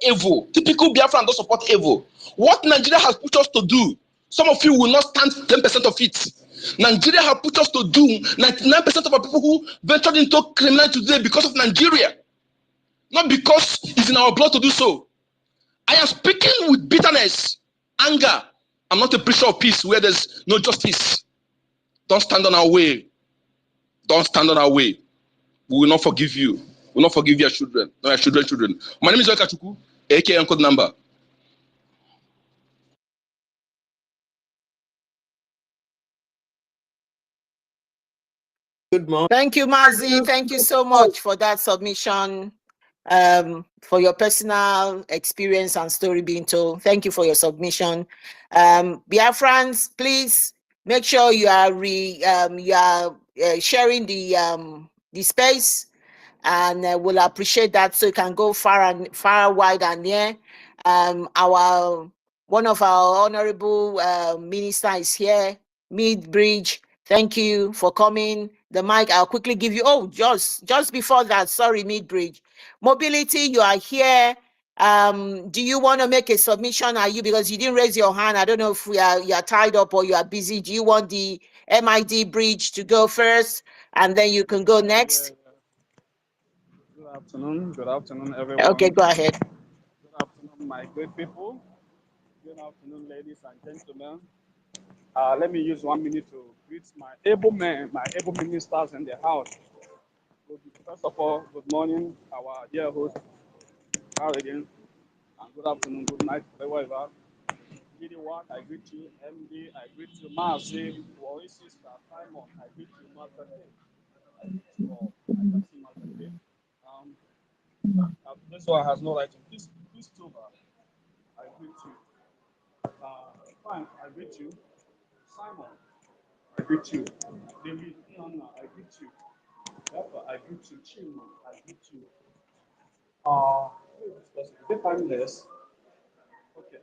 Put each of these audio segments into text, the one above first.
evil. Typical Biafran don't support evil. What Nigeria has put us to do, some of you will not stand 10% of it. Nigeria has put us to do 99% of our people who ventured into criminality today because of Nigeria. Not because it's in our blood to do so. I am speaking with bitterness, anger. I'm not a preacher of peace where there's no justice. Don't stand on our way. Don't stand on our way. We will not forgive you. We will not forgive your children. No, your children. My name is Okachuku, aka code number. Good morning. Thank you, Mazi. Thank you so much for that submission. For your personal experience and story being told. Thank you for your submission. Biafrans, please make sure you are sharing the space, and we'll appreciate that, so you can go far, wide and near. One of our honorable minister is here, Brgie. Thank you for coming. The mic, I'll quickly give you. Oh, just before that, sorry, Brgie. Mobility, you are here. Do you want to make a submission? Are you, because you didn't raise your hand? I don't know if you are tied up or you are busy. Do you want the MID Brgie to go first, and then you can go next? Good afternoon, everyone. Okay, go ahead. Good afternoon, my great people. Good afternoon, ladies and gentlemen. Let me use 1 minute to greet my able men, my able ministers in the house. First of all, good morning, our dear host, again, and good afternoon, good night, wherever. GD1, I greet you. MD, I greet you. Marcy, Wari Sister, Simon, I greet you. Martha, I greet you all. I can see Martha. This one has no writing. Please, Toba, I greet you. Frank, I greet you. Simon, I greet you. David, Nana, I greet you. Biafra, I greet you. Chima, I greet you. Is it timeless? Okay.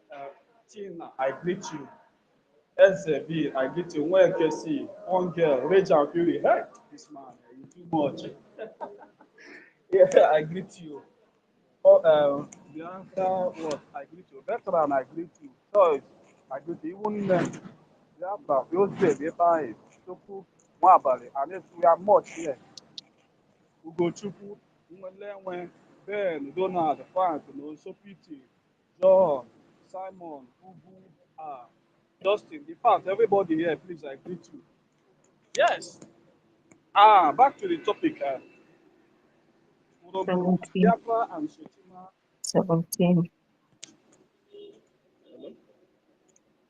Tina, I greet you. SB, I greet you. Where can see? One girl, Rage and Fury. Hey, this man, you too much. Yeah, I greet you. Bianca, what? I greet you. Veteran, I greet you. Choice, I greet you. Even Biafra, those baby, bye. Chuku, Mwabali, and we are much here. Ugo Chuku, Mwenlewe, Ben, Donald, Frank, Sopiti, John, Simon, Ugu, Justin. In fact, everybody here, please, I greet you. Yes. Back to the topic. Biafra and Shetima. 17.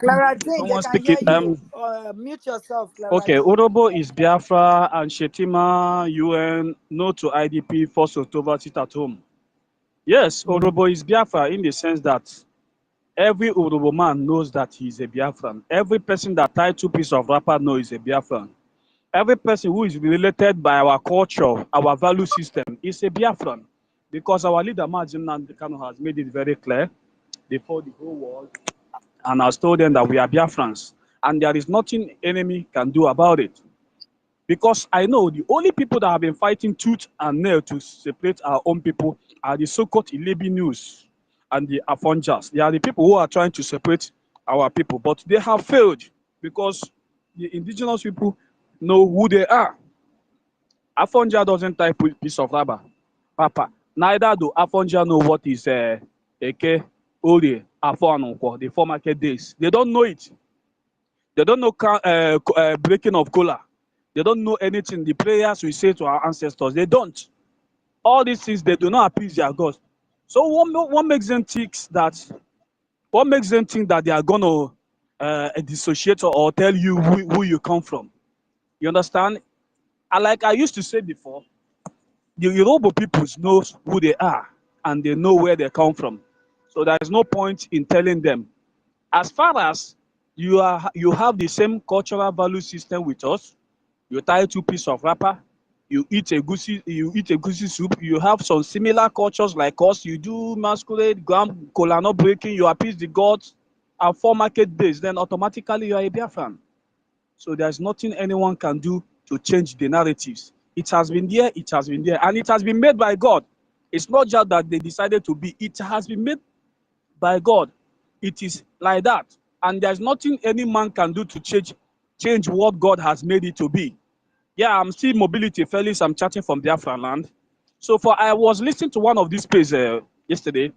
Clara Jane, Someone they can speak hear it. you. Mute yourself, Clara Okay, Jane. Urobo is Biafra and Shetima UN, no to IDP, 1st October, sit at home. Yes, Urobo is Biafra in the sense that every Urobo man knows that he is a Biafran. Every person that tied 2 pieces of wrapper knows he's a Biafran. Every person who is related by our culture, our value system, is a Biafran. Because our leader, Majin Nandekano, has made it very clear before the whole world and has told them that we are Biafrans. And there is nothing enemy can do about it. Because I know the only people that have been fighting tooth and nail to separate our own people are the so-called Ilebi News and the Afonjas. They are the people who are trying to separate our people, but they have failed because the indigenous people know who they are. Afonja doesn't tie piece of rubber, Papa. Neither do Afonja know what is Eke, Ori, Afononko, the 4 market days. They don't know it. They don't know breaking of cola. They don't know anything. The prayers we say to our ancestors, they don't. All these things, they do not appease their gods. So what makes them think that? What makes them think that they are going to dissociate or tell you who you come from? You understand? And like I used to say before, the Yoruba peoples know who they are and they know where they come from. So there is no point in telling them. As far as you have the same cultural value system with us, you tie 2 pieces of wrapper, you eat a goosey soup, you have some similar cultures like us, you do masquerade, gram, cola not breaking, you appease the gods, and 4 market days, then automatically you are a Biafran. So there's nothing anyone can do to change the narratives. It has been there, and it has been made by God. It's not just that they decided to be. It has been made by God. It is like that. And there's nothing any man can do to change what God has made it to be. Yeah, I'm still Mobility Felix. I'm chatting from Biafra land. So I was listening to one of these pages yesterday.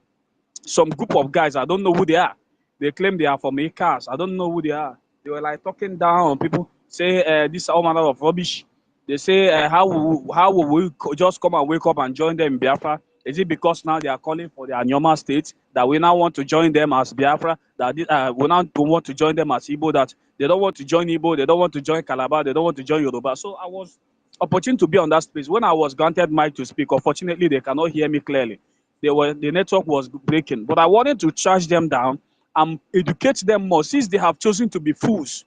Some group of guys, I don't know who they are. They claim they are from ACAS. I don't know who they are. They were like talking down on people, say this all manner of rubbish. They say how will we just come and wake up and join them in Biafra? Is it because now they are calling for their normal state that we now want to join them as Biafra? That we now don't want to join them as Igbo? That they don't want to join Igbo, they don't want to join Calabar, they don't want to join Yoruba. So I was opportune to be on that space. When I was granted mic to speak, unfortunately they cannot hear me clearly. The network was breaking, but I wanted to charge them down and educate them more, since they have chosen to be fools.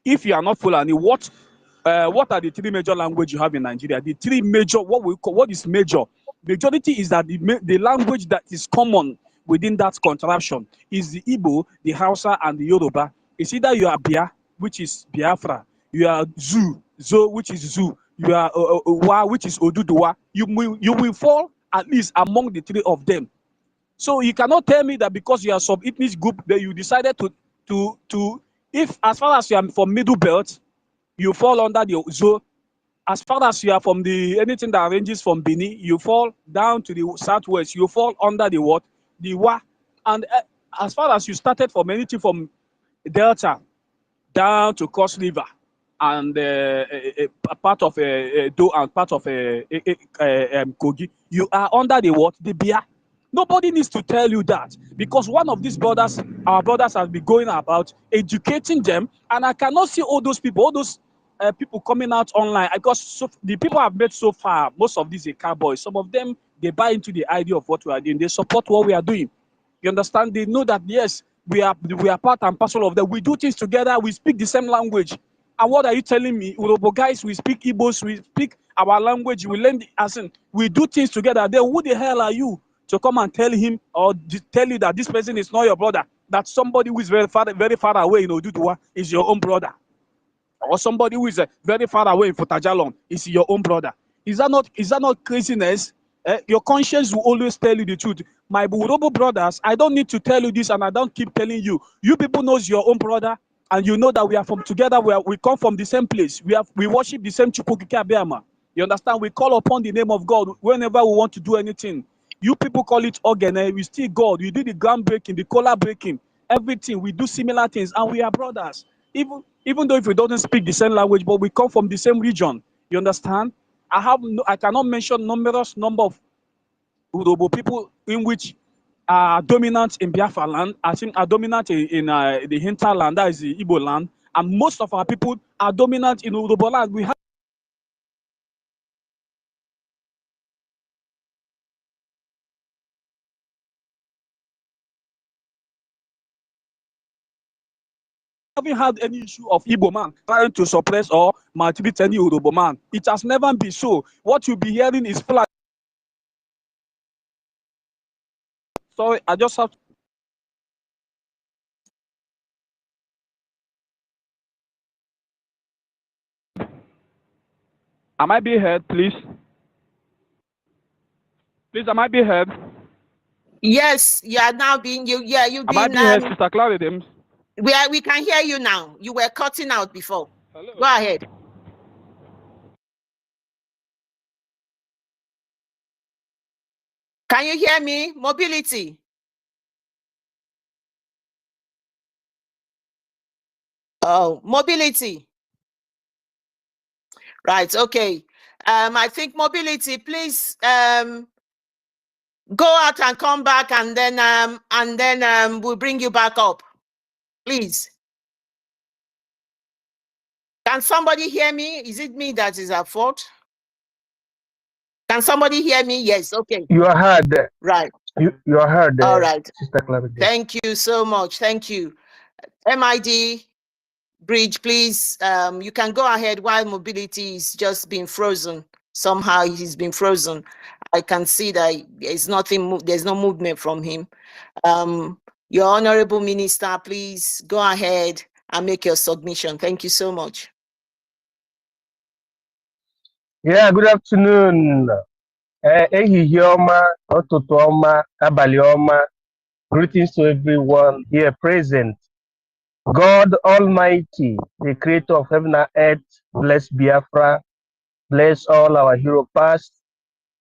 If you are not Fulani, what are the three major languages you have in Nigeria? The three major, what is major? Majority is that the language that is common within that contraption is the Igbo, the Hausa, and the Yoruba. It's either you are Bia, which is Biafra, you are Zo, which is Zoo, you are Wa, which is Oduduwa. You will fall at least among the three of them. So you cannot tell me that because you are sub-ethnic group that you decided to if as far as you are from Middle Belt, you fall under the Zo. As far as you are from anything that ranges from Bini, you fall down to the southwest, you fall under the what? The Wa. And as far as you started from anything from Delta down to Cross River and a part of Do and part of Kogi, you are under the what? The Bia. Nobody needs to tell you that, because one of these brothers, our brothers, have been going about educating them, and I cannot see all those people coming out online, because the people I've met so far, most of these are cowboys. Some of them, they buy into the idea of what we are doing. They support what we are doing. You understand? They know that yes, we are part and parcel of them. We do things together. We speak the same language. And what are you telling me? Urobo guys, we speak Igbos, we speak our language, we learn we do things together. Then who the hell are you to come and tell him or tell you that this person is not your brother? That somebody who is very far away in Oduduwa is your own brother, or somebody who is very far away in Futajalon is your own brother? Is that not craziness? Your conscience will always tell you the truth. My Urobo brothers, I don't need to tell you this, and I don't keep telling you. You people knows your own brother, and you know that we are from together. We come from the same place. We worship the same Chukukike Abiyama. You understand? We call upon the name of God whenever we want to do anything. You people call it organ. We still God. You do the ground breaking, the collar breaking, everything. We do similar things, and we are brothers. Even though if we don't speak the same language, but we come from the same region. You understand? I cannot mention numerous number of Urobo people in which are dominant in Biafra land. I think are dominant in the hinterland, that is the Igbo land, and most of our people are dominant in Urobo land. We have haven't had any issue of Igbo man trying to suppress or maltreat any Urobo man. It has never been so. What you'll be hearing is flat. Sorry, I just have to. Am I being heard, please? Please, am I being heard? Yes, you are now being you've Am I been being heard, Sister Clarity? we can hear you now. You were cutting out before. Hello. Go ahead. Can you hear me? Mobility. Oh, mobility. Right. Okay. I think mobility, please go out and come back, and then we'll bring you back up. Please. Can somebody hear me? Is it me that is at fault? Can somebody hear me? Yes. Okay. You are heard. Right. You are heard. All right. Sister Clarity. Thank you so much. Thank you. MID Bridge, please. You can go ahead while mobility is just being frozen. Somehow he's been frozen. I can see that there's nothing. There's no movement from him. Your honorable minister, please go ahead and make your submission. Thank you so much. Yeah, good afternoon. Ehihie ọma, ụtụtụ ọma, abalị ọma. Greetings to everyone here present. God Almighty, the creator of heaven and earth, bless Biafra, bless all our hero past,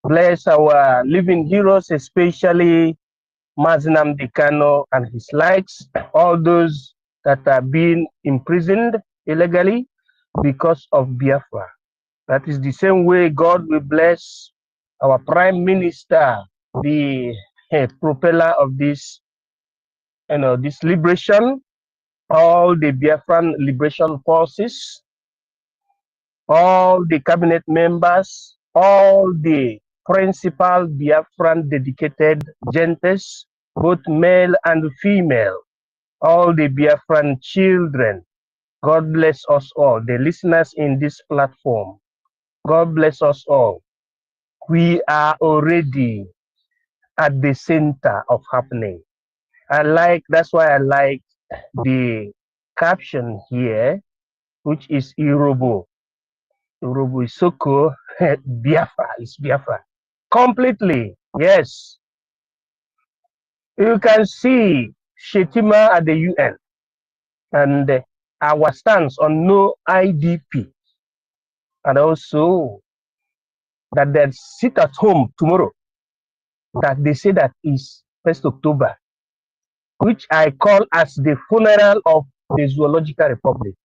bless our living heroes, especially Mazinam Dikano and his likes, all those that are being imprisoned illegally because of Biafra. That is the same way God will bless our Prime Minister, the propeller of this, this liberation, all the Biafran liberation forces, all the cabinet members, all the principal Biafran dedicated gentes, both male and female, all the Biafran children. God bless us all, the listeners in this platform. God bless us all. We are already at the center of happening. That's why I like the caption here, which is Irobo. Irobo is Soko, Biafra is Biafra. Completely, yes. You can see Shetima at the UN and our stance on no IDP, and also that they sit at home tomorrow, that they say that is 1st October, which I call as the funeral of the Zoological Republic,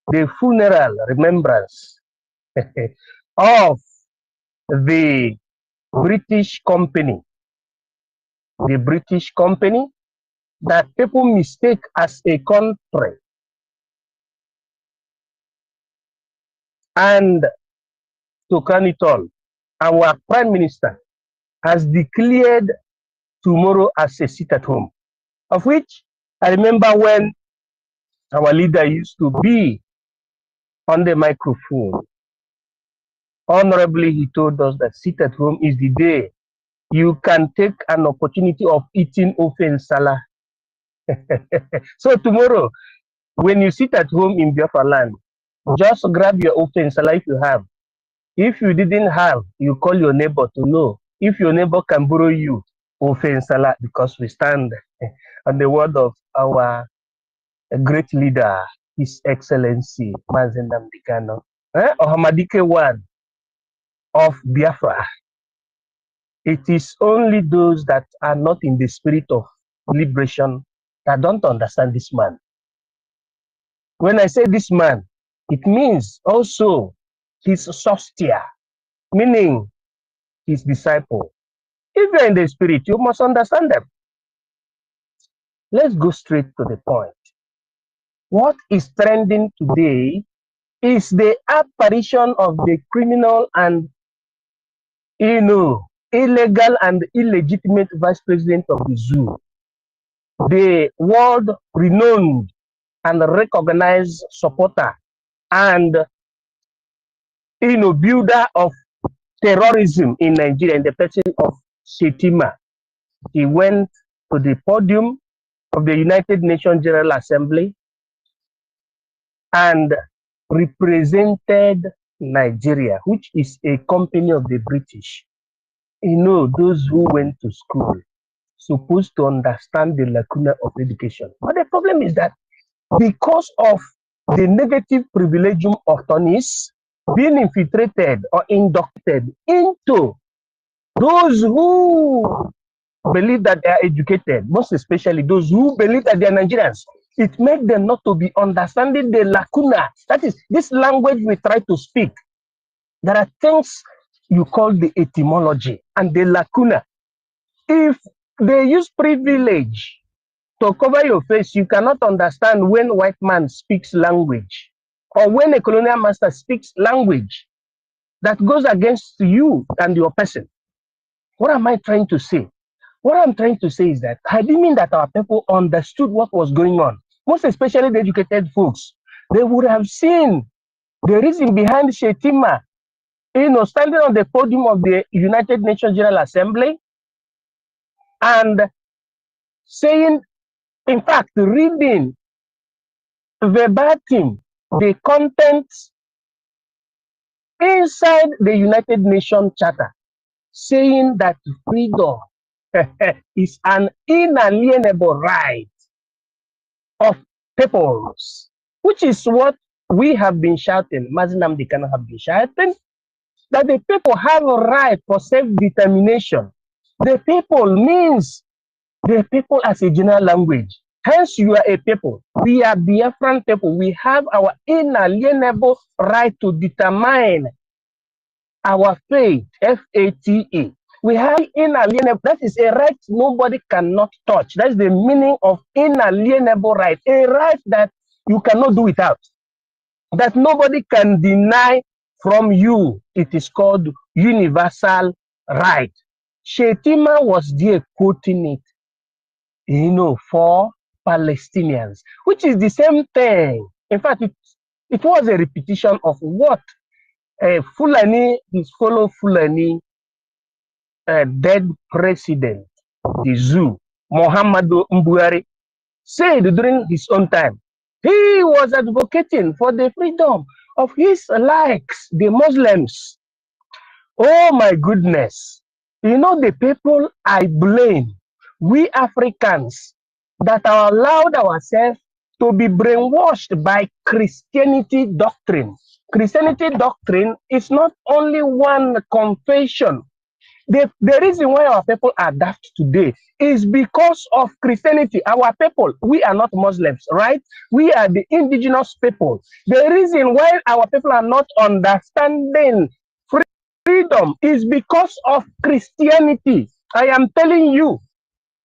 the funeral remembrance of the British company, that people mistake as a country. And to crown it all, our Prime Minister has declared tomorrow as a sit at home, of which I remember when our leader used to be on the microphone. Honorably, he told us that sit at home is the day you can take an opportunity of eating ofen salah. So tomorrow, when you sit at home in Biafra land, just grab your ofen salah if you have. If you didn't have, you call your neighbor to know if your neighbor can borrow you ofen salah, because we stand on the word of our great leader, His Excellency Mazinam Dikano, Ohamadike one of Biafra. It is only those that are not in the spirit of liberation that don't understand this man. When I say this man, it means also his sostia, meaning his disciple. If you're in the spirit, you must understand them. Let's go straight to the point. What is trending today is the apparition of the criminal and illegal and illegitimate vice president of the zoo, the world-renowned and recognized supporter and builder of terrorism in Nigeria, in the person of Shetima. He went to the podium of the United Nations General Assembly and represented Nigeria, which is a company of the British. Those who went to school supposed to understand the lacuna of education. But the problem is that because of the negative privilegium of attorneys being infiltrated or inducted into those who believe that they are educated, most especially those who believe that they are Nigerians, it makes them not to be understanding the lacuna. That is, this language we try to speak. There are things you call the etymology and the lacuna. If they use privilege to cover your face, you cannot understand when white man speaks language or when a colonial master speaks language that goes against you and your person. What am I trying to say? What I'm trying to say is that I didn't mean that our people understood what was going on. Most especially the educated folks. They would have seen the reason behind Shetima, standing on the podium of the United Nations General Assembly and saying, in fact, reading verbatim the contents inside the United Nations Charter. saying that freedom is an inalienable right of peoples, which is what we have been shouting, Mazinam Dikana have been shouting, that the people have a right for self-determination. The people means the people as a general language. Hence, you are a people. We are Biafran people. We have our inalienable right to determine our fate, F-A-T-E. We have inalienable, that is a right nobody cannot touch. That's the meaning of inalienable right. A right that you cannot do without, that nobody can deny from you. It is called universal right. Shetima was there quoting it, you know, for Palestinians, which is the same thing. In fact, it was a repetition of what Fulani, his fellow Fulani dead president, the zoo, Muhammadu Mbuhari, said during his own time. He was advocating for the freedom of his likes, the Muslims. Oh my goodness. You know, the people I blame, we Africans, that have allowed ourselves to be brainwashed by Christianity doctrine. Christianity doctrine is not only one confession. The reason why our people are daft today is because of Christianity. Our people, we are not Muslims, right? We are the indigenous people. The reason why our people are not understanding freedom is because of Christianity. I am telling you,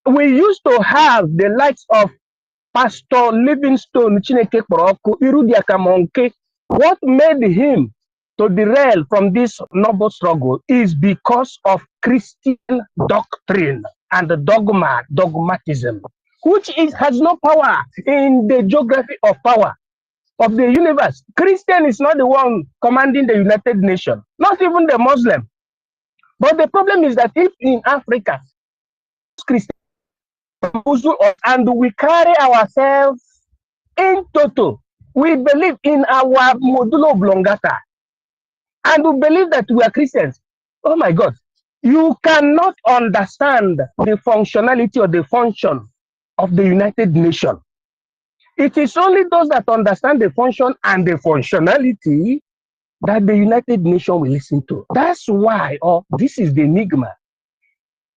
we used to have the likes of Pastor Livingstone Chineke Poroko, Irudiakamonke. What made him to derail from this noble struggle is because of Christian doctrine and the dogmatism, which has no power in the geography of power of the universe. Christian is not the one commanding the United Nations, not even the Muslim. But the problem is that if in Africa, Christian and we carry ourselves in total, we believe in our modulo oblongata, and we believe that we are Christians. Oh my God. You cannot understand the functionality or the function of the United Nations. It is only those that understand the function and the functionality that the United Nations will listen to. That's why, or this is the enigma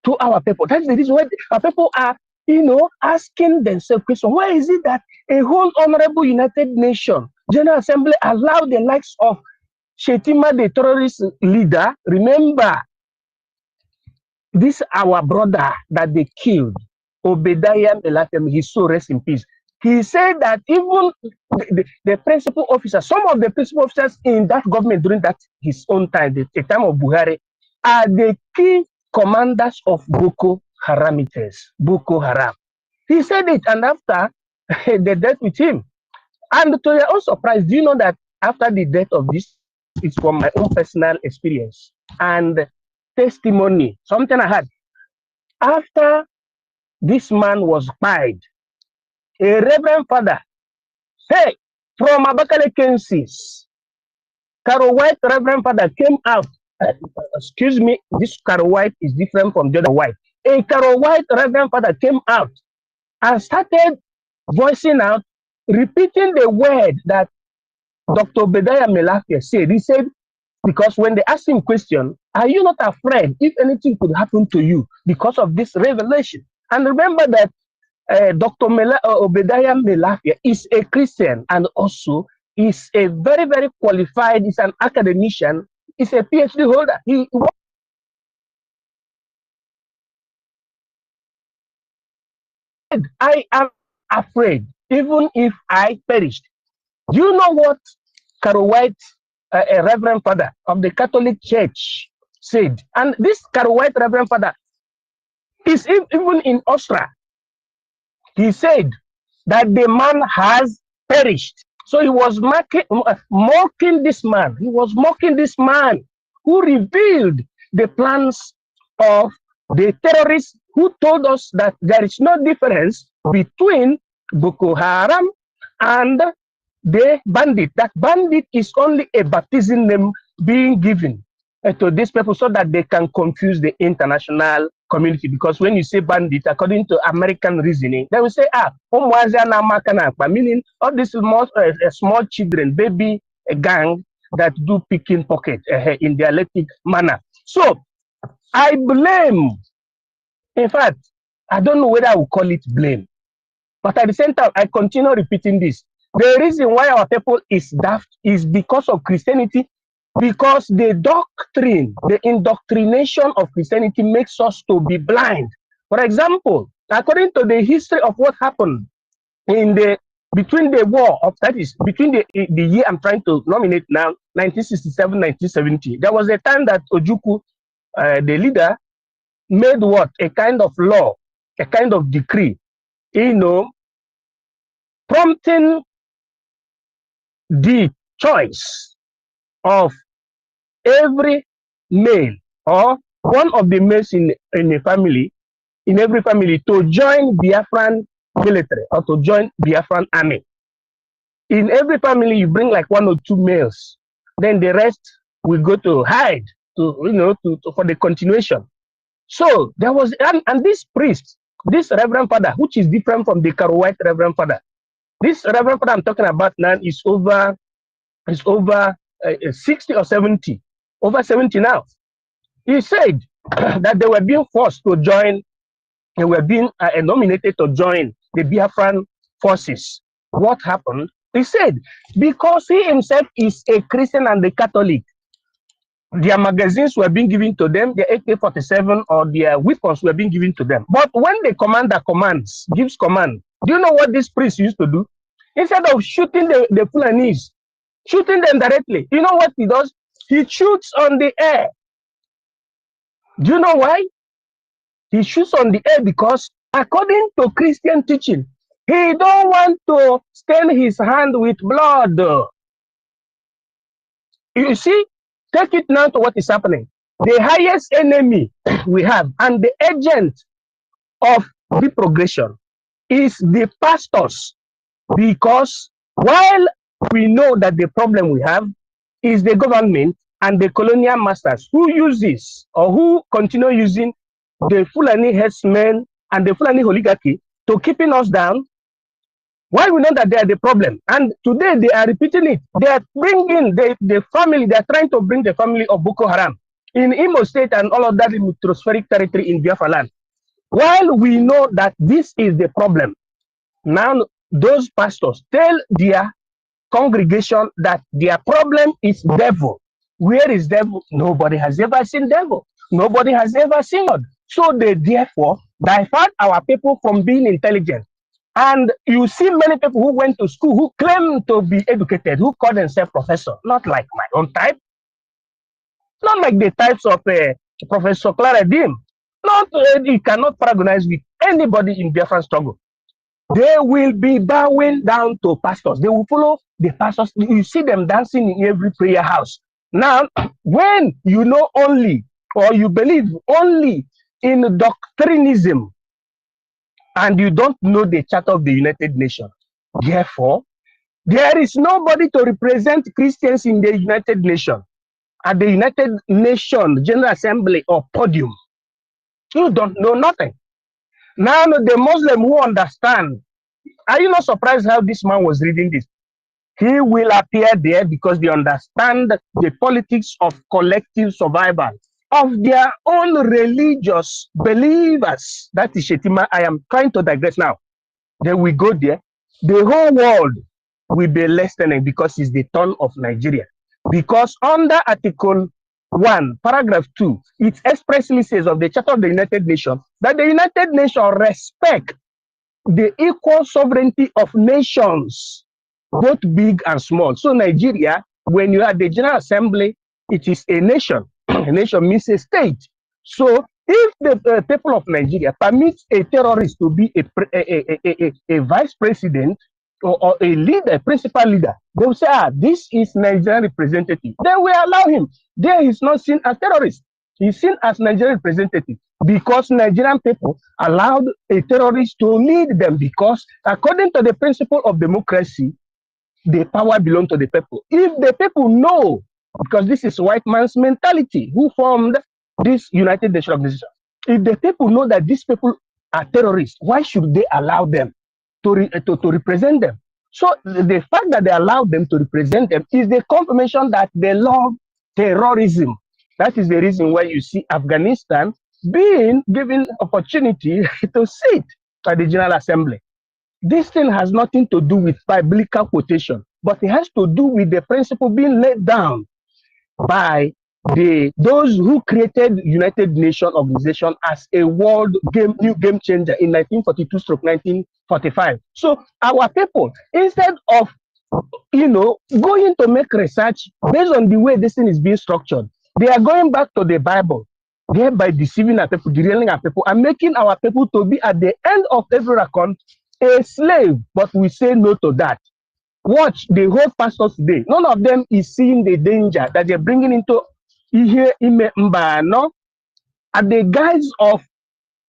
to our people. That's the reason why our people are, you know, asking themselves questions. Why is it that a whole honorable United Nations General Assembly allowed the likes of Shetima, the terrorist leader? Remember, this our brother that they killed, Obadiah Melafem, his soul rest in peace. He said that even the principal officers, some of the principal officers in that government during that his own time, the time of Buhari, are the key commanders of Boko Haramites, Boko Haram. He said it, and after the death with him. And to your own surprise, do you know that after the death of this, it's from my own personal experience and testimony, something I had. After this man was died, a reverend father, hey, from Abakale, Kansas, Caro White reverend father came out. Excuse me, this Caro White is different from the other white. A Caro White reverend father came out and started voicing out, repeating the word that Dr. Obadiah Melafia said. He said, because when they asked him question, are you not afraid if anything could happen to you because of this revelation? And remember that Dr. Obadiah Melafia is a Christian and also is a very, very qualified, is an academician, is a PhD holder. I am afraid, even if I perished. Do you know what Caro White, a reverend father of the Catholic Church, said? And this Caro White reverend father is even in Austria. He said that the man has perished. So he was mocking this man. He was mocking this man who revealed the plans of the terrorists, who told us that there is no difference between Boko Haram and the bandit. That bandit is only a baptism name being given. to these people so that they can confuse the international community. Because when you say bandit, according to American reasoning, they will say, meaning all these small children, baby gang that do picking pocket in dialectic manner. So I blame, in fact, I don't know whether I will call it blame, but at the same time, I continue repeating this. The reason why our people is daft is because of Christianity, because the doctrine, the indoctrination of Christianity makes us to be blind. For example, according to the history of what happened in the between the war of, that is between the year I'm trying to nominate now, 1967, 1970, there was a time that Ojukwu, the leader, made what? A kind of law, a kind of decree, you know, prompting the choice of every male or one of the males in a family, in every family, to join Biafran military or to join Biafran army. In every family, you bring like 1 or 2 males, then the rest will go to hide to, you know, for the continuation. So there was, and this priest, this Reverend Father, which is different from the Karo-White Reverend Father. This Reverend Father I'm talking about now is over 60 or 70, over 70 now. He said that they were being forced to join, they were being nominated to join the Biafran forces. What happened? He said, because he himself is a Christian and a Catholic, their magazines were being given to them, their AK-47 or their weapons were being given to them. But when the commander gives command, do you know what this priest used to do? Instead of shooting the Fulanis, shooting them directly, you know what he does? He shoots on the air. Do you know why? He shoots on the air because, according to Christian teaching, he don't want to stain his hand with blood. You see, take it now to what is happening. The highest enemy we have and the agent of the progression is the pastors, because while we know that the problem we have is the government and the colonial masters who uses or who continue using the Fulani herdsmen and the Fulani oligarchy to keeping us down, why we know that they are the problem. And today they are repeating it. They are bringing the family, they are trying to bring the family of Boko Haram in Imo State and all of that in Trospheric territory in Biafra land. While we know that this is the problem, now those pastors tell their congregation that their problem is devil. Where is devil? Nobody has ever seen devil. Nobody has ever seen God. So they therefore divert our people from being intelligent. And you see many people who went to school who claim to be educated, who call themselves professor, not like my own type, not like the types of Professor Clara Dim. Not you cannot pragonize with anybody in Biafran struggle. They will be bowing down to pastors. They will follow the pastors. You see them dancing in every prayer house. Now, when you know only or you believe only in doctrinism and you don't know the Charter of the United Nations, therefore, there is nobody to represent Christians in the United Nations. At the United Nations General Assembly or podium, you don't know nothing. Now, the Muslim who understand, are you not surprised how this man was reading this? He will appear there because they understand the politics of collective survival of their own religious believers. That is Shetima. I am trying to digress now. Then we go there. The whole world will be listening because it's the turn of Nigeria. Because under Article 1, Paragraph 2, it expressly says of the Charter of the United Nations that the United Nations respect the equal sovereignty of nations, both big and small. So Nigeria, when you are the General Assembly, it is a nation. A nation means a state. So if the people of Nigeria permits a terrorist to be a vice president or a leader, a principal leader, they will say, this is Nigerian representative. Then we allow him. There he is not seen as terrorist. He's seen as Nigerian representative because Nigerian people allowed a terrorist to lead them, because according to the principle of democracy, the power belongs to the people. If the people know because this is white man's mentality who formed this United Nations organization. If the people know that these people are terrorists, why should they allow them to represent them? So the fact that they allow them to represent them is the confirmation that they love terrorism. That is the reason why you see Afghanistan being given opportunity to sit at the General Assembly. This thing has nothing to do with biblical quotation, but it has to do with the principle being laid down by those who created United Nations organization as a world new game changer in 1942-1945. So our people, instead of going to make research based on the way this thing is being structured, they are going back to the Bible, thereby deceiving our people, derailing our people, and making our people to be at the end of every account a slave. But we say no to that. Watch the whole pastors today. None of them is seeing the danger that they're bringing into Ihe Ime Mbano at the guise of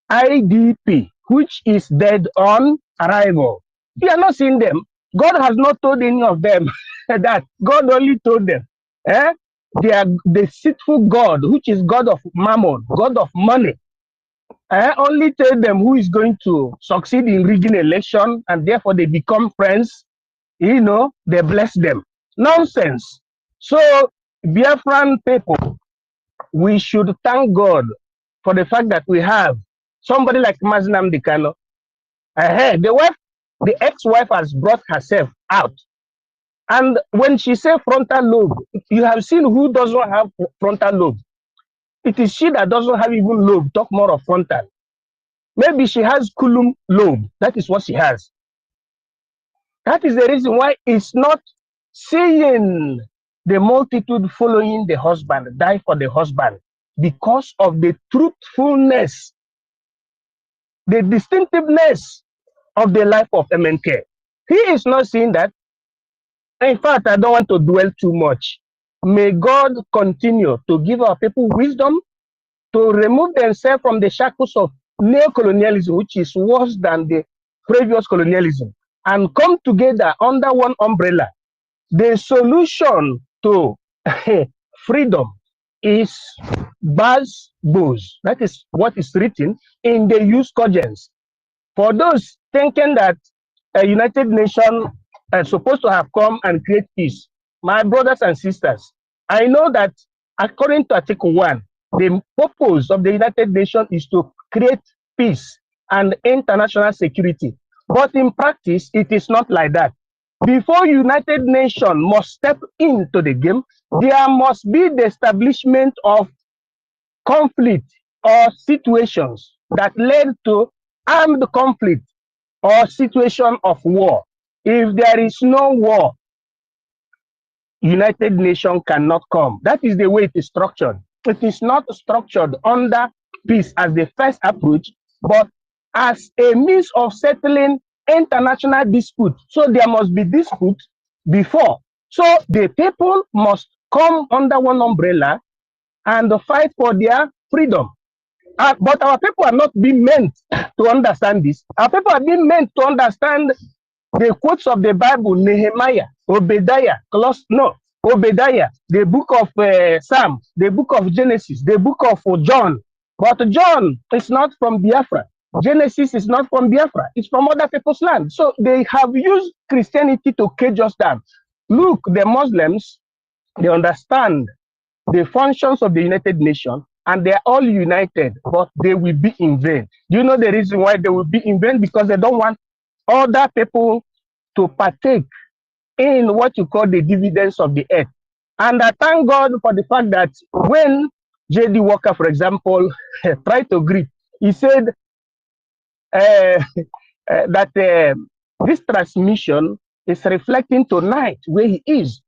IDP, which is dead on arrival. We are not seeing them. God has not told any of them that. God only told them. They are the deceitful God, which is God of mammon, God of money. Only tell them who is going to succeed in rigging election, and therefore they become friends. They bless them. Nonsense. So, Biafran people, we should thank God for the fact that we have somebody like Mazinam Dikano. The ex-wife has brought herself out. And when she said frontal lobe, you have seen who doesn't have frontal lobe. It is she that doesn't have even lobe, talk more of frontal. Maybe she has culum lobe. That is what she has. That is the reason why it's not seeing the multitude following the husband, die for the husband, because of the truthfulness, the distinctiveness of the life of MNK. He is not seeing that. In fact, I don't want to dwell too much. May God continue to give our people wisdom to remove themselves from the shackles of neo-colonialism, which is worse than the previous colonialism, and come together under one umbrella. The solution to freedom is BAS-BOS. That is what is written in the use cogents. For those thinking that a United Nations is supposed to have come and create peace, my brothers and sisters, I know that according to Article 1, the purpose of the United Nations is to create peace and international security. But in practice, it is not like that. Before United Nations must step into the game, there must be the establishment of conflict or situations that led to armed conflict or situation of war. If there is no war, United Nations cannot come. That is the way it is structured. It is not structured under peace as the first approach, but as a means of settling international dispute. So there must be dispute before. So the people must come under one umbrella and fight for their freedom. But our people are not being meant to understand this. Our people are being meant to understand the quotes of the Bible, Nehemiah, Obadiah, Obadiah, the book of Psalm, the book of Genesis, the book of John. But John is not from Biafra. Genesis is not from Biafra. It's from other people's land. So they have used Christianity to cage us down. Look, the Muslims, they understand the functions of the United Nations, and they're all united, but they will be in vain. Do you know the reason why they will be in vain? Because they don't want other people to partake in what you call the dividends of the earth. And I thank God for the fact that when J.D. Walker, for example, tried to agree, he said that this transmission is reflecting tonight where he is.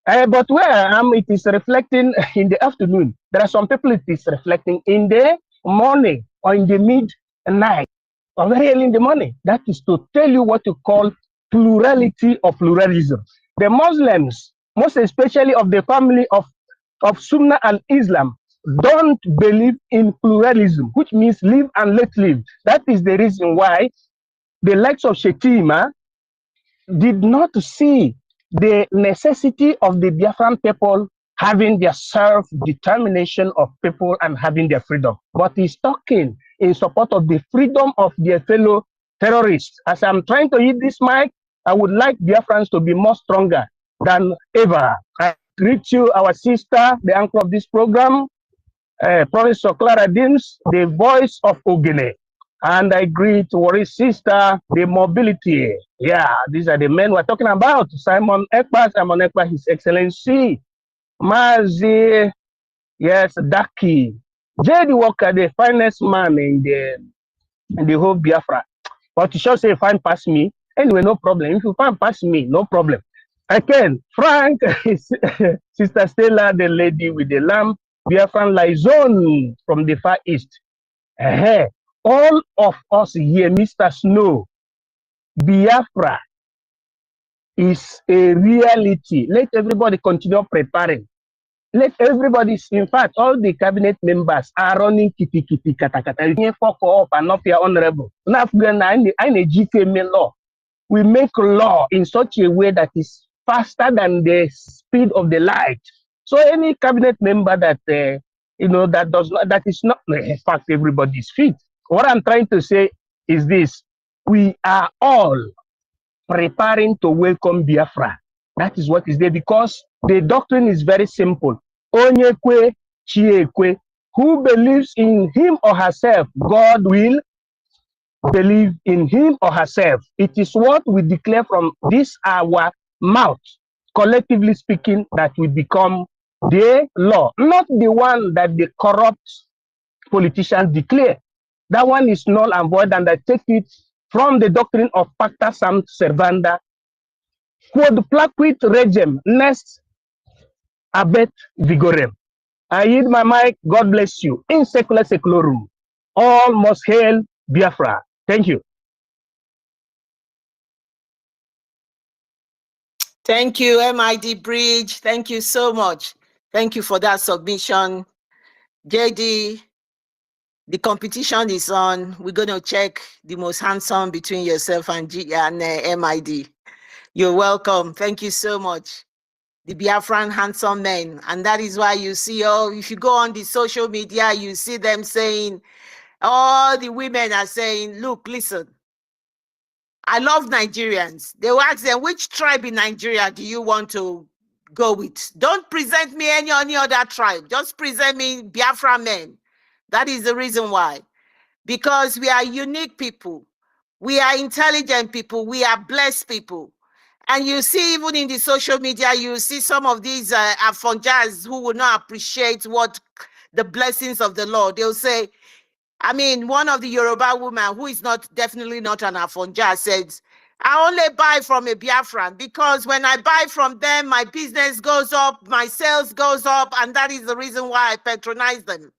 But where I am, it is reflecting in the afternoon. There are some people it is reflecting in the morning or in the midnight or very early in the morning. That is to tell you what you call plurality or pluralism. The Muslims, most especially of the family of Sunnah and Islam, don't believe in pluralism, which means live and let live. That is the reason why the likes of Shetima did not see the necessity of the Biafran people having their self-determination of people and having their freedom. But he's talking in support of the freedom of their fellow terrorists. As I'm trying to hit this mic, I would like Biafrans to be more stronger than ever. I greet you, our sister, the anchor of this program, Professor Clara Dims, the voice of Ogene. And I greet Warri's sister, the mobility. Yeah, these are the men we're talking about. Simon Ekpa, His Excellency. Mazi, yes, Daki. J.D. Walker, the finest man in the whole Biafra. But you should say, fine past me. Anyway, no problem. If you find past me, no problem. Again, Frank, Sister Stella, the lady with the lamp, Biafran Liaison from the Far East. All of us here, Mr. Snow, Biafra is a reality. Let everybody continue preparing. Let everybody, in fact, all the cabinet members are running kitty kata kata. You fuck up and not your honorable. Law. We make law in such a way that is faster than the speed of the light. So any cabinet member that that is not, in fact, everybody's fit. What I'm trying to say is this: we are all preparing to welcome Biafra. That is what is there, because the doctrine is very simple. Onyekwe chiekwe. Who believes in him or herself, God will believe in him or herself. It is what we declare from this our mouth, collectively speaking, that will become the law, not the one that the corrupt politicians declare. That one is null and void, and I take it from the doctrine of Pacta Sunt Servanda, quod placuit regem, nest abet vigorem. I yield my mic. God bless you. In secula seculorum, all must hail Biafra. Thank you. Thank you, MID Bridge. Thank you so much. Thank you for that submission. JD, the competition is on. We're going to check the most handsome between yourself and MID. You're welcome. Thank you so much. The Biafran handsome men. And that is why you see, if you go on the social media, you see them saying, all the women are saying, look, listen, I love Nigerians. They will ask them, which tribe in Nigeria do you want to go with? Don't present me any other tribe. Just present me Biafra men. That is the reason why. Because we are unique people. We are intelligent people. We are blessed people. And you see, even in the social media, you see some of these Afonjas who will not appreciate what the blessings of the Lord. They'll say, I mean, one of the Yoruba women who is definitely not an Afonja says, I only buy from a Biafran because when I buy from them, my business goes up, my sales goes up, and that is the reason why I patronize them.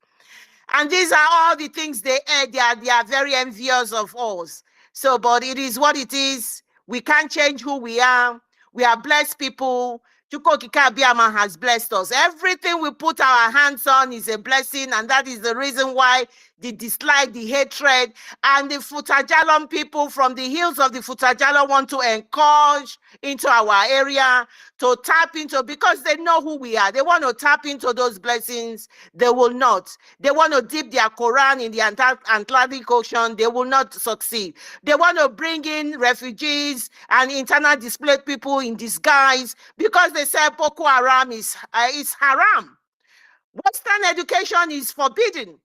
And these are all the things they are very envious of us. So, but it is what it is. We can't change who we are. We are blessed people. Chukokika Biama has blessed us. Everything we put our hands on is a blessing, and that is the reason why the dislike, the hatred, and the Futajalon people from the hills of the Futajalon want to encourage into our area to tap into, because they know who we are. They want to tap into those blessings. They will not. They want to dip their Quran in the Atlantic Ocean. They will not succeed. They want to bring in refugees and internal displaced people in disguise because they say Boko Haram is haram. Western education is forbidden.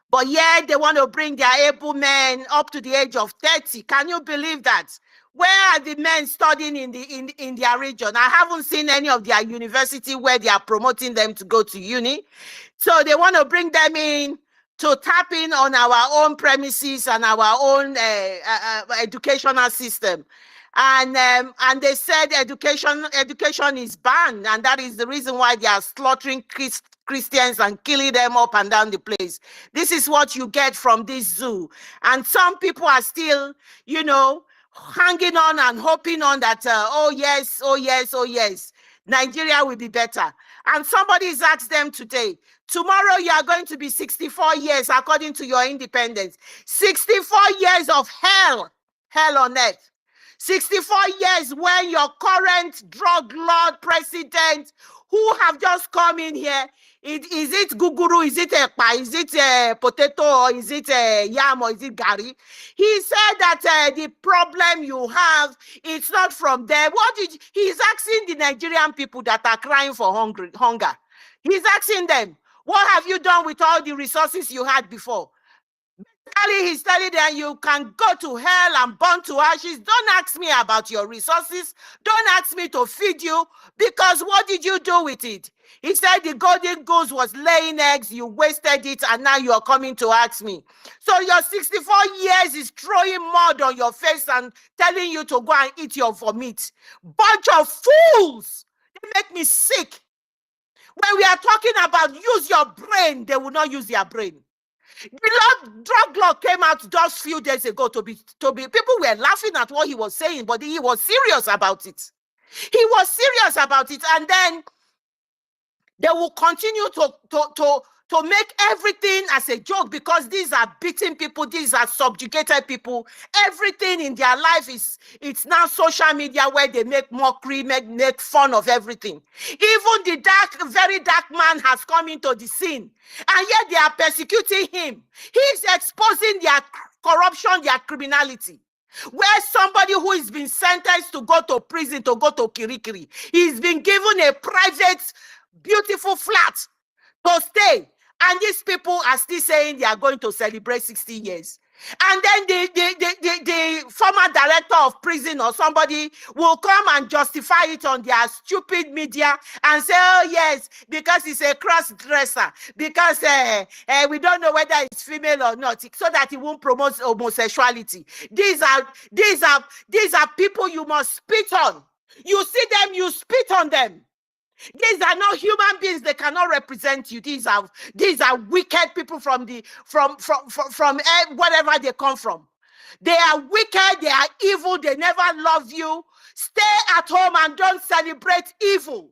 But yet they want to bring their able men up to the age of 30. Can you believe that? Where are the men studying in their region? I haven't seen any of their university where they are promoting them to go to uni. So they want to bring them in to tap in on our own premises and our own educational system. And they said education is banned, and that is the reason why they are slaughtering Christians and killing them up and down the place. This is what you get from this zoo. And some people are still, hanging on and hoping on that, oh yes, Nigeria will be better. And somebody has asked them today, tomorrow you are going to be 64 years according to your independence. 64 years of hell on earth. 64 years when your current drug lord president, who have just come in here, is it guguru, is it ekpa, is it potato, or is it yam, or is it gari? He said that the problem you have, it's not from there. He's asking the Nigerian people that are crying for hunger. He's asking them, what have you done with all the resources you had before? He's telling them you can go to hell and burn to ashes. Don't ask me about your resources. Don't ask me to feed you, because what did you do with it? He said the golden goose was laying eggs, you wasted it, and now you are coming to ask me. So your 64 years is throwing mud on your face and telling you to go and eat your vomit. Bunch of fools. They make me sick. When we are talking about use your brain, they will not use their brain. The drug law came out just a few days ago to be people were laughing at what he was saying, but he was serious about it. He was serious about it, and then they will continue to make everything as a joke, because these are beaten people, these are subjugated people. Everything in their life it's now social media, where they make mockery, make fun of everything. Even the very dark man has come into the scene, and yet they are persecuting him. He's exposing their corruption, their criminality. Where somebody who has been sentenced to go to prison, to go to Kirikiri, he's been given a private, beautiful flat to stay. And these people are still saying they are going to celebrate 60 years. And then the former director of prison or somebody will come and justify it on their stupid media and say, oh yes, because he's a cross-dresser, because we don't know whether it's female or not, so that he won't promote homosexuality. These are people you must spit on. You see them, you spit on them. These are not human beings. They cannot represent you. These are wicked people from wherever they come from. They are wicked. They are evil. They never love you. Stay at home and don't celebrate evil.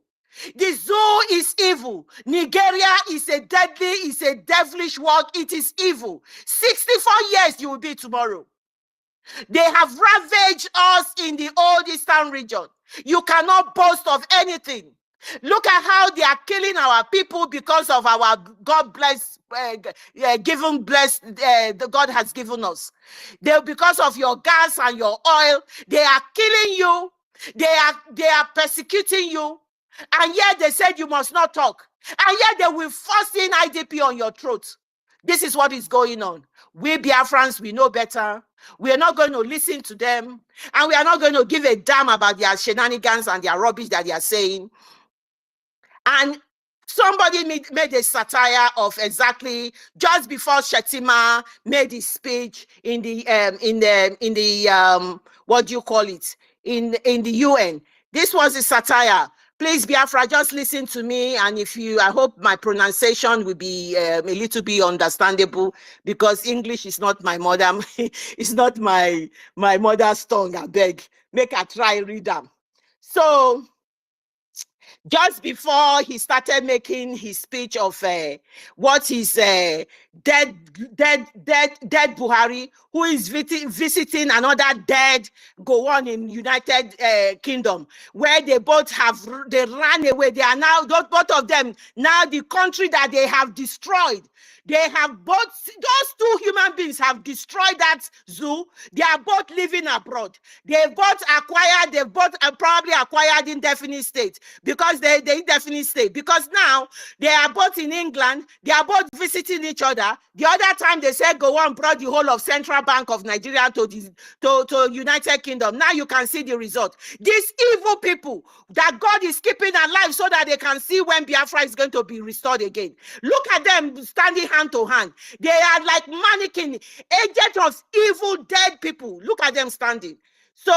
The zoo is evil. Nigeria is a devilish world. It is evil. 64 years you will be tomorrow. They have ravaged us in the old eastern region. You cannot boast of anything. Look at how they are killing our people because of our God has given us. Because of your gas and your oil, they are killing you. They are persecuting you, and yet they said you must not talk, and yet they will force in IDP on your throat. This is what is going on. We Biafrans, we know better. We are not going to listen to them, and we are not going to give a damn about their shenanigans and their rubbish that they are saying. And somebody made a satire of exactly just before Shetima made his speech in the what do you call it, in the UN. This was a satire. Please, Biafra, just listen to me, and I hope my pronunciation will be a little bit understandable, because English is not my mother. It's not my mother's tongue. I beg, make I try read them. So, just before he started making his speech of what is dead Buhari, who is visiting another dead Gowon in United Kingdom, where they ran away. They are now, both of them, now the country that they have destroyed. They have those two human beings have destroyed that zoo. They are both living abroad. They've both probably acquired indefinite state, because they indefinite state, because now they are both in England. They are both visiting each other. The other time they said Gowon brought the whole of Central Bank of Nigeria to United Kingdom. Now you can see the result. These evil people that God is keeping alive so that they can see when Biafra is going to be restored again. Look at them standing hand to hand. They are like mannequin, agents of evil dead people. Look at them standing. So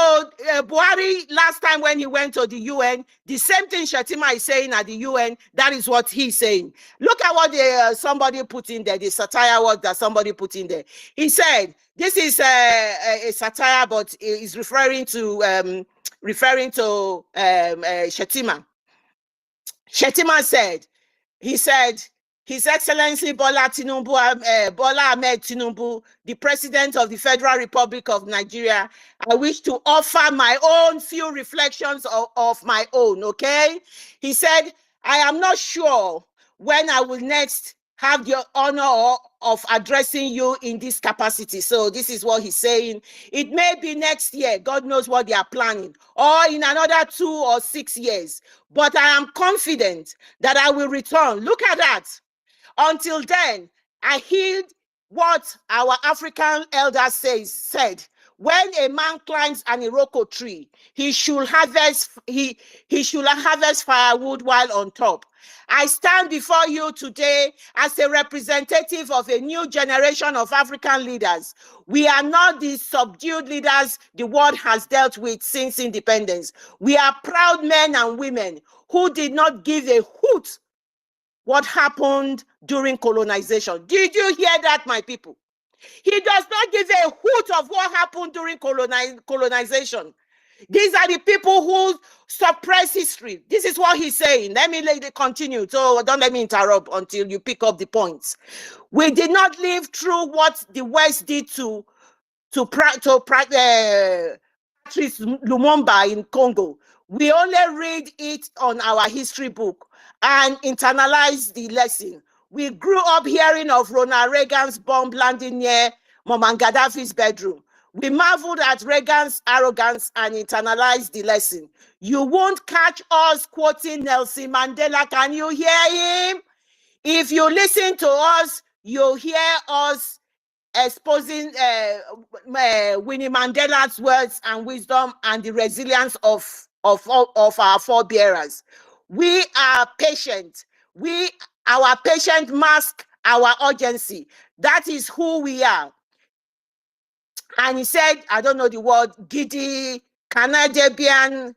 Buhari, last time when he went to the UN, the same thing Shetima is saying at the UN, that is what he's saying. Look at what somebody put in there, the satire word that somebody put in there. He said, this is a satire, but is referring to Shetima. Shetima said, he said, His Excellency Bola Ahmed Tinubu, the President of the Federal Republic of Nigeria, I wish to offer my own few reflections of my own, okay? He said, I am not sure when I will next have the honor of addressing you in this capacity. So this is what he's saying. It may be next year, God knows what they are planning, or in another 2 or 6 years. But I am confident that I will return. Look at that. Until then, I heed what our African elders said. When a man climbs an iroko tree, he should harvest firewood while on top. I stand before you today as a representative of a new generation of African leaders. We are not the subdued leaders the world has dealt with since independence. We are proud men and women who did not give a hoot what happened during colonization. Did you hear that, my people? He does not give a hoot of what happened during colonization. These are the people who suppress history. This is what he's saying. Let me continue. So don't let me interrupt until you pick up the points. We did not live through what the West did to Patrice Lumumba in Congo. We only read it on our history book and internalize the lesson. We grew up hearing of Ronald Reagan's bomb landing near Muammar Gaddafi's bedroom. We marveled at Reagan's arrogance and internalized the lesson. You won't catch us quoting Nelson Mandela. Can you hear him? If you listen to us, you'll hear us exposing Winnie Mandela's words and wisdom and the resilience of our forebearers. We are patient. Our patient mask our urgency. That is who we are. And he said, I don't know the word, Gidi, Canadian,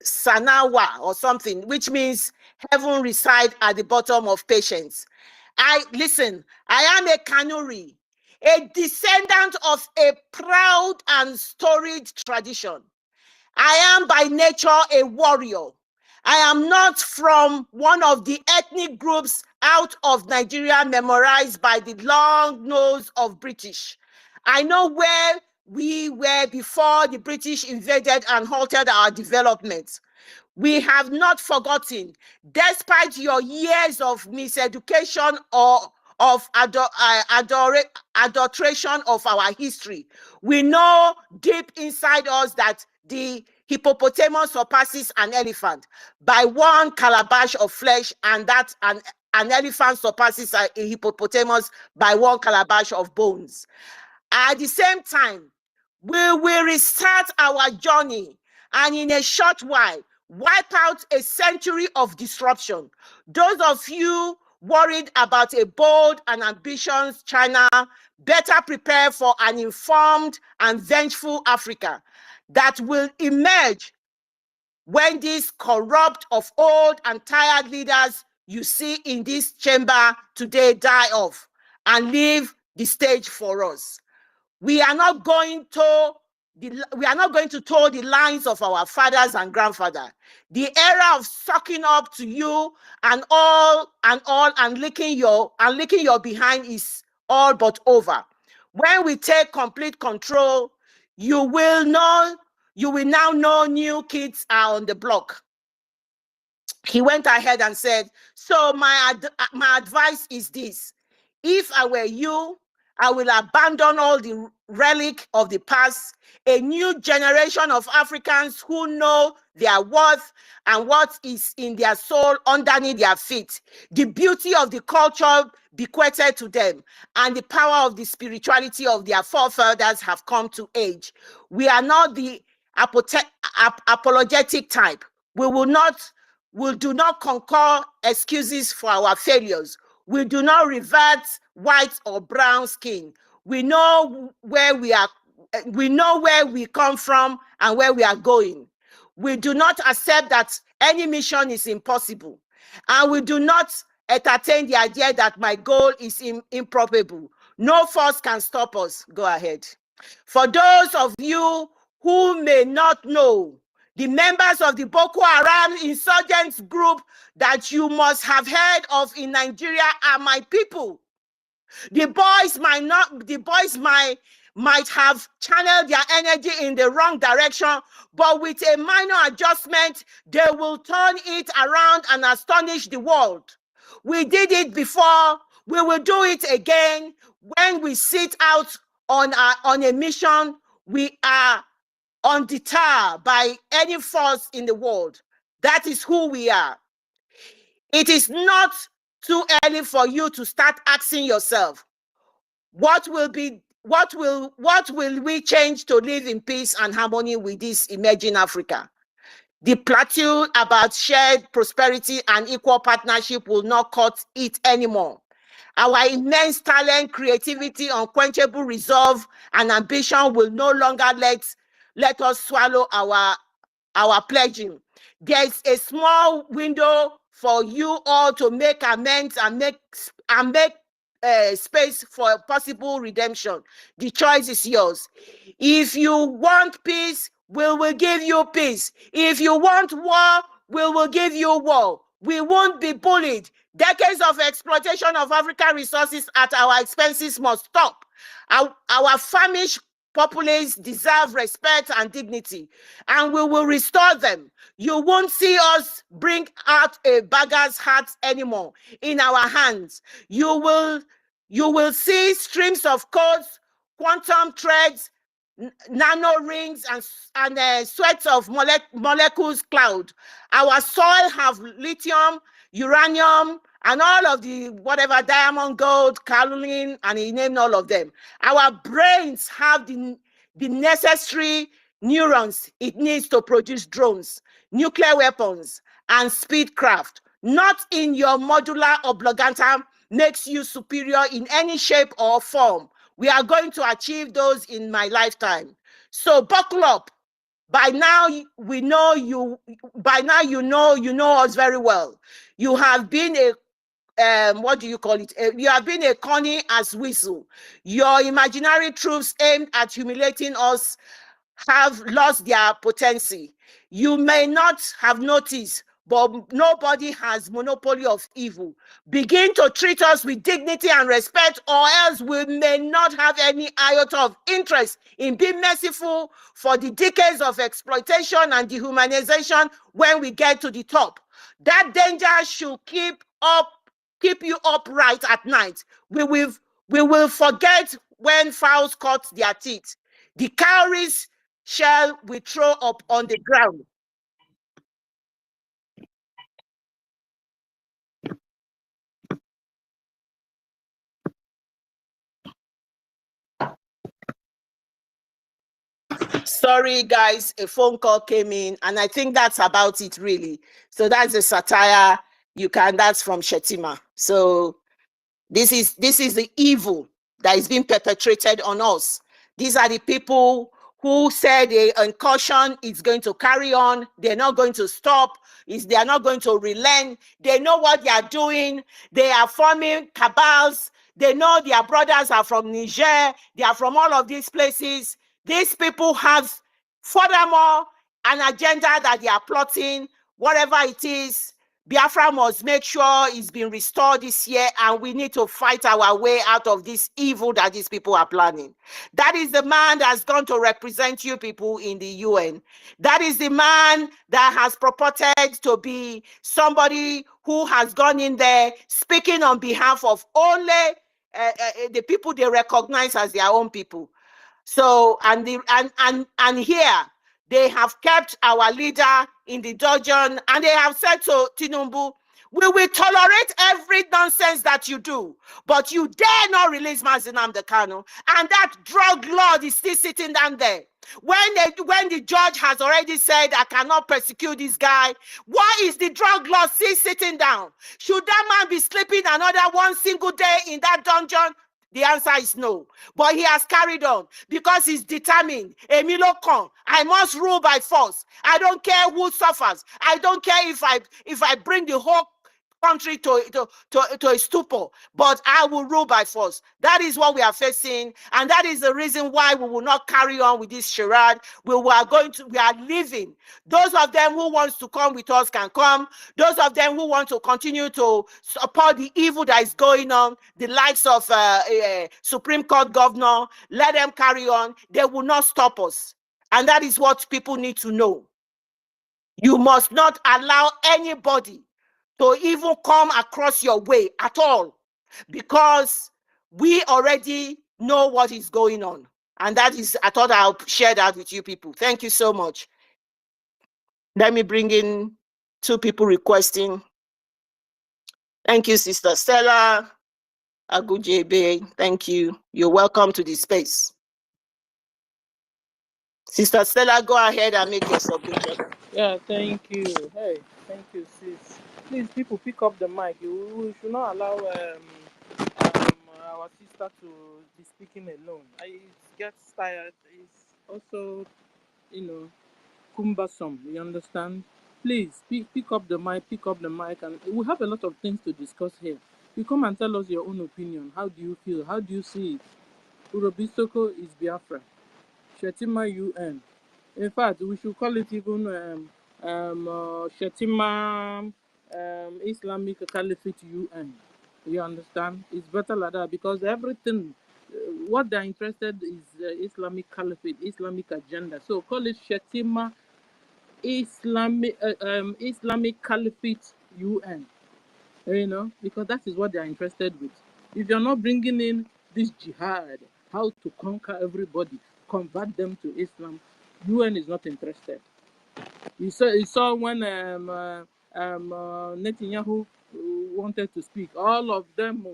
Sanawa or something, which means heaven reside at the bottom of patience. Listen, I am a Kanuri, a descendant of a proud and storied tradition. I am by nature a warrior. I am not from one of the ethnic groups out of Nigeria memorized by the long nose of British. I know where we were before the British invaded and halted our development. We have not forgotten, despite your years of miseducation or of adulteration of our history. We know deep inside us that the hippopotamus surpasses an elephant by one calabash of flesh, and that an elephant surpasses a hippopotamus by one calabash of bones. At the same time, we will restart our journey and in a short while, wipe out a century of disruption. Those of you worried about a bold and ambitious China, better prepare for an informed and vengeful Africa that will emerge when these corrupt of old and tired leaders you see in this chamber today die off and leave the stage for us. We are not going to toe the lines of our fathers and grandfathers. The era of sucking up to you and licking your behind is all but over. When we take complete control, you will now know new kids are on the block. He went ahead and said, so my advice is this: if I were you, I will abandon all the relic of the past. A new generation of Africans who know their worth and what is in their soul underneath their feet, the beauty of the culture bequeathed to them, and the power of the spirituality of their forefathers have come to age. We are not the apologetic type. We do not concur excuses for our failures. We do not revert white or brown skin. We know where we are. We know where we come from and where we are going. We do not accept that any mission is impossible, and we do not entertain the idea that my goal is improbable. No force can stop us. Go ahead. For those of you who may not know, the members of the Boko Haram insurgents group that you must have heard of in Nigeria are my people. The boys might have channeled their energy in the wrong direction, but with a minor adjustment, they will turn it around and astonish the world. We did it before, we will do it again. When we sit out on a mission, we are undeterred by any force in the world. That is who we are. It is not too early for you to start asking yourself, what will we change to live in peace and harmony with this emerging Africa? The plateau about shared prosperity and equal partnership will not cut it anymore. Our immense talent, creativity, unquenchable resolve, and ambition will no longer let us swallow our pledging. There's a small window for you all to make amends and make space for possible redemption. The choice is yours. If you want peace, we will give you peace. If you want war, we will give you war. We won't be bullied. Decades of exploitation of African resources at our expenses must stop. Our famished populace deserve respect and dignity, and we will restore them. You won't see us bring out a beggar's hat anymore in our hands. You will see streams of codes, quantum threads, nano rings, and sweats of molecules cloud. Our soil have lithium, uranium, and all of the whatever, diamond, gold, kaolin, and he named all of them. Our brains have the necessary neurons it needs to produce drones, nuclear weapons, and speedcraft. Not in your modular oblongata makes you superior in any shape or form. We are going to achieve those in my lifetime. So buckle up. By now we know you. By now you know us very well. You have been what do you call it? You have been a conny as whistle. Your imaginary troops aimed at humiliating us have lost their potency. You may not have noticed, but nobody has monopoly of evil. Begin to treat us with dignity and respect, or else we may not have any iota of interest in being merciful for the decades of exploitation and dehumanization when we get to the top. That danger should keep you upright at night. We will forget when fowls cut their teeth. The cowries shall we throw up on the ground. Sorry, guys, a phone call came in, and I think that's about it, really. So that's a satire. That's from Shetima. So this is the evil that is being perpetrated on us. These are the people who said the incursion is going to carry on. They're not going to stop. They are not going to relent. They know what they are doing. They are forming cabals. They know their brothers are from Niger. They are from all of these places. These people have, furthermore, an agenda that they are plotting, whatever it is. Biafra must make sure it's been restored this year, and we need to fight our way out of this evil that these people are planning. That is the man that's going to represent you people in the UN. That is the man that has purported to be somebody who has gone in there speaking on behalf of only the people they recognize as their own people. So, and here, they have kept our leader in the dungeon, and they have said to Tinubu, we will tolerate every nonsense that you do, but you dare not release Mazi Nnamdi Kanu, and that drug lord is still sitting down there. When the judge has already said, I cannot persecute this guy, why is the drug lord still sitting down? Should that man be sleeping another one single day in that dungeon? The answer is no. But he has carried on because he's determined. Emilio Khan, I must rule by force. I don't care who suffers. I don't care if I bring the whole country to a stupor, but I will rule by force. That is what we are facing, and that is the reason why we will not carry on with this charade. We are leaving. Those of them who wants to come with us can come. Those of them who want to continue to support the evil that is going on, the likes of Supreme Court governor, let them carry on. They will not stop us. And that is what people need to know. You must not allow anybody to even come across your way at all, because we already know what is going on. And that is, I thought I'll share that with you people. Thank you so much. Let me bring in 2 people requesting. Thank you, Sister Stella Agujebe. Thank you. You're welcome to the space. Sister Stella, go ahead and make your submission. Yeah, thank you. Hey, thank you, sis. Please, people, pick up the mic. We should not allow our sister to be speaking alone. It gets tired. It's also, cumbersome. You understand? Please, pick up the mic, and we have a lot of things to discuss here. You come and tell us your own opinion. How do you feel? How do you see it? Urobisoko is Biafra. Shetima UN. In fact, we should call it even Shetima Islamic Caliphate UN. You understand? It's better like that, because everything, what they're interested is Islamic Caliphate, Islamic agenda. So call it Shetima Islamic Caliphate UN. Because that is what they're interested with. If you're not bringing in this jihad, how to conquer everybody, convert them to Islam, UN is not interested. You saw when Netanyahu wanted to speak, all of them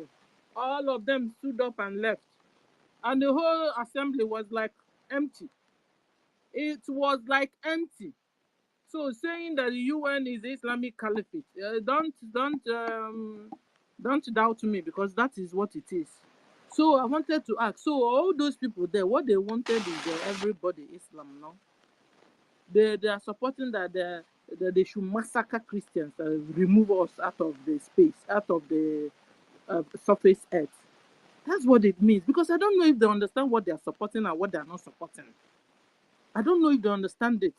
stood up and left, and the whole assembly was like empty. It was like empty. So saying that the UN is Islamic Caliphate, don't doubt me, because that is what it is. So I wanted to ask, so all those people there, what they wanted is everybody Islam, no? They are supporting that they should massacre Christians, remove us out of the space, out of the surface earth. That's what it means, because I don't know if they understand what they are supporting and what they are not supporting. I don't know if they understand it.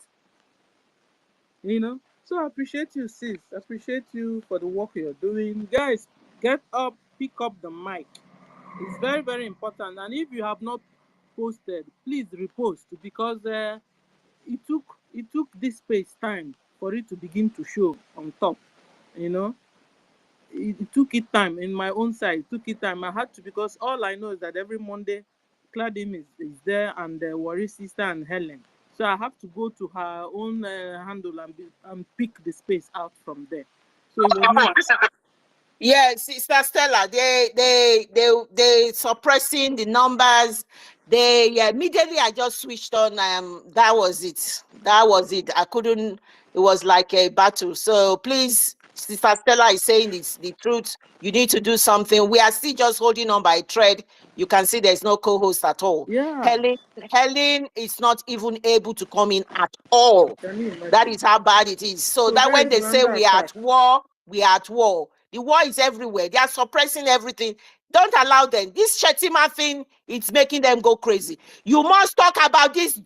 So I appreciate you, sis. I appreciate you for the work you're doing. Guys, get up, pick up the mic. It's very, very important. And if you have not posted, please repost, because it took this space time for it to begin to show on top. It took it time. In my own side, it took it time. I had to, because all I know is that every Monday, Claudim is there, and Worry Sister and Helen. So I have to go to her own handle and pick the space out from there. So it was not. Yes, Sister Stella, they suppressing the numbers. Immediately I just switched on. That was it. I couldn't. It was like a battle. So please, Sister Stella is saying it's the truth. You need to do something. We are still just holding on by a thread. You can see there's no co-host at all. Yeah. Helen is not even able to come in at all. That is how bad it is. So that when they say we are at war, we are at war. The war is everywhere. They are suppressing everything. Don't allow them. This Shetima thing, it's making them go crazy. You must talk about this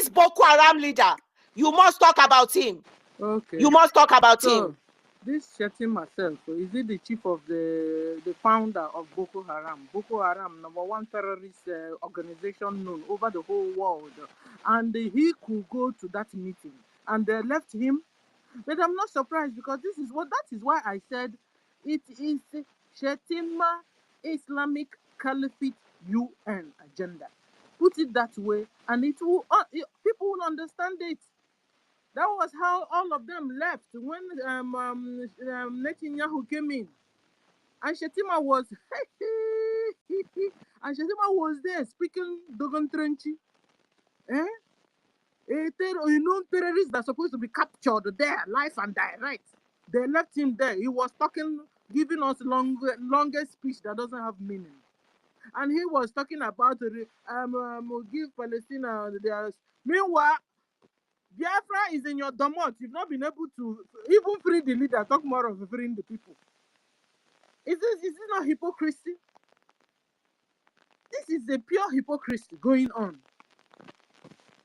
Boko Haram leader. You must talk about him. Okay. You must talk about him. This Shetima self, is he the chief of the founder of Boko Haram? Boko Haram, #1 terrorist organization known over the whole world. And he could go to that meeting, and they left him. But I'm not surprised, because that is why I said it is Shetima Islamic Caliphate UN agenda. Put it that way, and people will understand it. That was how all of them left when Netanyahu came in, and Shetima was there speaking Dogon Trenchy. Terrorists that are supposed to be captured there, live and direct. They left him there. He was talking, giving us longest speech that doesn't have meaning. And he was talking about give Palestine theirs. Meanwhile, Biafra is in your domot. You've not been able to even free the leader. Talk more of freeing the people. Is this not hypocrisy? This is a pure hypocrisy going on.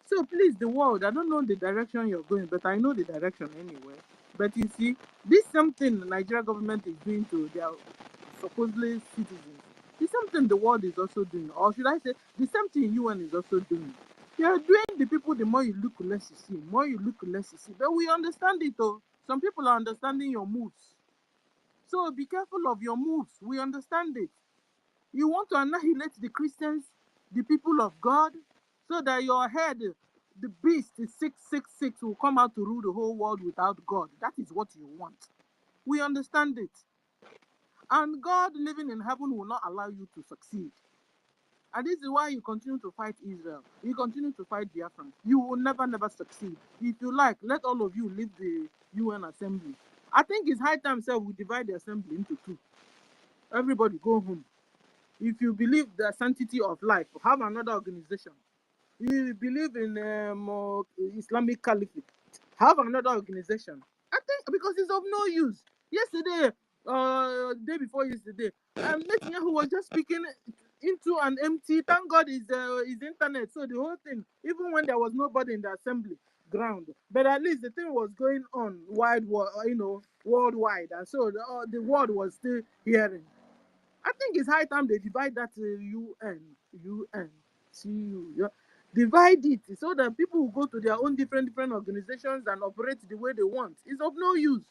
So please, the world, I don't know the direction you're going, but I know the direction anyway. But you see, this something the Nigeria government is doing to their supposedly citizens. It's something the world is also doing. Or should I say, the same thing UN is also doing. You're doing the people, the more you look, less you see. More you look, less you see. But we understand it though. Some people are understanding your moves. So be careful of your moves. We understand it. You want to annihilate the Christians, the people of God, so that your head, the beast, the 666, will come out to rule the whole world without God. That is what you want. We understand it. And God living in heaven will not allow you to succeed. And this is why you continue to fight Israel. You continue to fight Biafrans. You will never, never succeed. If you like, let all of you leave the UN assembly. I think it's high time, sir, we divide the assembly into two. Everybody go home. If you believe the sanctity of life, have another organization. You believe in Islamic Caliphate, have another organization. I think because it's of no use. Yesterday, day before yesterday, Netanyahu was just speaking into an empty. Thank God is internet. So the whole thing, even when there was nobody in the assembly ground, but at least the thing was going on worldwide, and so the world was still hearing. I think it's high time they divide that UN, CU, yeah. Divide it so that people will go to their own different organizations and operate the way they want. It's of no use.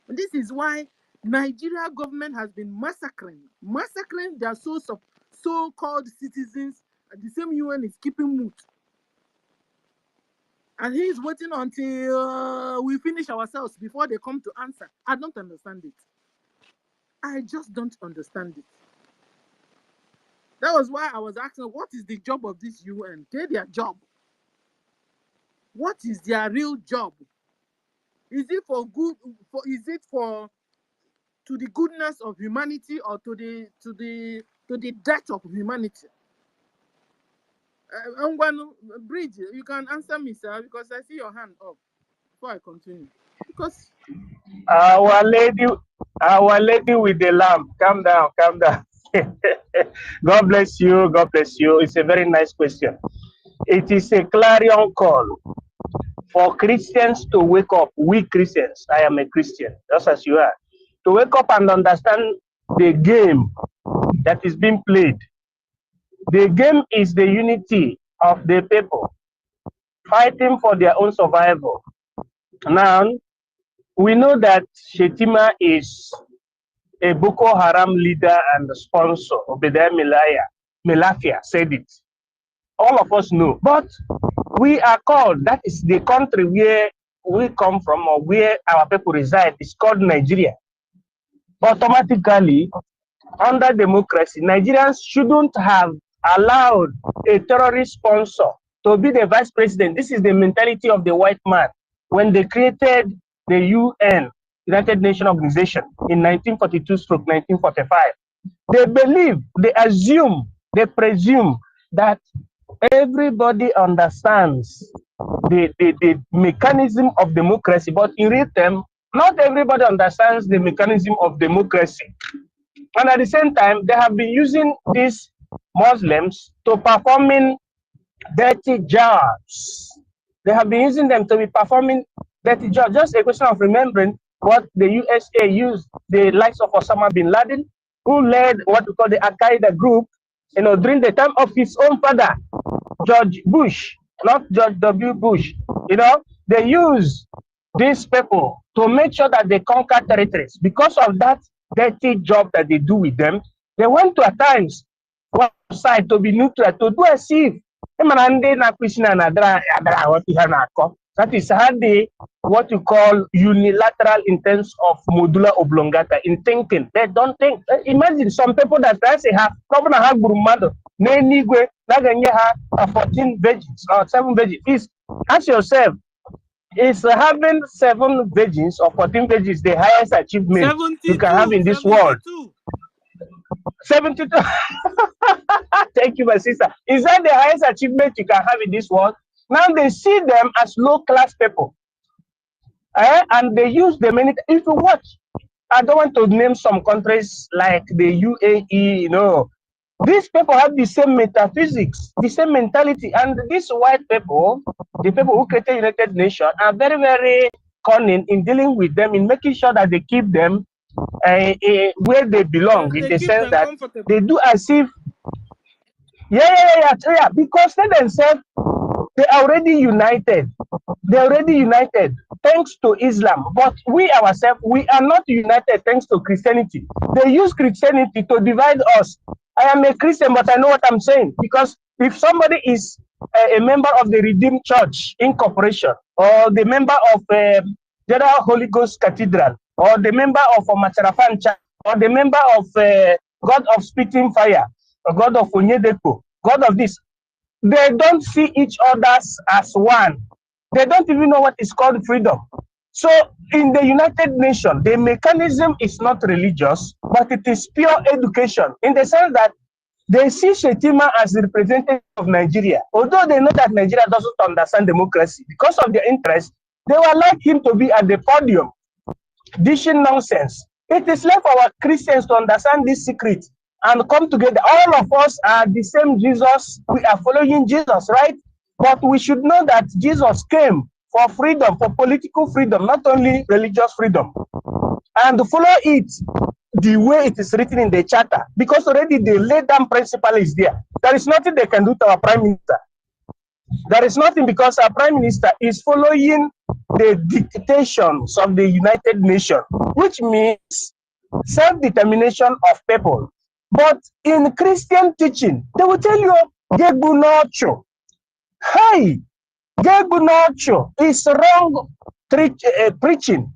And this is why Nigeria government has been massacring their so-called citizens, and the same UN is keeping mute. And he is waiting until we finish ourselves before they come to answer. I don't understand it. I just don't understand it. That was why I was asking, what is the job of this UN? Get their job. What is their real job? Is it for good? Is it for to the goodness of humanity or to the death of humanity? Brgie, you can answer me, sir, because I see your hand up. Before I continue, because Our lady with the lamp. Calm down, calm down. God bless you. God bless you. It's a very nice question. It is a clarion call for Christians to wake up. We Christians, I am a Christian, just as you are, to wake up and understand the game that is being played. The game is the unity of the people fighting for their own survival. Now, we know that Shetima is a Boko Haram leader and sponsor. Obadiah Melafia said it. All of us know. But we are called, that is the country where we come from or where our people reside, is called Nigeria. Automatically, under democracy, Nigerians shouldn't have allowed a terrorist sponsor to be the vice president. This is the mentality of the white man. When they created the UN, United Nations Organization, in 1942-1945, they believe, they assume, they presume that everybody understands the mechanism of democracy, but in real term, not everybody understands the mechanism of democracy. And at the same time, they have been using these Muslims to performing dirty jobs. They have been using them to be performing dirty jobs. Just a question of remembering what the USA used the likes of Osama bin Laden, who led what we call the Al-Qaeda group, during the time of his own father, George Bush, not George W. Bush. They use these people to make sure that they conquer territories. Because of that dirty job that they do with them, they went to at times one side to be neutral, to do as if that is hardly what you call unilateral in terms of medulla oblongata in thinking. They don't think. Imagine some people that say have governor have burumado, 14 virgins or 7 virgins. Ask yourself, is having 7 virgins or 14 virgins the highest achievement 72, you can have in this 72. world? 72. Thank you, my sister. Is that the highest achievement you can have in this world? Now they see them as low-class people, and they use them. If you watch, I don't want to name some countries like the UAE, you know. These people have the same metaphysics, the same mentality, and these white people, the people who created United Nations, are very, very cunning in dealing with them, in making sure that they keep them where they belong, in They the keep sense them that comfortable. they do as if, yeah, because they themselves, they are already united. They're already united thanks to Islam. But we ourselves, we are not united thanks to Christianity. They use Christianity to divide us. I am a Christian, but I know what I'm saying. Because if somebody is a member of the Redeemed Church Incorporation, or the member of General Holy Ghost Cathedral, or the member of Macharafan Church, or the member of God of Spitting Fire, or God of Onyedepo, God of this, they don't see each other as one. They don't even know what is called freedom. So in the United Nations, the mechanism is not religious, but it is pure education, in the sense that they see Shetima as the representative of Nigeria. Although they know that Nigeria doesn't understand democracy, because of their interest, they would like him to be at the podium, dishing nonsense. It is left for our Christians to understand this secret and come together. All of us are the same Jesus. We are following Jesus, right? But we should know that Jesus came for freedom, for political freedom, not only religious freedom. And follow it the way it is written in the charter, because already the laid down principle is there. There is nothing they can do to our prime minister. There is nothing, because our prime minister is following the dictations of the United Nations, which means self-determination of people. But in Christian teaching, they will tell you, Gebunocho. Hey, Gebunocho is wrong preaching.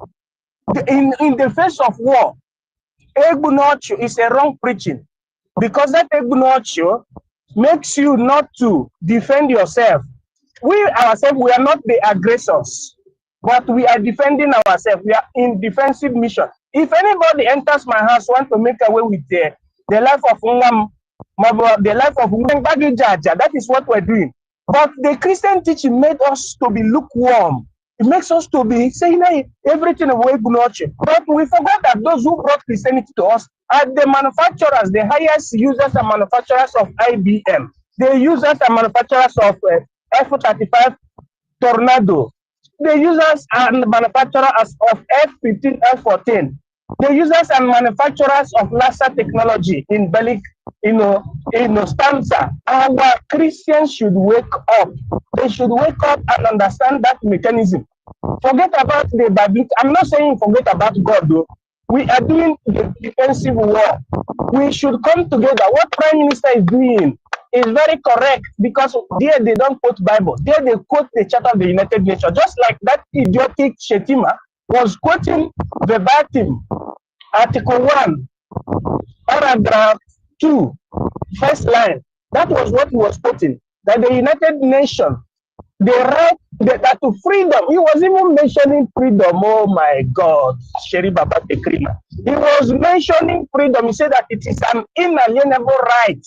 In the face of war, Ebunocho is a wrong preaching, because that Ebunocho makes you not to defend yourself. We ourselves, we are not the aggressors, but we are defending ourselves. We are in defensive mission. If anybody enters my house, want to make away with the life of the life of Jaja, that is what we're doing. But the Christian teaching made us to be lukewarm. It makes us to be saying, hey, everything away Gunoche. But we forgot that those who brought Christianity to us are the manufacturers, the highest users and manufacturers of IBM. The users and manufacturers of F-35 Tornado. The users and manufacturers of F-15, F-14. The users and manufacturers of laser technology in Belgium, Stanza. Our Christians should wake up. They should wake up and understand that mechanism. Forget about the Bible. I'm not saying forget about God, though. We are doing the defensive war. We should come together. What Prime Minister is doing is very correct, because there they don't quote Bible. There they quote the Charter of the United Nations. Just like that idiotic Shetima was quoting verbatim Article 1, paragraph 2, first line. That was what he was quoting. That the United Nations, the right that to freedom. He was even mentioning freedom. Oh my God, Sherry Baba Tekrima. He was mentioning freedom. He said that it is an inalienable right,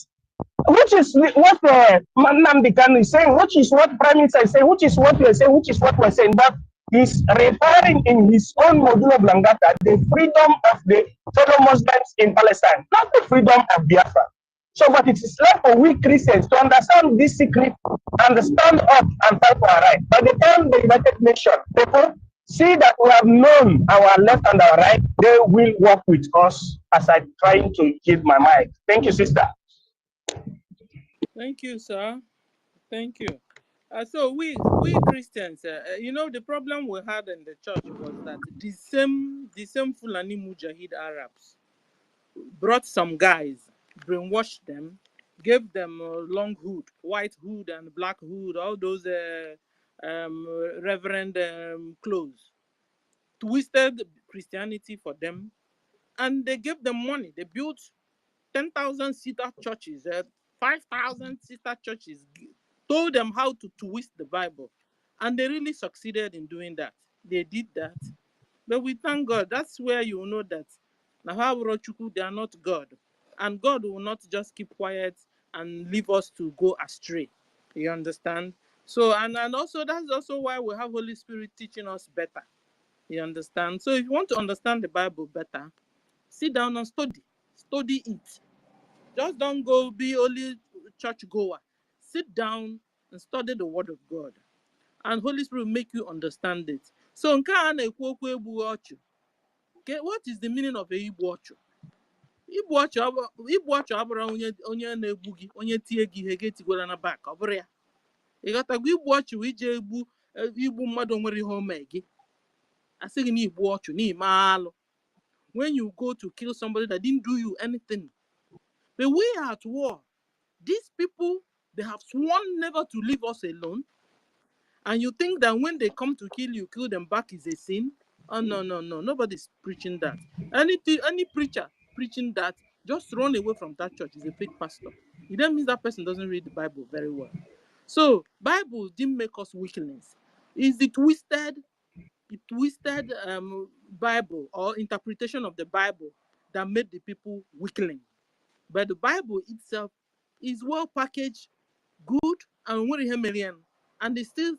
which is what Nnamdi Kanu is saying, which is what Prime Minister is saying, which is what we are saying, which is what we're saying. But he's referring in his own modulo Blangata the freedom of the fellow Muslims in Palestine, not the freedom of Biafra. So, but it is left for we Christians to understand this secret and stand up and fight for our right. By the time the United Nations people see that we have known our left and our right, they will work with us, as I'm trying to give my mind. Thank you, sister. Thank you, sir. Thank you. So we Christians, the problem we had in the church was that the same Fulani Mujahid Arabs brought some guys, brainwashed them, gave them long hood, white hood and black hood, all those reverend clothes, twisted Christianity for them, and they gave them money. They built 10,000 sister churches, 5,000 sister churches, told them how to twist the Bible. And they really succeeded in doing that. They did that. But we thank God. That's where you will know that Nahaburochukwu, they are not God. And God will not just keep quiet and leave us to go astray. You understand? So, and also, that's also why we have Holy Spirit teaching us better. You understand? So if you want to understand the Bible better, Sit down and study. Study it. Just don't go be only church goer. Sit down and study the word of God. And Holy Spirit will make you understand it. So nke a na-ekwu okwu egbu ọchụ. What is the meaning of igbu ọchụ? Igbu ọchụ abụrụ onye na-egbu gị, onye tie gị ihe ga-etigwara na back, ọ bụrụ ya. Ị ghọtago igbu ọchụ ije igbu mmadụ nwere ihe o mee gị. Asị gị na igbu ọchụ n'ime alụ. When you go to kill somebody that didn't do you anything. But we are at war. These people, they have sworn never to leave us alone. And you think that when they come to kill them back is a sin? Oh, no. Nobody's preaching that. Any preacher preaching that, just run away from that church. Is a fake pastor. It then means that person doesn't read the Bible very well. So, Bible didn't make us weaklings. It's the twisted Bible or interpretation of the Bible that made the people weakling. But the Bible itself is well packaged, good, and they still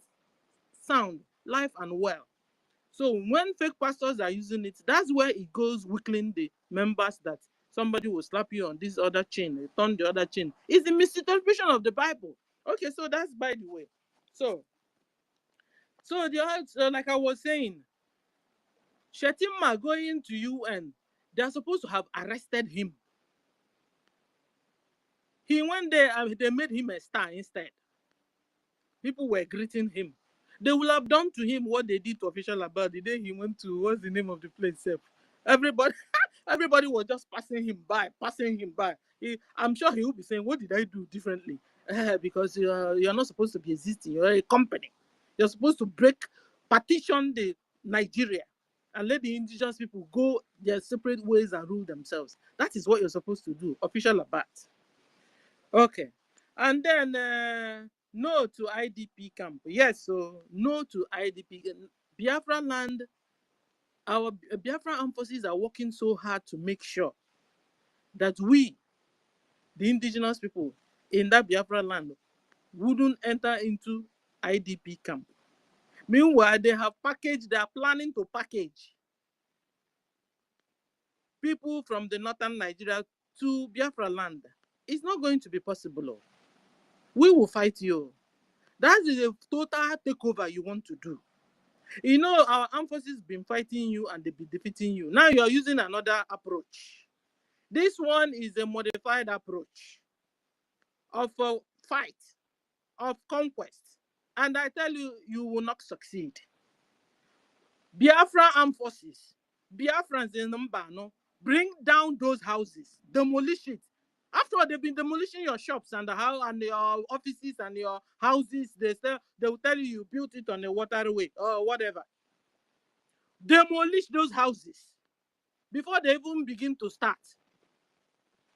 sound, life and well. So when fake pastors are using it, that's where it goes weakling the members, that somebody will slap you on this other chain, turn the other chain. It's the misinterpretation of the Bible. Okay, so that's by the way. So like I was saying, Shetima going to UN, they're supposed to have arrested him. He went there and they made him a star instead. People were greeting him. They will have done to him what they did to Official about the day he went to, what's the name of the place? Everybody was just passing him by. I'm sure he will be saying, what did I do differently? Because you're not supposed to be existing. You're a company. You're supposed to partition the Nigeria and let the indigenous people go their separate ways and rule themselves. That is what you're supposed to do. Official about. Okay. And then no to IDP camp. Yes, so no to IDP. Biafra land, our Biafra armed forces are working so hard to make sure that we, the indigenous people in that Biafra land, wouldn't enter into IDP camp. Meanwhile, they are planning to package people from the northern Nigeria to Biafra land. It's not going to be possible. We will fight you. That is a total takeover you want to do. You know, our armed forces been fighting you and they've been defeating you. Now you are using another approach. This one is a modified approach of a fight, of conquest. And I tell you, you will not succeed. Biafra armed forces, Biafrans in Mbano, bring down those houses, demolish it. After all, they've been demolishing your shops and your offices and your houses. They will tell you built it on a waterway or whatever. Demolish those houses before they even begin to start.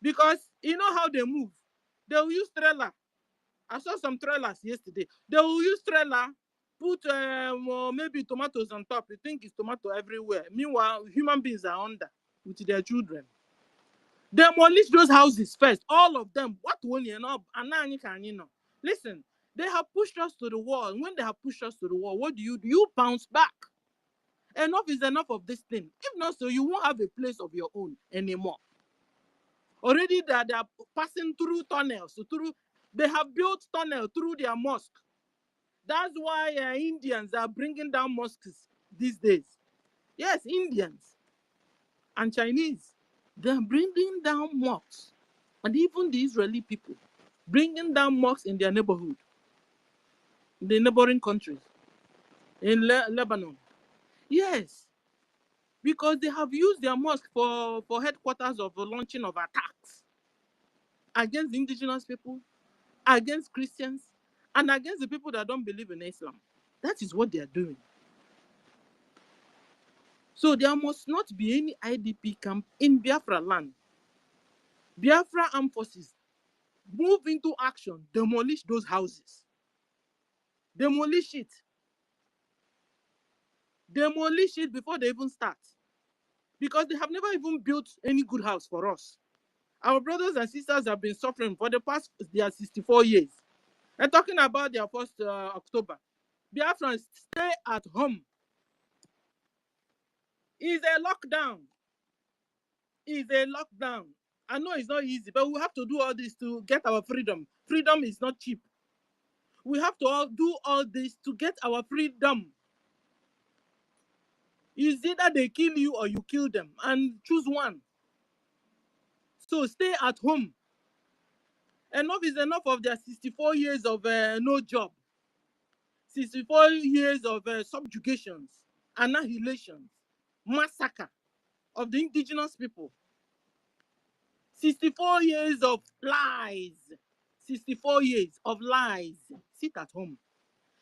Because you know how they move. They will use trailer. I saw some trailers yesterday. They will use trailer, put maybe tomatoes on top. You think it's tomato everywhere. Meanwhile, human beings are under with their children. Demolish those houses first, all of them. What will you know? Listen, they have pushed us to the wall. When they have pushed us to the wall, what do? You bounce back. Enough is enough of this thing. If not so, you won't have a place of your own anymore. Already they are passing through tunnels. They have built tunnel through their mosque. That's why Indians are bringing down mosques these days. Yes, Indians and Chinese. They are bringing down mosques. And even the Israeli people bringing down mosques in their neighborhood, in the neighboring countries, in Lebanon. Yes, because they have used their mosque for headquarters of the launching of attacks against indigenous people, against Christians, and against the people that don't believe in Islam. That is what they are doing. So there must not be any IDP camp in Biafra land. Biafra armed forces move into action, demolish those houses. Demolish it. Demolish it before they even start. Because they have never even built any good house for us. Our brothers and sisters have been suffering for the past 64 years. And talking about their 1st October. Biafrans, stay at home. It's a lockdown. is a lockdown. I know it's not easy, but we have to do all this to get our freedom. Freedom is not cheap. We have to do all this to get our freedom. It's either they kill you or you kill them, and choose one. So stay at home. Enough is enough of their 64 years of no job, 64 years of subjugations, annihilations, massacre of the indigenous people, 64 years of lies, 64 years of lies. Sit at home.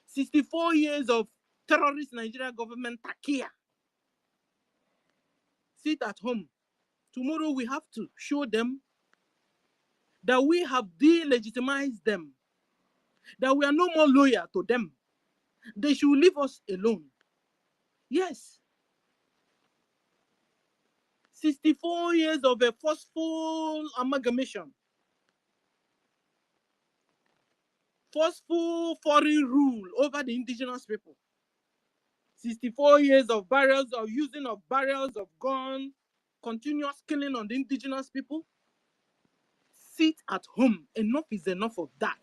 64 years of terrorist Nigerian government takia. Sit at home. Tomorrow we have to show them that we have delegitimized them, that we are no more loyal to them. They should leave us alone. Yes. 64 years of a forceful amalgamation, forceful foreign rule over the indigenous people. 64 years of barrels of using of barrels of gun, continuous killing on the indigenous people. Sit at home. Enough is enough of that.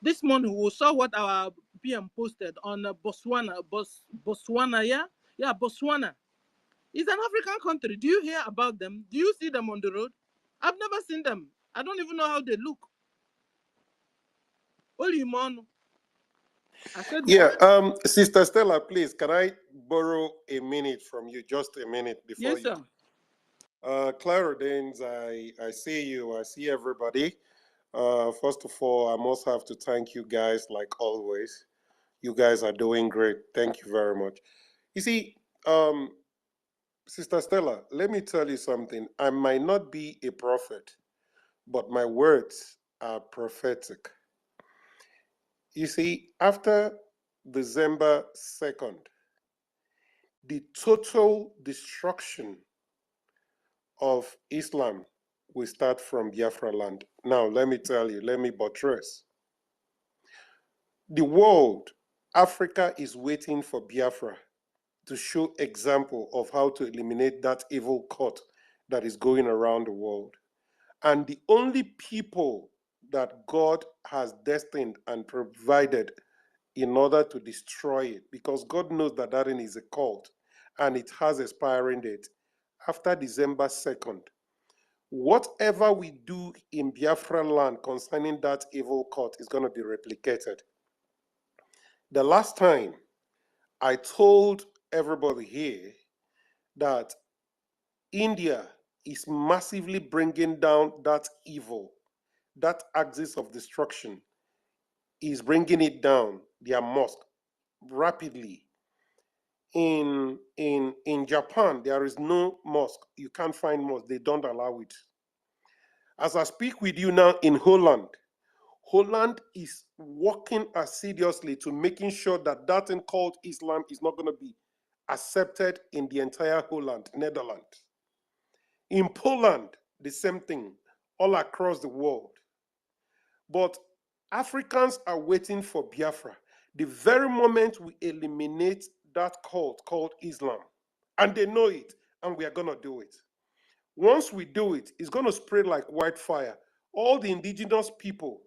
This morning we saw what our PM posted on Botswana. Botswana, yeah? Yeah, Botswana. It's an African country. Do you hear about them? Do you see them on the road? I've never seen them. I don't even know how they look. Holy man. I said, Yeah, what? Sister Stella, please, can I borrow a minute from you? Just a minute before Yes, sir. Clara Danes, I see you, I see everybody. First of all, I must have to thank you guys like always. You guys are doing great. Thank you very much. You see, Sister Stella, let me tell you something. I might not be a prophet, but my words are prophetic. You see, after December 2nd, the total destruction of Islam will start from Biafra land. Now, let me tell you, let me buttress. The world, Africa is waiting for Biafra to show example of how to eliminate that evil cult that is going around the world. And the only people that God has destined and provided in order to destroy it, because God knows that that is a cult and it has expiring date after December 2nd. Whatever we do in Biafra land concerning that evil cult is going to be replicated. The last time I told everybody here that India is massively bringing down that evil, that axis of destruction is bringing it down, their mosque, rapidly. In Japan, there is no mosque. You can't find mosque. They don't allow it. As I speak with you now in Holland, Holland is working assiduously to making sure that that thing called Islam is not going to be accepted in the entire Holland, Netherlands. In Poland, the same thing, all across the world. But Africans are waiting for Biafra. The very moment we eliminate that cult called Islam, and they know it, and we are going to do it. Once we do it, it's going to spread like wildfire. All the indigenous people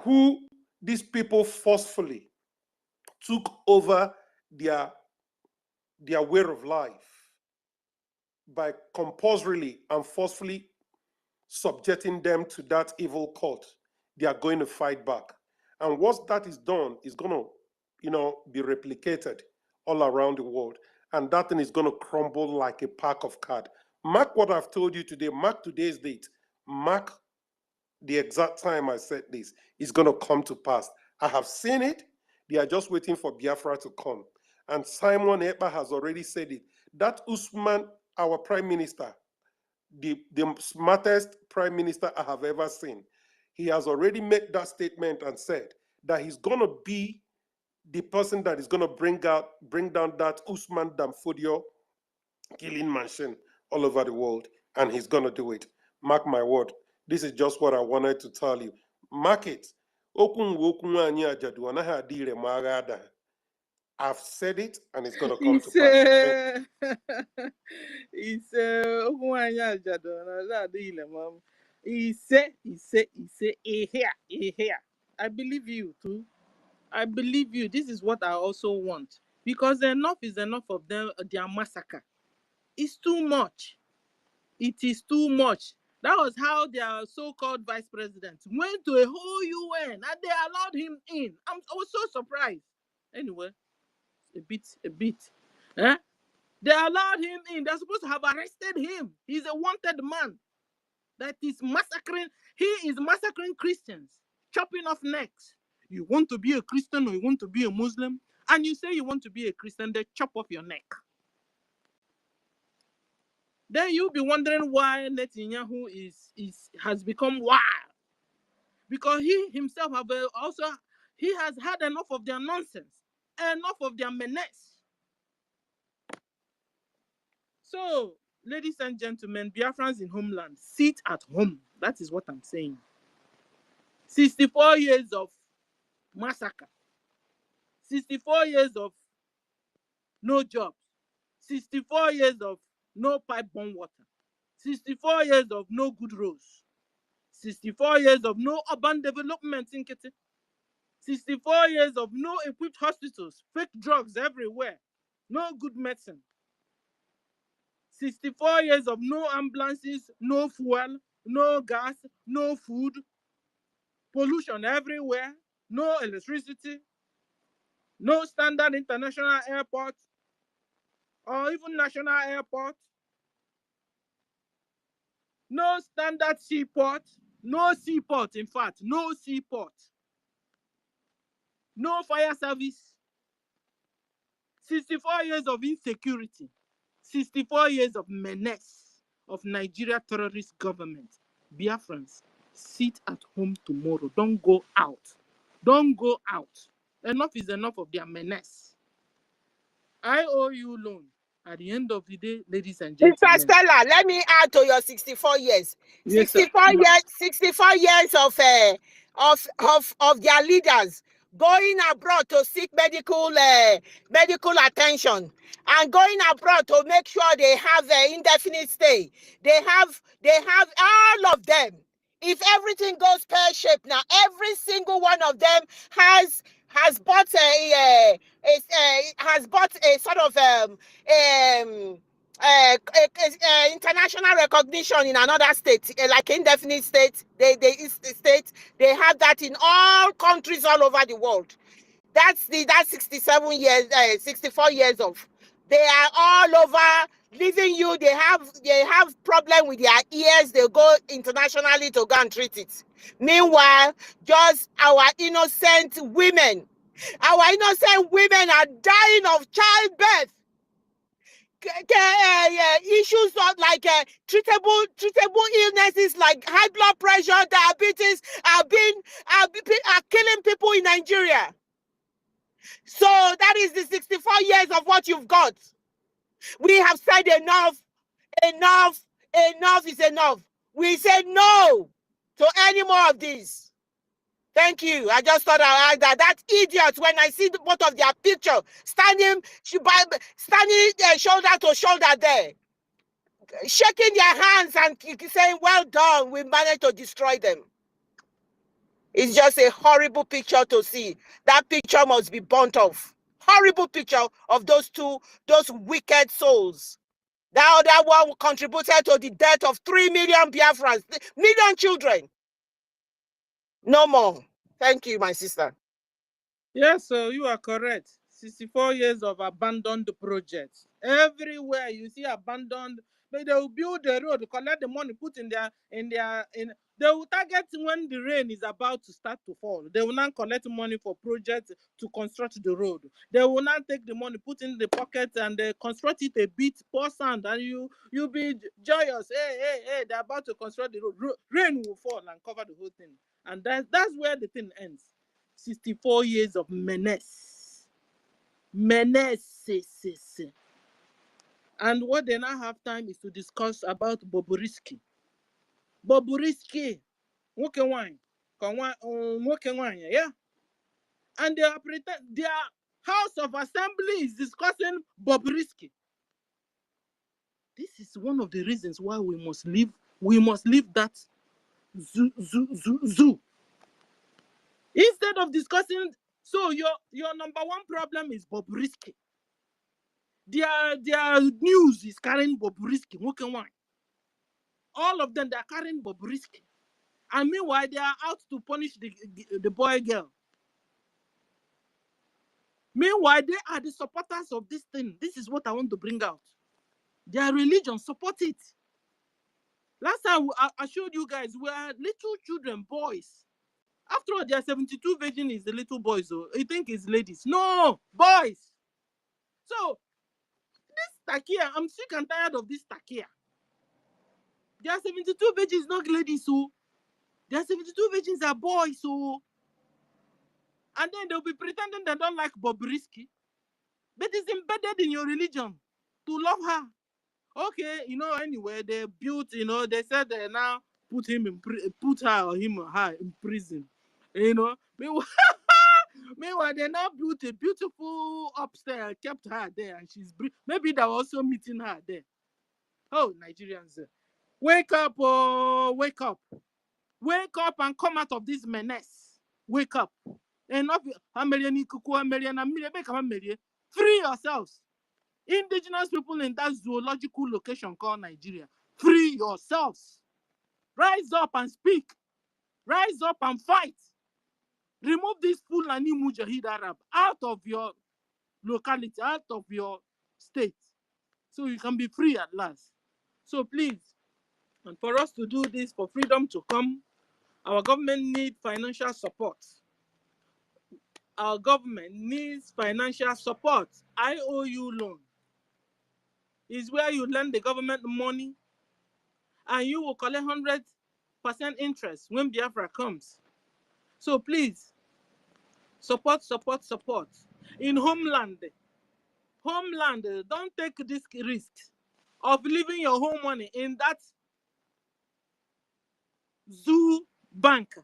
who these people forcefully took over their way of life by compulsorily and forcefully subjecting them to that evil cult, they are going to fight back. And once that is done, it's going to, be replicated all around the world. And that thing is going to crumble like a pack of cards. Mark what I've told you today. Mark today's date. Mark the exact time I said this. It's going to come to pass. I have seen it. They are just waiting for Biafra to come. And Simon Ekpa has already said it. That Usman, our prime minister, the smartest prime minister I have ever seen, he has already made that statement and said that he's going to be the person that is going to bring down that Usman Damfodio killing machine all over the world, and he's going to do it. Mark my word. This is just what I wanted to tell you. Mark it. I've said it, and it's going to He come to pass. said, he said, here. I believe you too. I believe you. This is what I also want. Because enough is enough of them, their massacre. It's too much. It is too much. That was how their so-called vice president went to a whole UN and they allowed him in. I was so surprised. Anyway, a bit. Eh? They allowed him in. They're supposed to have arrested him. He's a wanted man that is massacring. He is massacring Christians, chopping off necks. You want to be a Christian or you want to be a Muslim, and you say you want to be a Christian, they chop off your neck. Then you'll be wondering why Netanyahu has become wild. Because he himself he has had enough of their nonsense, enough of their menace. So, ladies and gentlemen, Biafrans in homeland, sit at home. That is what I'm saying. 64 years of massacre. 64 years of no jobs. 64 years of no pipe-borne water. 64 years of no good roads. 64 years of no urban development in Kete. 64 years of no equipped hospitals, fake drugs everywhere, no good medicine. 64 years of no ambulances, no fuel, no gas, no food, pollution everywhere, no electricity, no standard international airport or even national airport, no standard seaport, no seaport, in fact, no seaport, no fire service, 64 years of insecurity, 64 years of menace of Nigeria terrorist government. Biafrans, sit at home tomorrow. Don't go out. Don't go out. Enough is enough of their menace. I owe you loan. At the end of the day, ladies and Mr. gentlemen. Stella, let me add to your 64 years. Yes, 64 years, 64 years of their leaders going abroad to seek medical attention and going abroad to make sure they have indefinite stay. They have all of them. If everything goes pear-shaped now, every single one of them has bought a sort of international recognition in another state, like indefinite state. They have that in all countries all over the world. That's 67 years, 64 years of. They are all over leaving you. They have problem with their ears. They go internationally to go and treat it. Meanwhile, just our innocent women are dying of childbirth. Issues of like treatable illnesses like high blood pressure, diabetes are killing people in Nigeria. So that is the 64 years of what you've got. We have said enough is enough. We said no to any more of this. Thank you. I just thought I'd add that. That idiot, when I see both of their picture standing shoulder to shoulder there, shaking their hands and saying, well done, we managed to destroy them. It's just a horrible picture to see. That picture must be burnt off. Horrible picture of those wicked souls. That other one contributed to the death of 3 million Biafrans, million children. No more. Thank you, my sister. Yes, so you are correct. 64 years of abandoned projects. Everywhere you see abandoned, but they will build the road, collect the money, put in they will target when the rain is about to start to fall. They will not collect money for projects to construct the road. They will not take the money, put in the pocket and construct it a bit, pour sand, and you'll be joyous. Hey, they're about to construct the road. Rain will fall and cover the whole thing. And that's where the thing ends. 64 years of menace. And what they now have time is to discuss about Bobrisky. Nwoke nwanyị, yeah. And they are House of Assembly is discussing Bobrisky. This is one of the reasons why we must leave. We must leave that zoo. Instead of discussing, so your number one problem is Bobrisky. Their news is carrying Bobrisky. All of them, they are carrying Bobrisky. And meanwhile, they are out to punish the boy girl. Meanwhile, they are the supporters of this thing. This is what I want to bring out. Their religion support it. Last time I showed you guys were little children, boys. After all, there are 72 virgin is the little boys. So you think it's ladies? No, boys. So this takia, I'm sick and tired of this takia. There are 72 virgins, not ladies. So there are 72 virgins are boys. So and then they'll be pretending they don't like Bobrisky, but it's embedded in your religion to love her. Okay, anyway, they built, they said they now put him put her or him or her in prison. Meanwhile, they now built a beautiful upstairs, kept her there, and she's maybe they're also meeting her there. Oh, Nigerians, wake up, oh, wake up and come out of this menace. Wake up. Enough. Free yourselves. Indigenous people in that zoological location called Nigeria. Free yourselves. Rise up and speak. Rise up and fight. Remove this Fulani Mujahid Arab out of your locality, out of your state, so you can be free at last. So please, and for us to do this, for freedom to come, our government needs financial support. Our government needs financial support. IOU loan is where you lend the government money and you will collect 100% interest when Biafra comes. So please, support. In homeland, don't take this risk of leaving your home money in that zoo bank.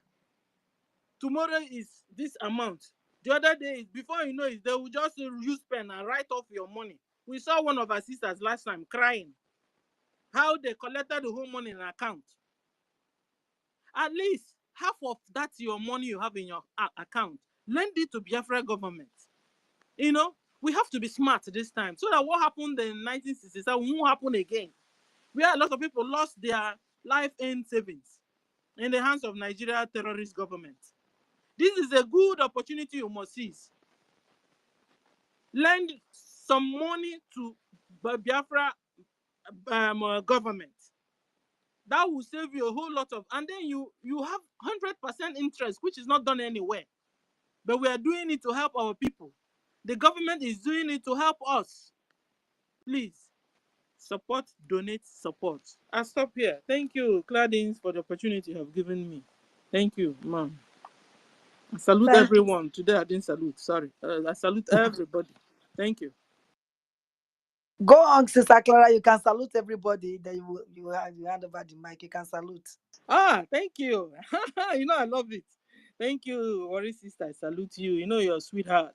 Tomorrow is this amount. The other day, before you know it, they will just use pen and write off your money. We saw one of our sisters last time crying how they collected the whole money in an account. At least half of that your money you have in your account, lend it to Biafra government. We have to be smart this time so that what happened in 1967 won't happen again, where a lot of people lost their life-end savings in the hands of Nigeria terrorist government. This is a good opportunity you must seize. Lend some money to Biafra government. That will save you a whole lot of, and then you have 100% interest, which is not done anywhere. But we are doing it to help our people. The government is doing it to help us. Please, support, donate, support. I'll stop here. Thank you, Claudine, for the opportunity you have given me. Thank you, ma'am. I salute everyone. Today I didn't salute, sorry. I salute everybody. Thank you. Go on, Sister Clara. You can salute everybody. Then you hand over the mic. You can salute. Thank you. I love it. Thank you, Worry Sister. I salute you. You're a sweetheart.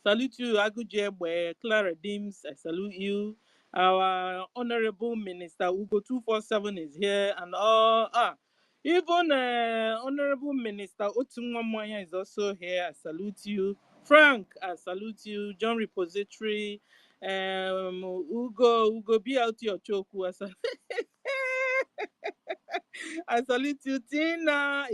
Salute you, Agujebwe, Clara Dims. I salute you. Our Honorable Minister Ugo 247 is here, and even Honorable Minister Otunwamwanya is also here. I salute you. Frank, I salute you. John Repository, Ugo BLT Ochoku. I salute you, Tina.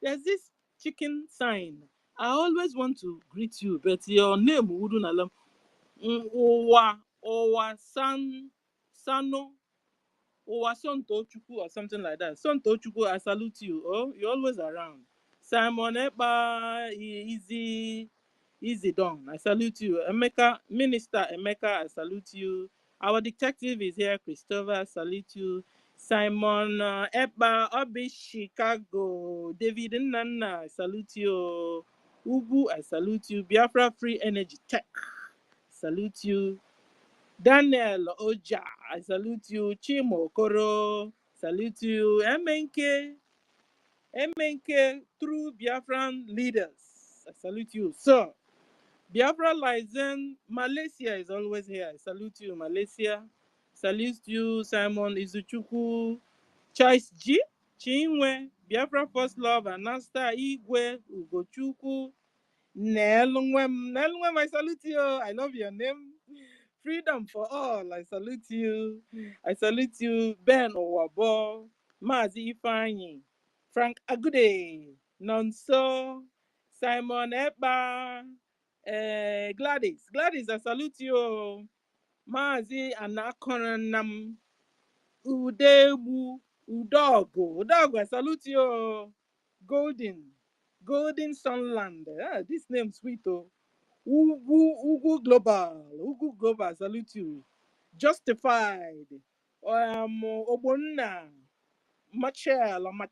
There's this chicken sign. I always want to greet you, but your name wouldn't allow. Sano. Sontochukwu or something like that. Sontochukwu, I salute you. Oh, you're always around. Simon Eba, easy done. I salute you. Minister Emeka, I salute you. Our detective is here, Christopher, I salute you. Simon Eba, Obi Chicago, David Nana, I salute you. Ugu, I salute you. Biafra Free Energy Tech, salute you. Daniel Oja, I salute you. Chimo Koro, salute you. MNK, true Biafran leaders, I salute you, sir. Biafra Lizen, Malaysia is always here. I salute you, Malaysia. Salute you, Simon Izuchuku, Choice G, Chinwe, Biafra First Love, Anasta, Igwe, Ugochuku, Nelwem, I salute you. I love your name. Freedom for all, I salute you. I salute you, Ben Owabo, Mazi Ifeanyi, Frank Agude, Nonso, Simon Eba, Gladys, I salute you. Mazi Anakonam, Udebu, Udogo, I salute you. Golden Sunland. Ah, this name sweet oh. Ugu Global, salute you. Justified. Obonna, Machel, I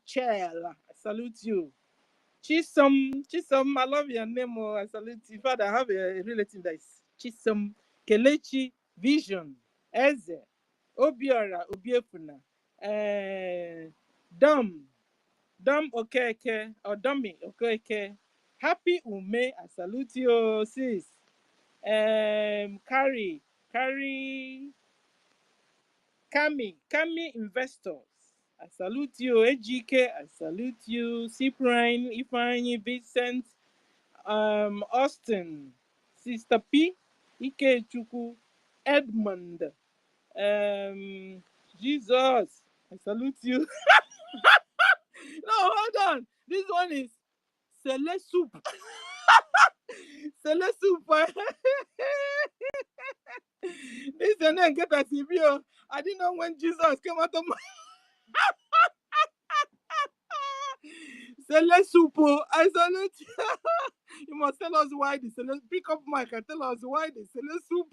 salute you. Chisom, I love your name. Oh, I salute you. In fact, I have a relative that is Chisom, Kelechi, Vision, Eze, Obiora, Obiefuna, Dom, Okeke, or Dummy Okeke. Happy Ume, I salute you, sis. Carry, Kami Investors. I salute you, AGK, I salute you, Cyprian, Ifeanyi, Vincent, Austin, Sister P, Ikechukwu, Edmund, Jesus, I salute you. No, hold on. This one is Sele Soup. Sele Soup. This is an get a CBO. I didn't know when Jesus came out of my Sele Soup. I salute you. You must tell us why the Sele. Pick up mic and tell us why the Sele Soup.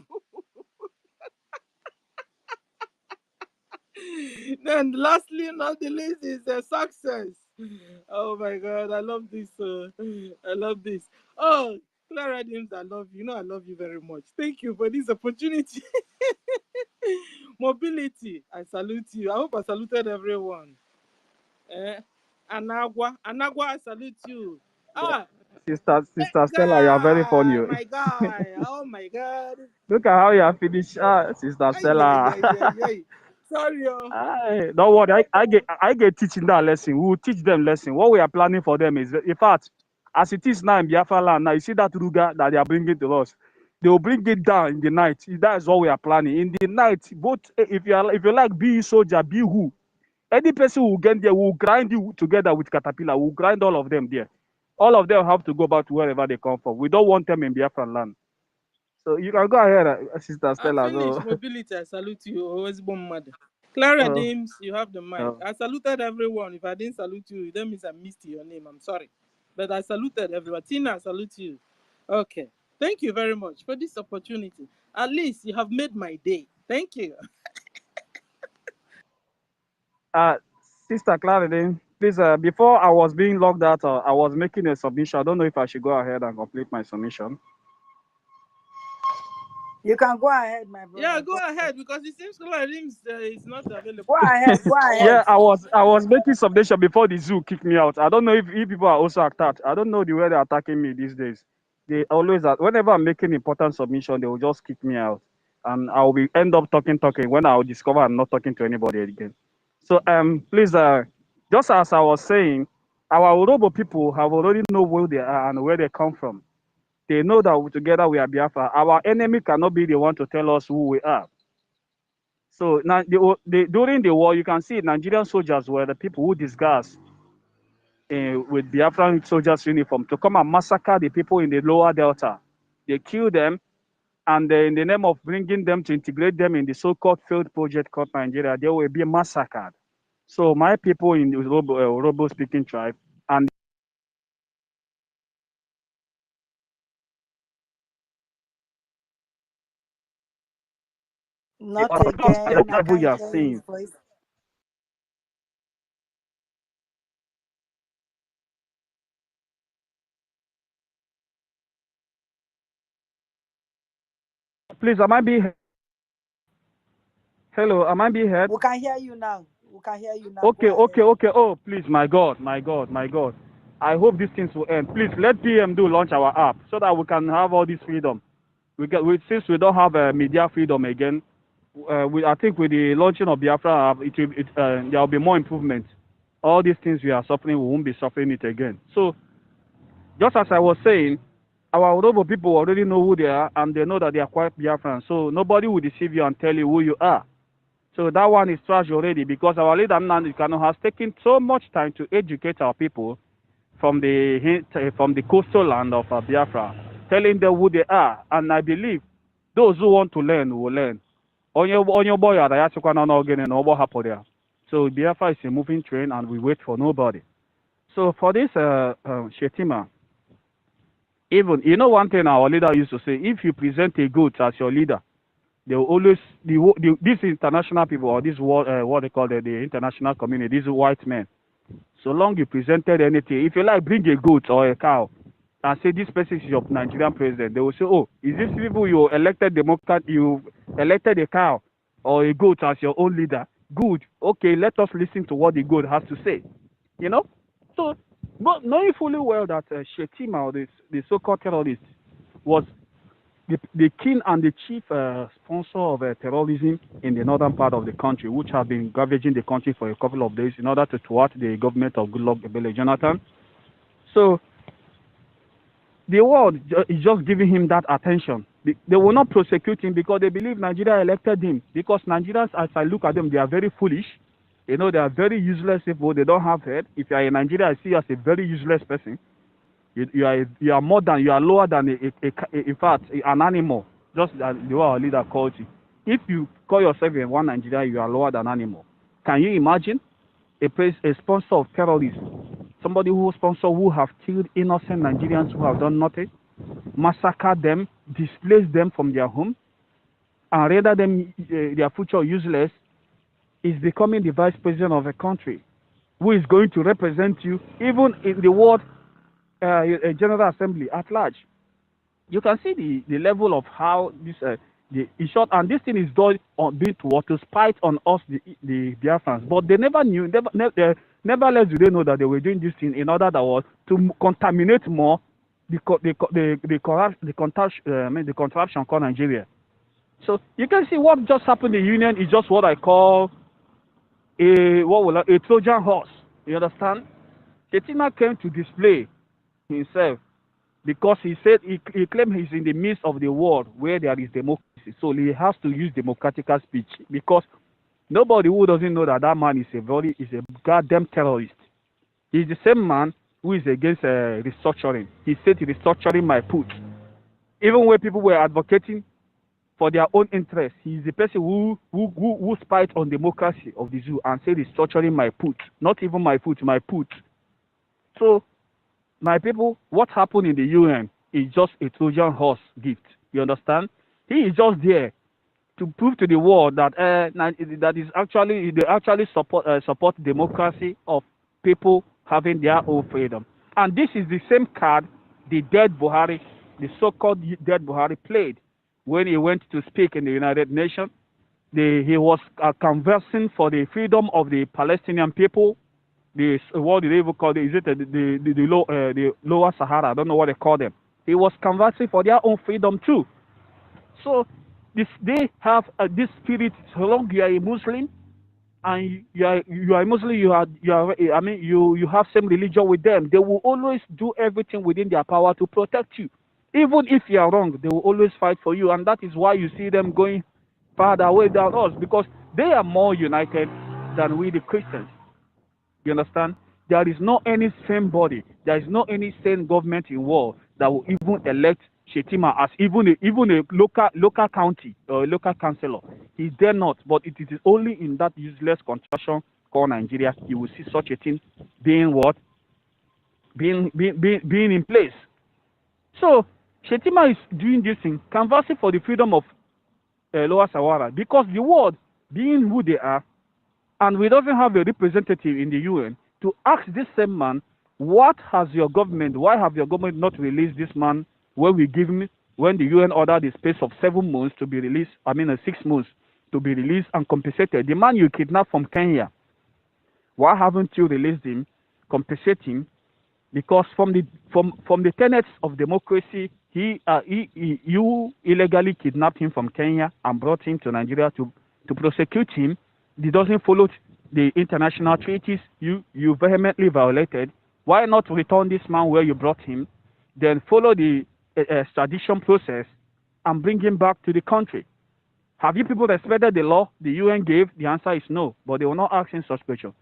Then lastly, not the least, is success. Oh my God, I love this. I love this. Oh, Clara James, I love you. You know I love you very much. Thank you for this opportunity. Mobility, I salute you. I hope I saluted everyone. Anagwa, I salute you. Ah, Sister Stella, you are very funny. my guy. Oh my God. Look at how you have finished, Sister Stella. Sorry, oh. Don't worry, I get teaching that lesson. We will teach them lesson. What we are planning for them is, in fact, as it is now in Biafra land, now you see that Ruga that they are bringing to us. They will bring it down in the night. That is what we are planning. In the night, both if you like, be soldier, be who. Any person who get there will grind you together with Caterpillar. We'll grind all of them there. All of them have to go back to wherever they come from. We don't want them in Biafra land. So you can go ahead, Sister Stella. I finished mobility. I salute you. Always born mother. Clara James, you have the mic. I saluted everyone. If I didn't salute you, that means I missed your name. I'm sorry. But I saluted everyone. Tina, I salute you. Okay. Thank you very much for this opportunity. At least you have made my day. Thank you. Sister Clarity, please, before I was being logged out, I was making a submission. I don't know if I should go ahead and complete my submission. You can go ahead, my brother. Yeah, go ahead, because it seems Clarity is not available. Go ahead. Yeah, I was making submission before the zoo kicked me out. I don't know if people are also attacked. I don't know the way they're attacking me these days. They always, whenever I'm making important submission, they will just kick me out. And I will end up talking when I will discover I'm not talking to anybody again. So please, just as I was saying, our Urobo people have already know who they are and where they come from. They know that together we are Biafra. Our enemy cannot be the one to tell us who we are. So now, during the war, you can see Nigerian soldiers were the people who disguised with Biafran soldiers' uniform to come and massacre the people in the lower delta. They kill them, and in the name of bringing them to integrate them in the so-called failed project called Nigeria, they will be massacred. So my people in the Robo-speaking tribe, and Not again. I level you can't are hear his seeing. voice. Please, am I being? Hello, am I being heard? We can hear you now. Okay. Oh, please, my God. I hope these things will end. Please let PM do launch our app so that we can have all this freedom. Since we don't have media freedom again, I think with the launching of Biafra app, there will be more improvement. All these things we are suffering, we won't be suffering it again. So, just as I was saying, our Orobo people already know who they are, and they know that they are quite Biafran. So nobody will deceive you and tell you who you are. So that one is trash already, because our leader Nnamdi Kanu has taken so much time to educate our people from the coastal land of Biafra, telling them who they are. And I believe those who want to learn will learn. So Biafra is a moving train, and we wait for nobody. So for this Shetima, even, you know, one thing our leader used to say: if you present a goat as your leader, they will always, these international people, or this what they call the international community, these white men, so long you presented anything, if you like, bring a goat or a cow and say this person is your Nigerian president, they will say, oh, is this people you elected Democrat, you elected a cow or a goat as your own leader? Good. Okay, let us listen to what the goat has to say. You know? So, but knowing fully well that Shetima, or the so-called terrorist, was the king and the chief sponsor of terrorism in the northern part of the country, which have been ravaging the country for a couple of days in order to thwart the government of Goodluck Ebele Jonathan. So the world is just giving him that attention. They will not prosecute him because they believe Nigeria elected him. Because Nigerians, as I look at them, they are very foolish. You know, they are very useless people. They don't have head. If you are in Nigeria, I see you as a very useless person. You are more than, you are lower than in fact an animal, just as the way our leader calls you. If you call yourself in one Nigeria, you are lower than animal. Can you imagine a sponsor of terrorism, somebody who have killed innocent Nigerians who have done nothing, massacred them, displaced them from their home, and render them their future useless, is becoming the vice president of a country who is going to represent you even in the world General Assembly at large. You can see the level of how this is short, and this thing is done to spite on us, the Biafrans. But they never knew, nevertheless, do they know that they were doing this thing in order that was to contaminate more the contraption called Nigeria. So you can see what just happened in the Union is just what I call a Trojan horse. You understand? Shetima came to display himself because he said he claimed he's in the midst of the world where there is democracy, so he has to use democratic speech, because nobody who doesn't know that man is a goddamn terrorist. He's the same man who is against restructuring. He said restructuring my put. Even when people were advocating for their own interests, he's the person who spied on democracy of the zoo and said restructuring my put. Not even my foot, my put. So my people, what happened in the UN is just a Trojan horse gift. You understand? He is just there to prove to the world that that is actually they actually support democracy of people having their own freedom. And this is the same card the dead Buhari, the so-called dead Buhari, played when he went to speak in the United Nations. He was conversing for the freedom of the Palestinian people. What do they even call it? Is it the lower Sahara? I don't know what they call them. He was conversing for their own freedom too. So they have this spirit. So long you are a Muslim and you are a Muslim, you have same religion with them, they will always do everything within their power to protect you. Even if you are wrong, they will always fight for you, and that is why you see them going farther away than us, because they are more united than we the Christians. You understand? There is no any sane body, there is no any sane government in world that will even elect Shetima as even a local county or a local councillor. He dare not, but it is only in that useless contraption called Nigeria you will see such a thing being in place. So Shetima is doing this thing, canvassing for the freedom of Lower Sahara, because the world being who they are, and we doesn't have a representative in the UN to ask this same man, why have your government not released this man when the UN ordered the space of 7 months to be released, 6 months to be released and compensated. The man you kidnapped from Kenya, why haven't you released him, compensate him, because from the tenets of democracy, you illegally kidnapped him from Kenya and brought him to Nigeria to prosecute him. He doesn't follow the international treaties you vehemently violated. Why not return this man where you brought him, then follow the extradition process and bring him back to the country? Have you people respected the law the UN gave? The answer is no, but they were not asking such questions.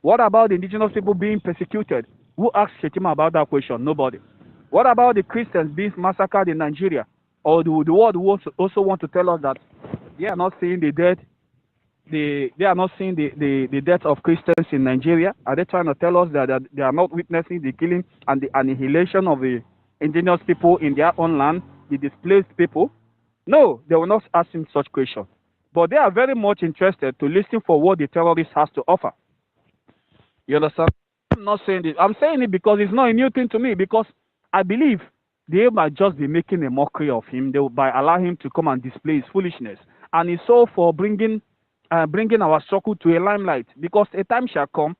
What about the indigenous people being persecuted? Who asked Shetima about that question? Nobody. What about the Christians being massacred in Nigeria? Or the world also want to tell us that they are not seeing the death? They are not seeing the death of Christians in Nigeria? Are they trying to tell us that they are not witnessing the killing and the annihilation of the indigenous people in their own land, the displaced people? No, they were not asking such questions. But they are very much interested to listen for what the terrorist has to offer. You understand? I'm not saying this. I'm saying it because it's not a new thing to me, because I believe they might just be making a mockery of him by allowing him to come and display his foolishness. And it's all for bringing our struggle to a limelight, because a time shall come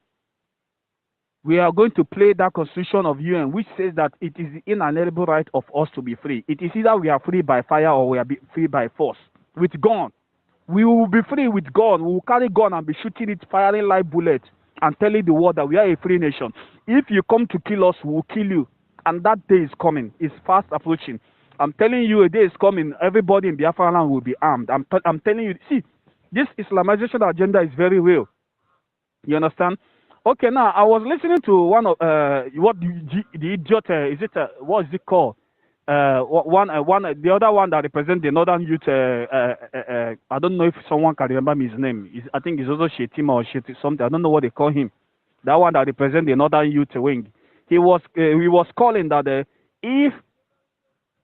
we are going to play that constitution of UN, which says that it is the inalienable right of us to be free. It is either we are free by fire or we are free by force. With gun, we will be free with gun. We will carry gun and be shooting it, firing live bullets, and telling the world that we are a free nation. If you come to kill us, we will kill you. And that day is coming. It's fast approaching. I'm telling you, a day is coming. Everybody in Biafra land will be armed. I'm telling you. See, this Islamization agenda is very real. You understand? Okay, now I was listening to one of what the idiot what is it called? The other one that represents the Northern Youth. I don't know if someone can remember his name. I think it's also Shetima or something. I don't know what they call him. That one that represents the Northern Youth wing. He was calling that if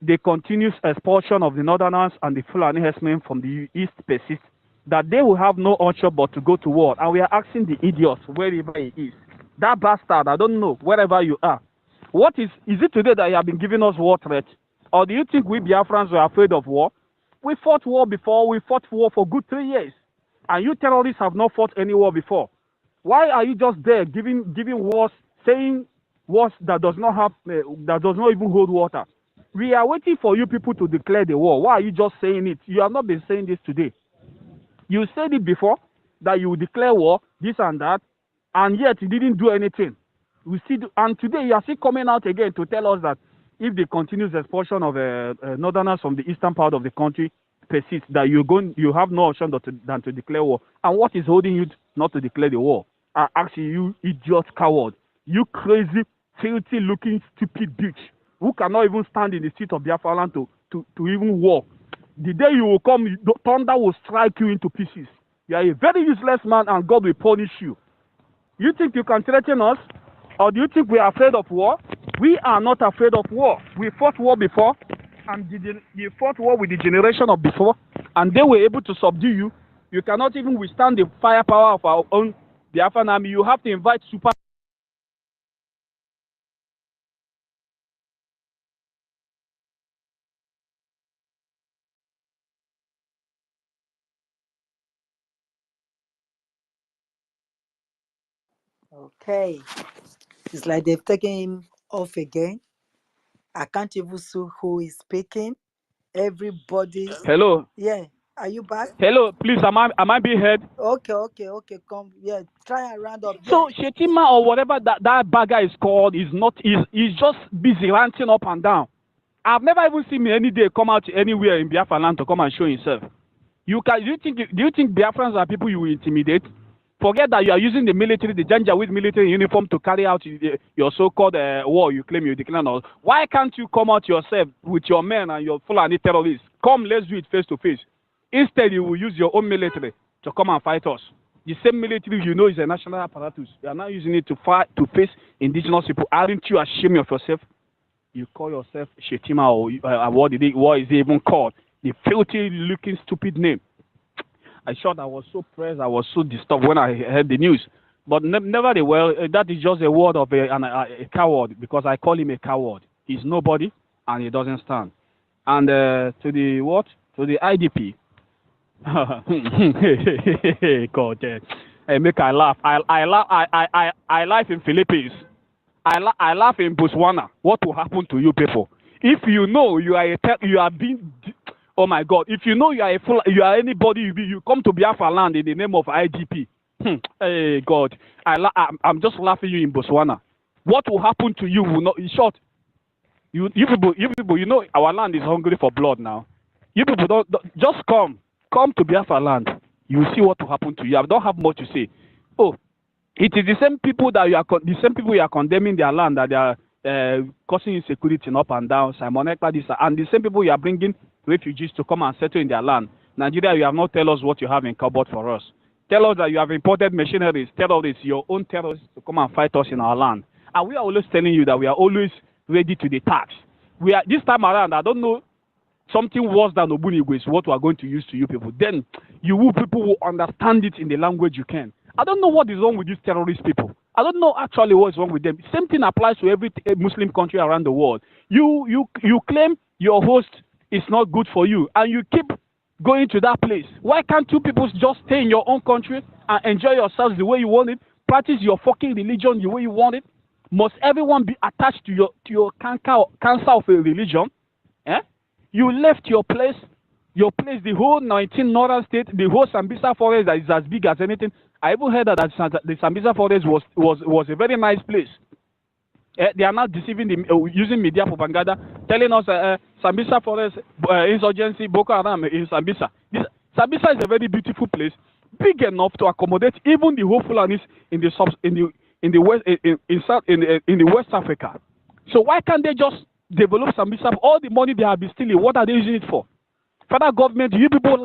the continuous expulsion of the Northerners and the Fulani herdsmen from the East persists, that they will have no option but to go to war. And we are asking the idiots wherever he is. That bastard, I don't know, wherever you are. What is it today that you have been giving us war threat? Or do you think we Biafrans were afraid of war? We fought war before. We fought war for good 3 years. And you terrorists have not fought any war before. Why are you just there giving wars, saying wars that does not even hold water? We are waiting for you people to declare the war. Why are you just saying it? You have not been saying this today. You said it before that you will declare war, this and that, and yet you didn't do anything. And today you are still coming out again to tell us that if the continuous expulsion of Northerners from the eastern part of the country persists, that you have no option than to declare war. And what is holding you not to declare the war? I ask you, idiot coward, you crazy, filthy-looking, stupid bitch, who cannot even stand in the street of Biafra land to even walk. The day you will come, the thunder will strike you into pieces. You are a very useless man and God will punish you. You think you can threaten us? Or do you think we are afraid of war? We are not afraid of war. We fought war before, and you fought war with the generation of before, and they were able to subdue you. You cannot even withstand the firepower of our own Biafran army. You have to invite super. Okay. It's like they've taken him off again. I can't even see who is speaking. Everybody. Hello. Yeah. Are you back? Hello, please, am I being heard? Okay. Come. Yeah. Try and round up. So Shetima or whatever that bagger is called is just busy ranting up and down. I've never even seen me any day come out anywhere in Biafra land to come and show himself. Do you think Biafrans are people you will intimidate? Forget that you are using the military, the Janjaweed military uniform to carry out your so-called war you claim you declare. Why can't you come out yourself with your men and your Fulani terrorists? Come, let's do it face to face. Instead, you will use your own military to come and fight us. The same military you know is a national apparatus. You are now using it to face indigenous people. Aren't you ashamed of yourself? You call yourself Shetima or what is it even called? The filthy-looking, stupid name. I thought I was so pressed, I was so disturbed when I heard the news. But nevertheless, that is just a word of a coward, because I call him a coward. He's nobody, and he doesn't stand. And to the IDP. God, make I laugh. I laugh in Philippines. I laugh in Botswana. What will happen to you people? If you know you are you are being, oh my God! If you know you are you are anybody, you come to Biafra land in the name of IDP. Hey God, I'm just laughing you in Botswana. What will happen to you will not. In short, you people, you know our land is hungry for blood now. You people don't just come to Biafra land. You will see what will happen to you. I don't have much to say. Oh, it is the same people that you are condemning their land, that they are causing insecurity up and down. Simon Ekpa, this, and the same people you are bringing refugees to come and settle in their land. Nigeria, you have not tell us what you have in cupboard for us. Tell us that you have imported machineries. Tell us it's your own terrorists to come and fight us in our land. And we are always telling you that we are always ready to the tax. We are this time around. I don't know. Something worse than Obunigwe is what we are going to use to you people. Then people will understand it in the language you can. I don't know what is wrong with these terrorist people. I don't know actually what is wrong with them. Same thing applies to every Muslim country around the world. You claim your host is not good for you, and you keep going to that place. Why can't you people just stay in your own country and enjoy yourselves the way you want it? Practice your fucking religion the way you want it? Must everyone be attached to your cancer of a religion? Eh? You left your place, the whole 19 northern state, the whole Sambisa forest that is as big as anything. I even heard that the Sambisa forest was a very nice place. They are not deceiving, using media propaganda, telling us Sambisa forest insurgency, Boko Haram in Sambisa. Sambisa is a very beautiful place, big enough to accommodate even the whole Fulanis in the West Africa. So why can't they just develop Sambisa? All the money they have been stealing, what are they using it for? Federal government, you people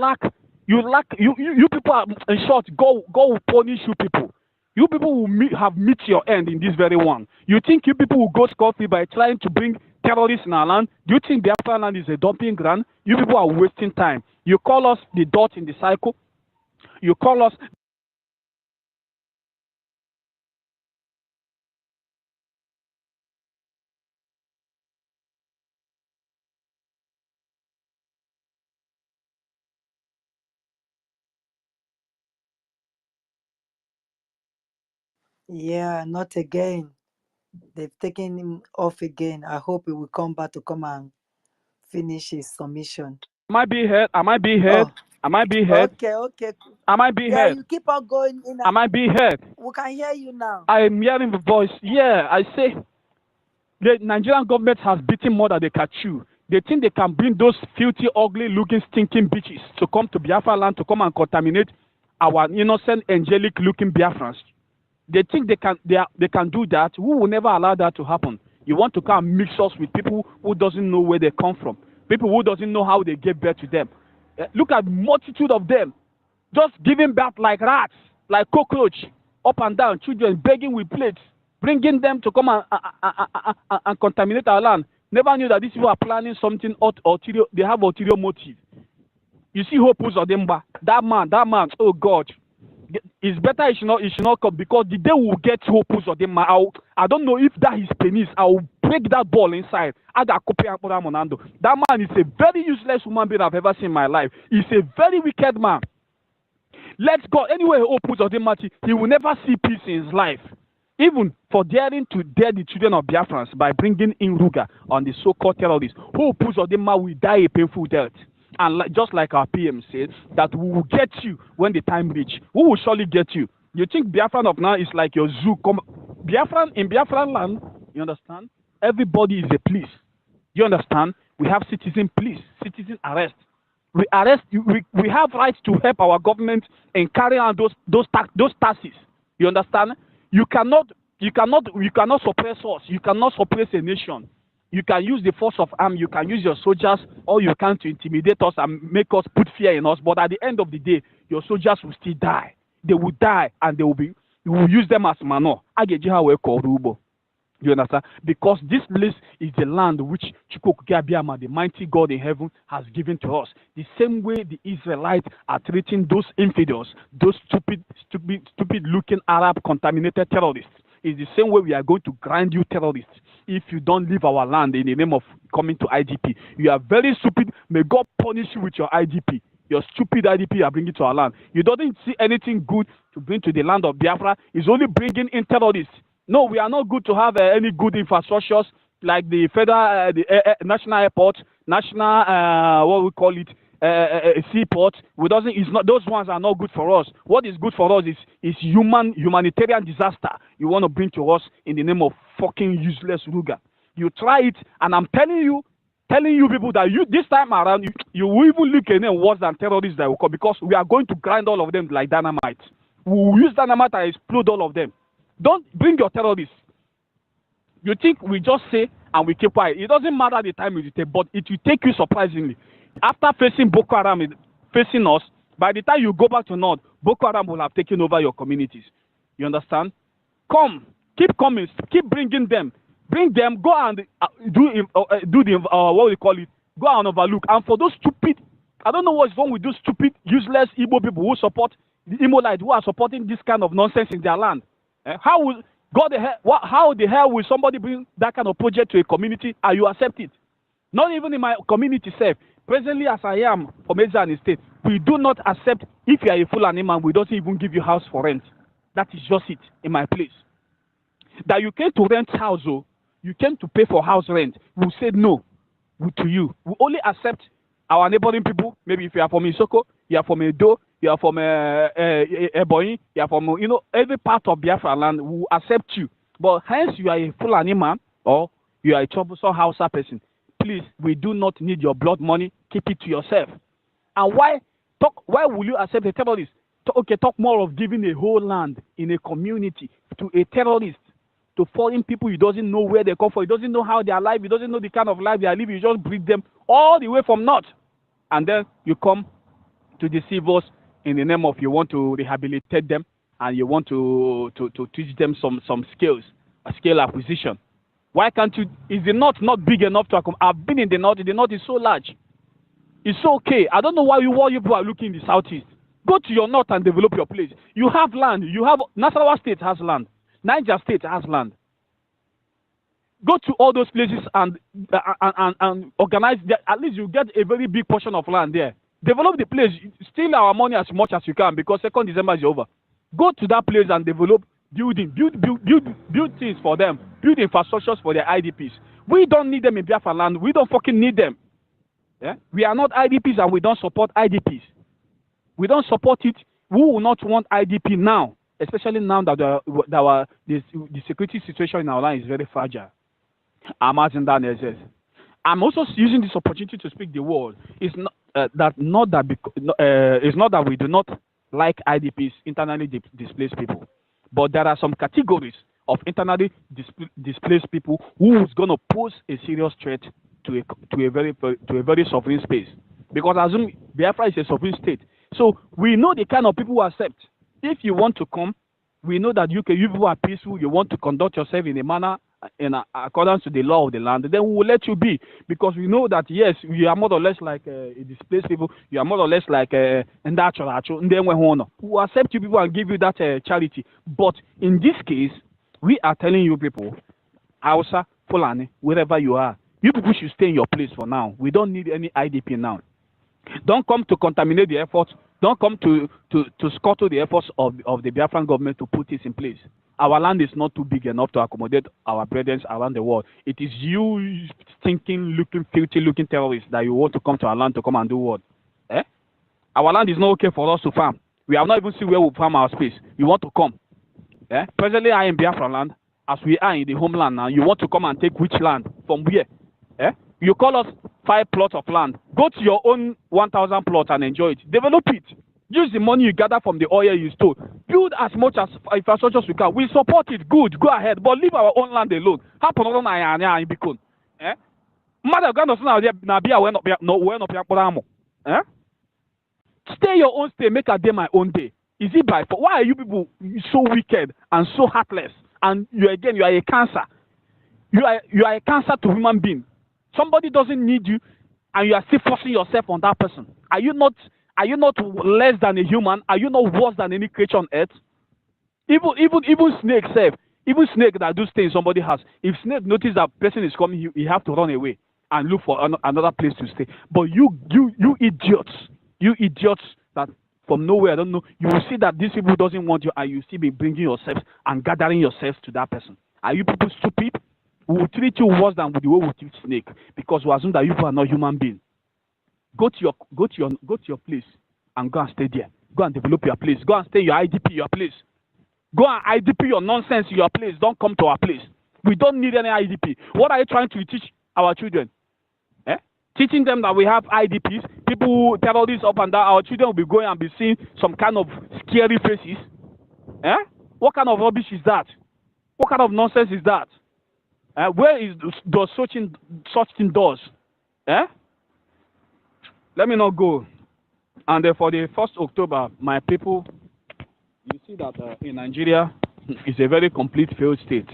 you people are, in short, God will punish you people. You people will have met your end in this very one. You think you people will go scot-free by trying to bring terrorists in our land? Do you think Biafra land is a dumping ground? You people are wasting time. You call us the dot in the cycle. You call us. Yeah, not again. They've taken him off again. I hope he will come back to come and finish his submission. Am I being heard? Am I being heard? Oh, Am I being heard? okay. Am I being Yeah, heard? you keep on going in. Am I being heard? We can hear you now. I am hearing the voice. Yeah, I say the Nigerian government has beaten more than they can chew. They think they can bring those filthy, ugly looking, stinking bitches to come to Biafra land to come and contaminate our innocent, angelic looking Biafrans. They think they can do that. We will never allow that to happen. You want to come and mix us with people who doesn't know where they come from, people who doesn't know how they gave birth to them. Look at the multitude of them, just giving birth like rats, like cockroach, up and down, children begging with plates, bringing them to come and contaminate our land. Never knew that these people are planning something ulterior. They have ulterior motive. You see Hopus Odemba, that man, oh God. It's better it should not come, because the day we'll get Hopus Odemba, I don't know if that is penis, I'll break that ball inside. That man is a very useless human being I've ever seen in my life. He's a very wicked man. Let's go. Anyway, Hopus Odemba, he will never see peace in his life. Even for daring to dare the children of Biafrans by bringing in Ruga on the so-called terrorists, Hopus Odemba will die a painful death. And just like our PM said, that we will get you when the time reach. We will surely get you. You think Biafran of now is like your zoo? In Biafran land, you understand? Everybody is a police. You understand? We have citizen police, citizen arrest. We arrest you. We have rights to help our government in carrying out those taxes. You understand? You cannot suppress us. You cannot suppress a nation. You can use the force of arm, you can use your soldiers, or you can to intimidate us and make us put fear in us. But at the end of the day, your soldiers will still die. They will die, and you will use them as manure. You understand? Because this place is the land which Chukwukabiama, the mighty God in heaven, has given to us. The same way the Israelites are treating those infidels, those stupid-looking Arab contaminated terrorists. It's the same way we are going to grind you terrorists if you don't leave our land in the name of coming to IDP. You are very stupid. May God punish you with your IDP. Your stupid IDP you are bringing to our land. You don't see anything good to bring to the land of Biafra. It's only bringing in terrorists. No, we are not good to have any good infrastructures like the federal, national airport, national, what we call it, seaport. It's not, those ones are not good for us. What is good for us is humanitarian disaster you want to bring to us in the name of fucking useless Ruga. You try it, and I'm telling you people that this time around, you will even look at them worse than terrorists that will come, because we are going to grind all of them like dynamite. We will use dynamite and explode all of them. Don't bring your terrorists. You think we just say and we keep quiet. It doesn't matter the time it will take, but it will take you surprisingly. After facing Boko Haram, facing us, by the time you go back to North, Boko Haram will have taken over your communities. You understand? Come, keep coming, keep bringing them. Bring them, go and do the, what we call it, go and overlook. And for those stupid, I don't know what's wrong with those stupid, useless Igbo people who support the Imolite, who are supporting this kind of nonsense in their land. How the hell will somebody bring that kind of project to a community and you accept it? Not even in my community self. Presently, as I am from Ezra State, we do not accept, if you are a Fulani man, we don't even give you house for rent. That is just it in my place. That you came to rent house, oh, you came to pay for house rent. We will say no to you. We only accept our neighboring people. Maybe if you are from Isoko, you are from Edo, you are from Ebonyi, you are from, every part of Biafra land, we will accept you. But hence you are a Fulani man or you are a troublesome Hausa person. Please, we do not need your blood money. Keep it to yourself. And why will you accept a terrorist? Talk more of giving a whole land in a community to a terrorist, to foreign people. He doesn't know where they come from. He doesn't know how they are alive. He doesn't know the kind of life they are living. You just bring them all the way from North. And then you come to deceive us in the name of you want to rehabilitate them and you want to teach them some skills, a skill acquisition. Why can't you? Is the North not big enough to accommodate? I've been in the North. The North is so large. It's so okay. I don't know why you people are looking in the Southeast. Go to your North and develop your place. You have land. You have Nasarawa State has land. Niger State has land. Go to all those places and organize. At least you get a very big portion of land there. Develop the place. Steal our money as much as you can, because 2nd December is over. Go to that place and develop build things for them. Build infrastructures for their IDPs. We don't need them in Biafra land. We don't fucking need them. Yeah? We are not IDPs and we don't support IDPs. We don't support it. We will not want IDP now, especially now that the security situation in our land is very fragile. I'm also using this opportunity to speak the word. It's not that we do not like IDPs, internally displaced people, but there are some categories of internally displaced people who is going to pose a serious threat to a very sovereign space. Because assume Biafra is a sovereign state, so we know the kind of people who accept. If you want to come, we know that you people are peaceful. You want to conduct yourself in a manner in accordance to the law of the land, then we will let you be, because we know that yes, you are more or less like displaced people. You are more or less like we will accept you people and give you that charity. But in this case, we are telling you people, Hausa, Fulani, wherever you are, you people should stay in your place for now. We don't need any IDP now. Don't come to contaminate the efforts. Don't come to scuttle the efforts of the Biafran government to put this in place. Our land is not too big enough to accommodate our brethren around the world. It is you stinking, filthy looking terrorists that you want to come to our land to come and do what? Eh? Our land is not okay for us to farm. We have not even seen where we farm our space. You want to come? Eh? Presently, I am Biafra land, as we are in the homeland now. You want to come and take which land? From where? Eh? You call us 5 plots of land. Go to your own 1,000 plots and enjoy it. Develop it. Use the money you gather from the oil you stole. Build as much as infrastructure as we can. We support it. Good. Go ahead. But leave our own land alone. Happen on I become. Eh? Mother God eh? Stay your own stay. Make a day my own day. Is it by? Why are you people so wicked and so heartless? And you are a cancer. You are a cancer to human being. Somebody doesn't need you, and you are still forcing yourself on that person. Are you not less than a human? Are you not worse than any creature on earth? Even snake self, even snake that do stay in somebody's house. If snake notice that person is coming, he have to run away and look for another place to stay. But you idiots that from nowhere. I don't know. You will see that these people doesn't want you, and you still be bringing yourself and gathering yourself to that person. Are you people stupid? We will treat you worse than the way we treat snake because we assume that you people are not human beings. Go to your place and go and stay there. Go and develop your place. Go and stay your IDP your place. Go and IDP your nonsense in your place. Don't come to our place. We don't need any IDP. What are you trying to teach our children? Teaching them that we have IDPs, people who terrorists up and down. Our children will be going and be seeing some kind of scary faces. What kind of rubbish is that? What kind of nonsense is that? Where is does such thing does? Let me not go. And for the 1st October, my people, you see that in Nigeria is a very complete failed state.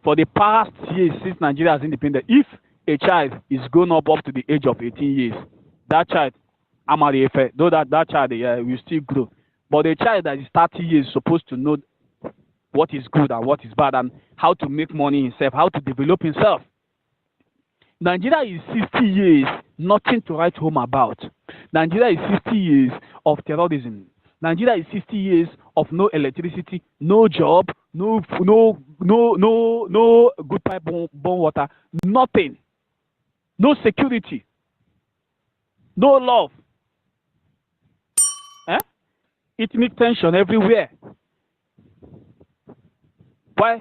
For the past years since Nigeria has independent, if a child is grown up to the age of 18 years, that child, though that child will still grow. But a child that is 30 years is supposed to know what is good and what is bad and how to make money himself, how to develop himself. Nigeria is 60 years, nothing to write home about. Nigeria is 60 years of terrorism. Nigeria is 60 years of no electricity, no job, no good pipe born water, nothing. No security. No love. Ethnic tension everywhere. Why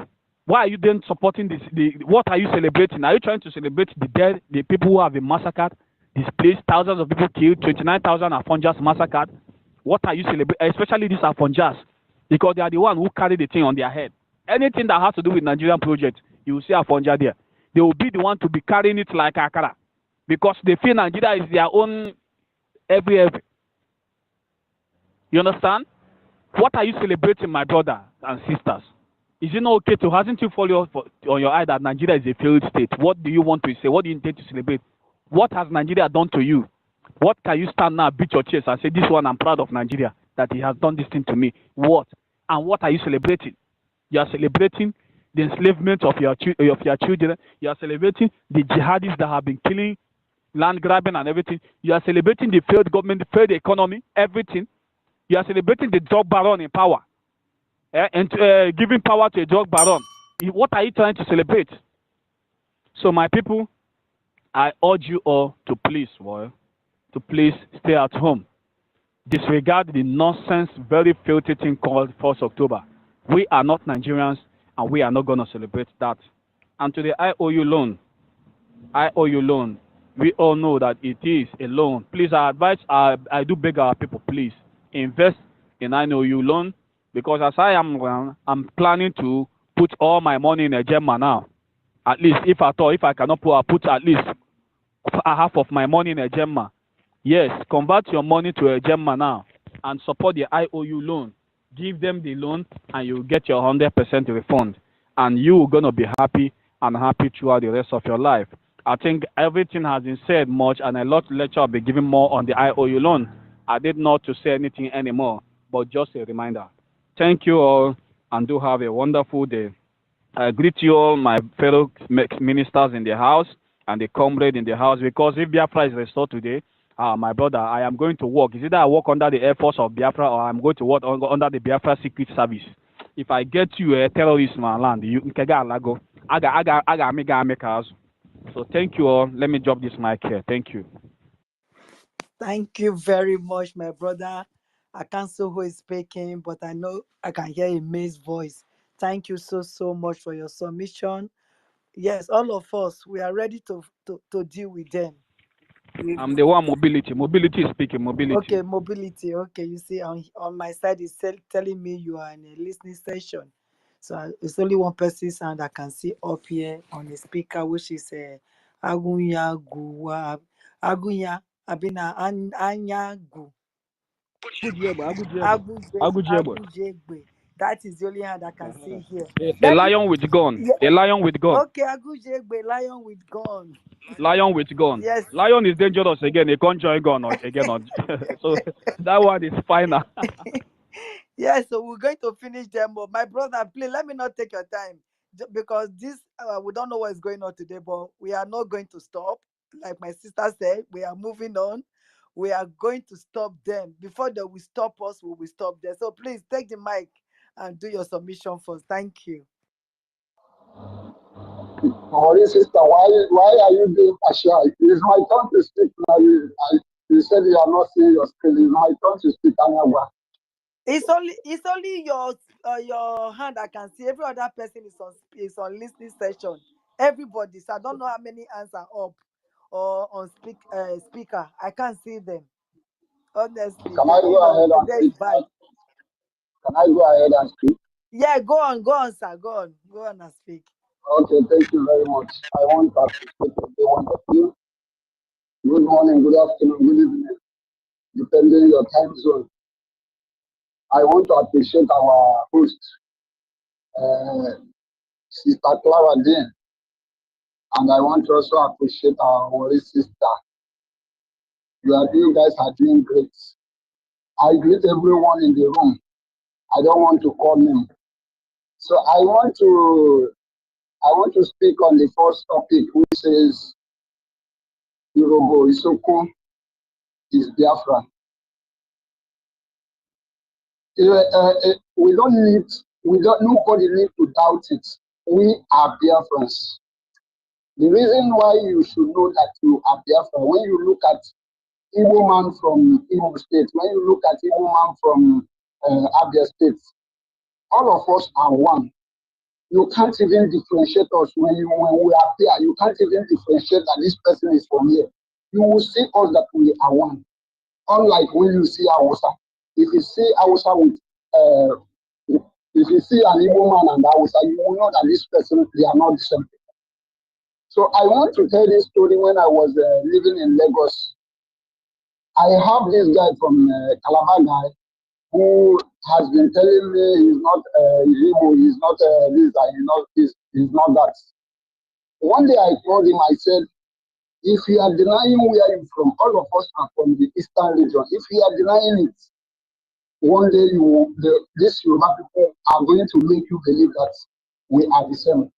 are you then supporting this? What are you celebrating? Are you trying to celebrate the dead, the people who have been massacred, displaced, thousands of people killed, 29,000 Afonjas massacred? What are you celebrating? Especially these Afonjas, because they are the ones who carry the thing on their head. Anything that has to do with Nigerian project, you will see Afonja there. They will be the one to be carrying it like Akara, because they feel Nigeria is their own every. You understand? What are you celebrating, my brother and sisters? Is it not okay to, hasn't you fallen on your eye that Nigeria is a failed state? What do you want to say? What do you intend to celebrate? What has Nigeria done to you? What can you stand now, beat your chest and say, this one, I'm proud of Nigeria, that he has done this thing to me? What? And what are you celebrating? You are celebrating the enslavement of your children. You are celebrating the jihadis that have been killing, land grabbing and everything. You are celebrating the failed government, the failed economy, everything. You are celebrating the drug baron in power. And giving power to a drug baron. What are you trying to celebrate? So my people, I urge you all to please stay at home. Disregard the nonsense, very filthy thing called 1st October. We are not Nigerians, and we are not going to celebrate that. And to the IOU loan, we all know that it is a loan. Please, I do beg our people, please invest in IOU loan, because as I'm planning to put all my money in a Gemma now. At least, if I cannot put at least half of my money in a Gemma. Yes, convert your money to a Gemma now and support the IOU loan. Give them the loan and you'll get your 100% refund. And you're going to be happy and happy throughout the rest of your life. I think everything has been said much, and a lot of lecture I'll be giving more on the IOU loan. I did not to say anything anymore, but just a reminder. Thank you all, and do have a wonderful day. I greet you all, my fellow ministers in the house and the comrade in the house, because if Biafra is restored today, my brother, I am going to work. Is either I work under the Air Force of Biafra or I'm going to work under the Biafra Secret Service. If I get you a terrorist in my land, you can go. I make us. So thank you all. Let me drop this mic here. Thank you. Thank you very much, my brother. I can't see who is speaking, but I know I can hear a May's voice. Thank you so much for your submission. Yes, all of us, we are ready to deal with them. I'm the one mobility. Mobility is speaking. Mobility. Okay, mobility. Okay, you see, on my side is telling me you are in a listening session. So it's only one person sound I can see up here on the speaker, which is Agunya Guwa. Agunya Abina Anyagu. Agujegbe. That is the only hand I can see here. A lion with gun. Yeah. A lion with gun. Okay, Agujegbe, lion with gun. Lion with gun. Yes. Lion is dangerous again. He can't join gun again. So that one is final. Yes, so we're going to finish them. But my brother, please let me not take your time, because this we don't know what is going on today, but we are not going to stop. Like my sister said, we are moving on. we are going to stop them. Before they will stop us, we will stop them. So please take the mic and do your submission first. Thank you. Sorry, sister, why are you being partial? It is my turn to speak now. You said you are not seeing your screen. It's my turn to speak. It's only your hand I can see. Every other person is on listening session. Everybody. So I don't know how many hands are up or on speaker. I can't see them. Honestly, Can I go ahead and today speak? is bad. Can I go ahead and speak? Yeah, go on, sir. Go on and speak. Okay, thank you very much. I want to appreciate every one of you. Good morning, good afternoon, good evening, depending on your time zone. I want to appreciate our host, Sister Clara Dean, and I want to also appreciate our worry sister. You guys are doing great. I greet everyone in the room. I don't want to call them. So I want to speak on the first topic, which says Yoruba Isoko is Biafra. Nobody need to doubt it. We are Biafrans. The reason why you should know that you are Biafra, when you look at Igbo man from Igbo State, when you look at Igbo man from Abia State, all of us are one. You can't even differentiate us when we appear. You can't even differentiate that this person is from here. You will see us that we are one. Unlike when you see Hausa. If you see Hausa with if you see an Igbo man and Hausa, you will know that this person, they are not the same people. So I want to tell this story. When I was living in Lagos, I have this guy from Calabar guy who has been telling me he's not Igbo, he's not this, he's not that. One day I told him, I said, if you are denying where you're from, all of us are from the Eastern region. If you are denying it, one day these Yoruba people are going to make you believe that we are the same.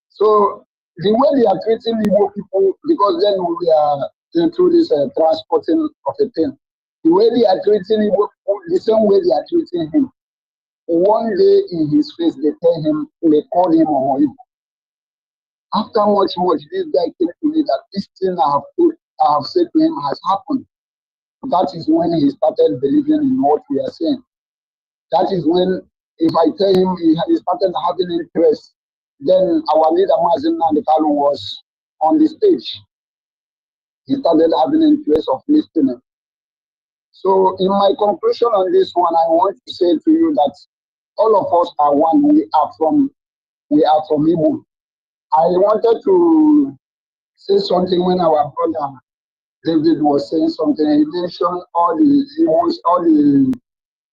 So the way they are treating Igbo people, because then we are into this transporting of a thing, the way they are treating Igbo people, the same way they are treating him. One day in his face, they tell him, they call him Omoibo. After much, this guy came to me that this thing I have said to him has happened. That is when he started believing in what we are saying. That is when, if I tell him he started having interest, then our leader, Mazin Nandekalu, was on the stage. He started having interest of listening. So in my conclusion on this one, I want to say to you that all of us are one. We are from Igbo. I wanted to say something when our brother David was saying something. He mentioned all the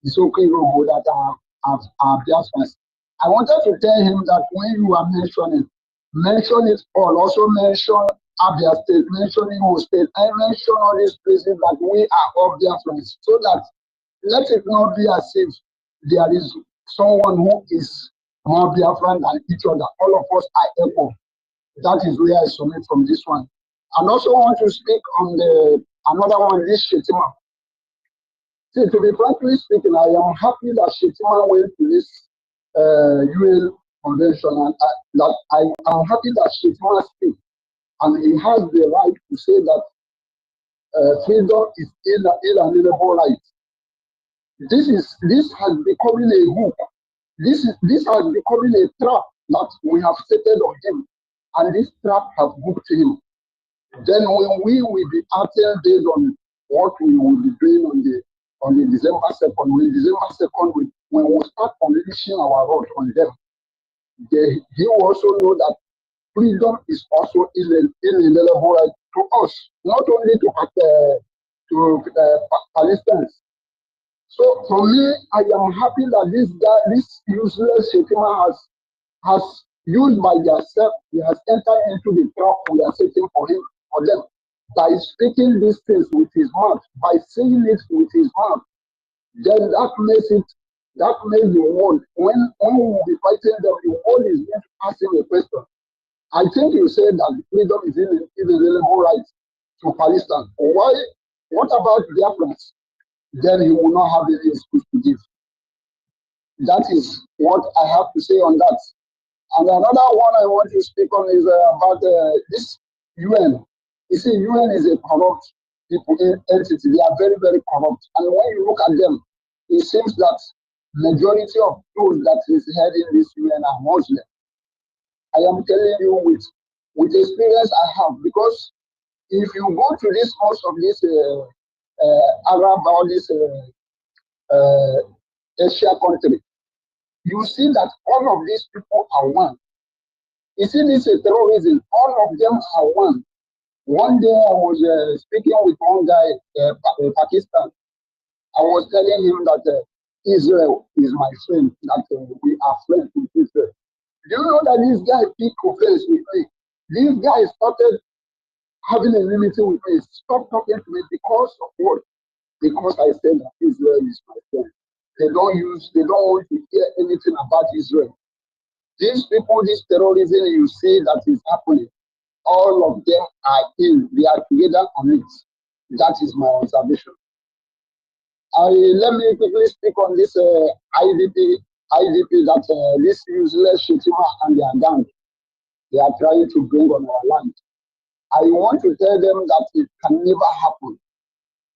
so-called Igbo that are Biafrans. I wanted to tell him that when you are mention it all. Also mention Abia State, mention Imo State, and mention all these places that we are all Biafrans, so that let it not be as if there is someone who is more Biafran than each other. All of us are equal. That is where I submit from this one. And also want to speak on another one, this Shetima. See, to be frankly speaking, I am happy that Shetima went to this UN convention, and I am happy that Shetima speaks, and he has the right to say that freedom is inalienable right. This has becoming a hook. This has becoming a trap that we have set on him, and this trap has hooked him. Then when we will be acting based on what we will be doing on the December 2nd, when we start unleashing our wrath on them, he will also know that freedom is also inalienable right to us, not only to Palestinians. So for me, I am happy that this useless Shetima has used by yourself, he has entered into the trap we are setting for them, by speaking these things with his mouth, by saying it with his mouth. Then that makes the world, when we will be fighting them, the world is going to ask him a question. I think you said that freedom is inalienable right to Palestine. Why What about Biafrans? Then he will not have any excuse to give. That is what I have to say on that. And another one I want to speak on is about this UN. You see, UN is a corrupt entity. They are very, very corrupt. And when you look at them, it seems that majority of those that is heading this UN are Muslim. I am telling you with experience I have, because if you go to this most of this Arab or this Asia country, you see that all of these people are one. You see, this terrorism, all of them are one. One day I was speaking with one guy, Pakistan. I was telling him that Israel is my friend, that we are friends with Israel. Do you know that this guy picked offense with me? This guy started having a meeting with me. Stop talking to me because of what? Because I said that Israel is my friend. They don't want to hear anything about Israel. These people, this terrorism you see that is happening, all of them are they are together on it. That is my observation. Let me quickly speak on this IDP that this useless Shetima and their gang, they are trying to bring on our land. I want to tell them that it can never happen.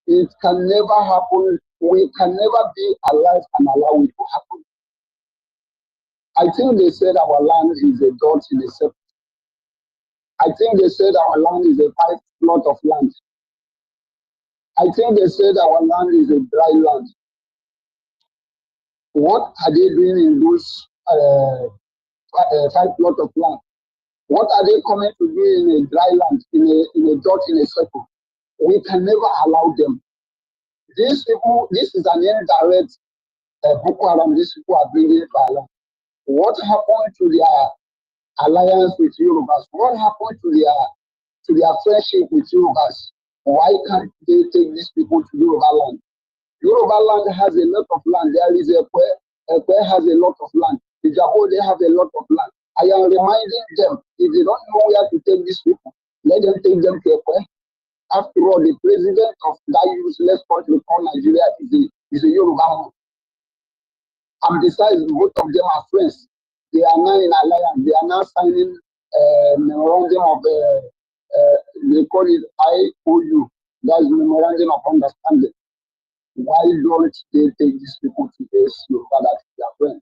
It can never happen. We can never be alive and allow it to happen. I think they said our land is a dot in a circle. I think they said our land is a 5 plot of land. I think they said our land is a dry land. What are they doing in those 5 plot of land? What are they coming to do in a dry land, in a dot in a circle? We can never allow them. These people, this is an indirect Boko Haram. These people are bringing it to our land. What happened to their alliance with Yorubas? What happened to their friendship with Yorubas? Why can't they take these people to Yoruba land? Yoruba land has a lot of land. There is Ekwe has a lot of land. The Jaho, they have a lot of land. I am reminding them, if they don't know where to take these people, let them take them to Ekwe. After all, the president of that useless country called Nigeria is a Yoruba man. And besides, both of them are friends. They are now in alliance. They are now signing memorandum of, they call it IOU. That's memorandum of understanding. Why don't they take these people to this Yoruba that is their friend?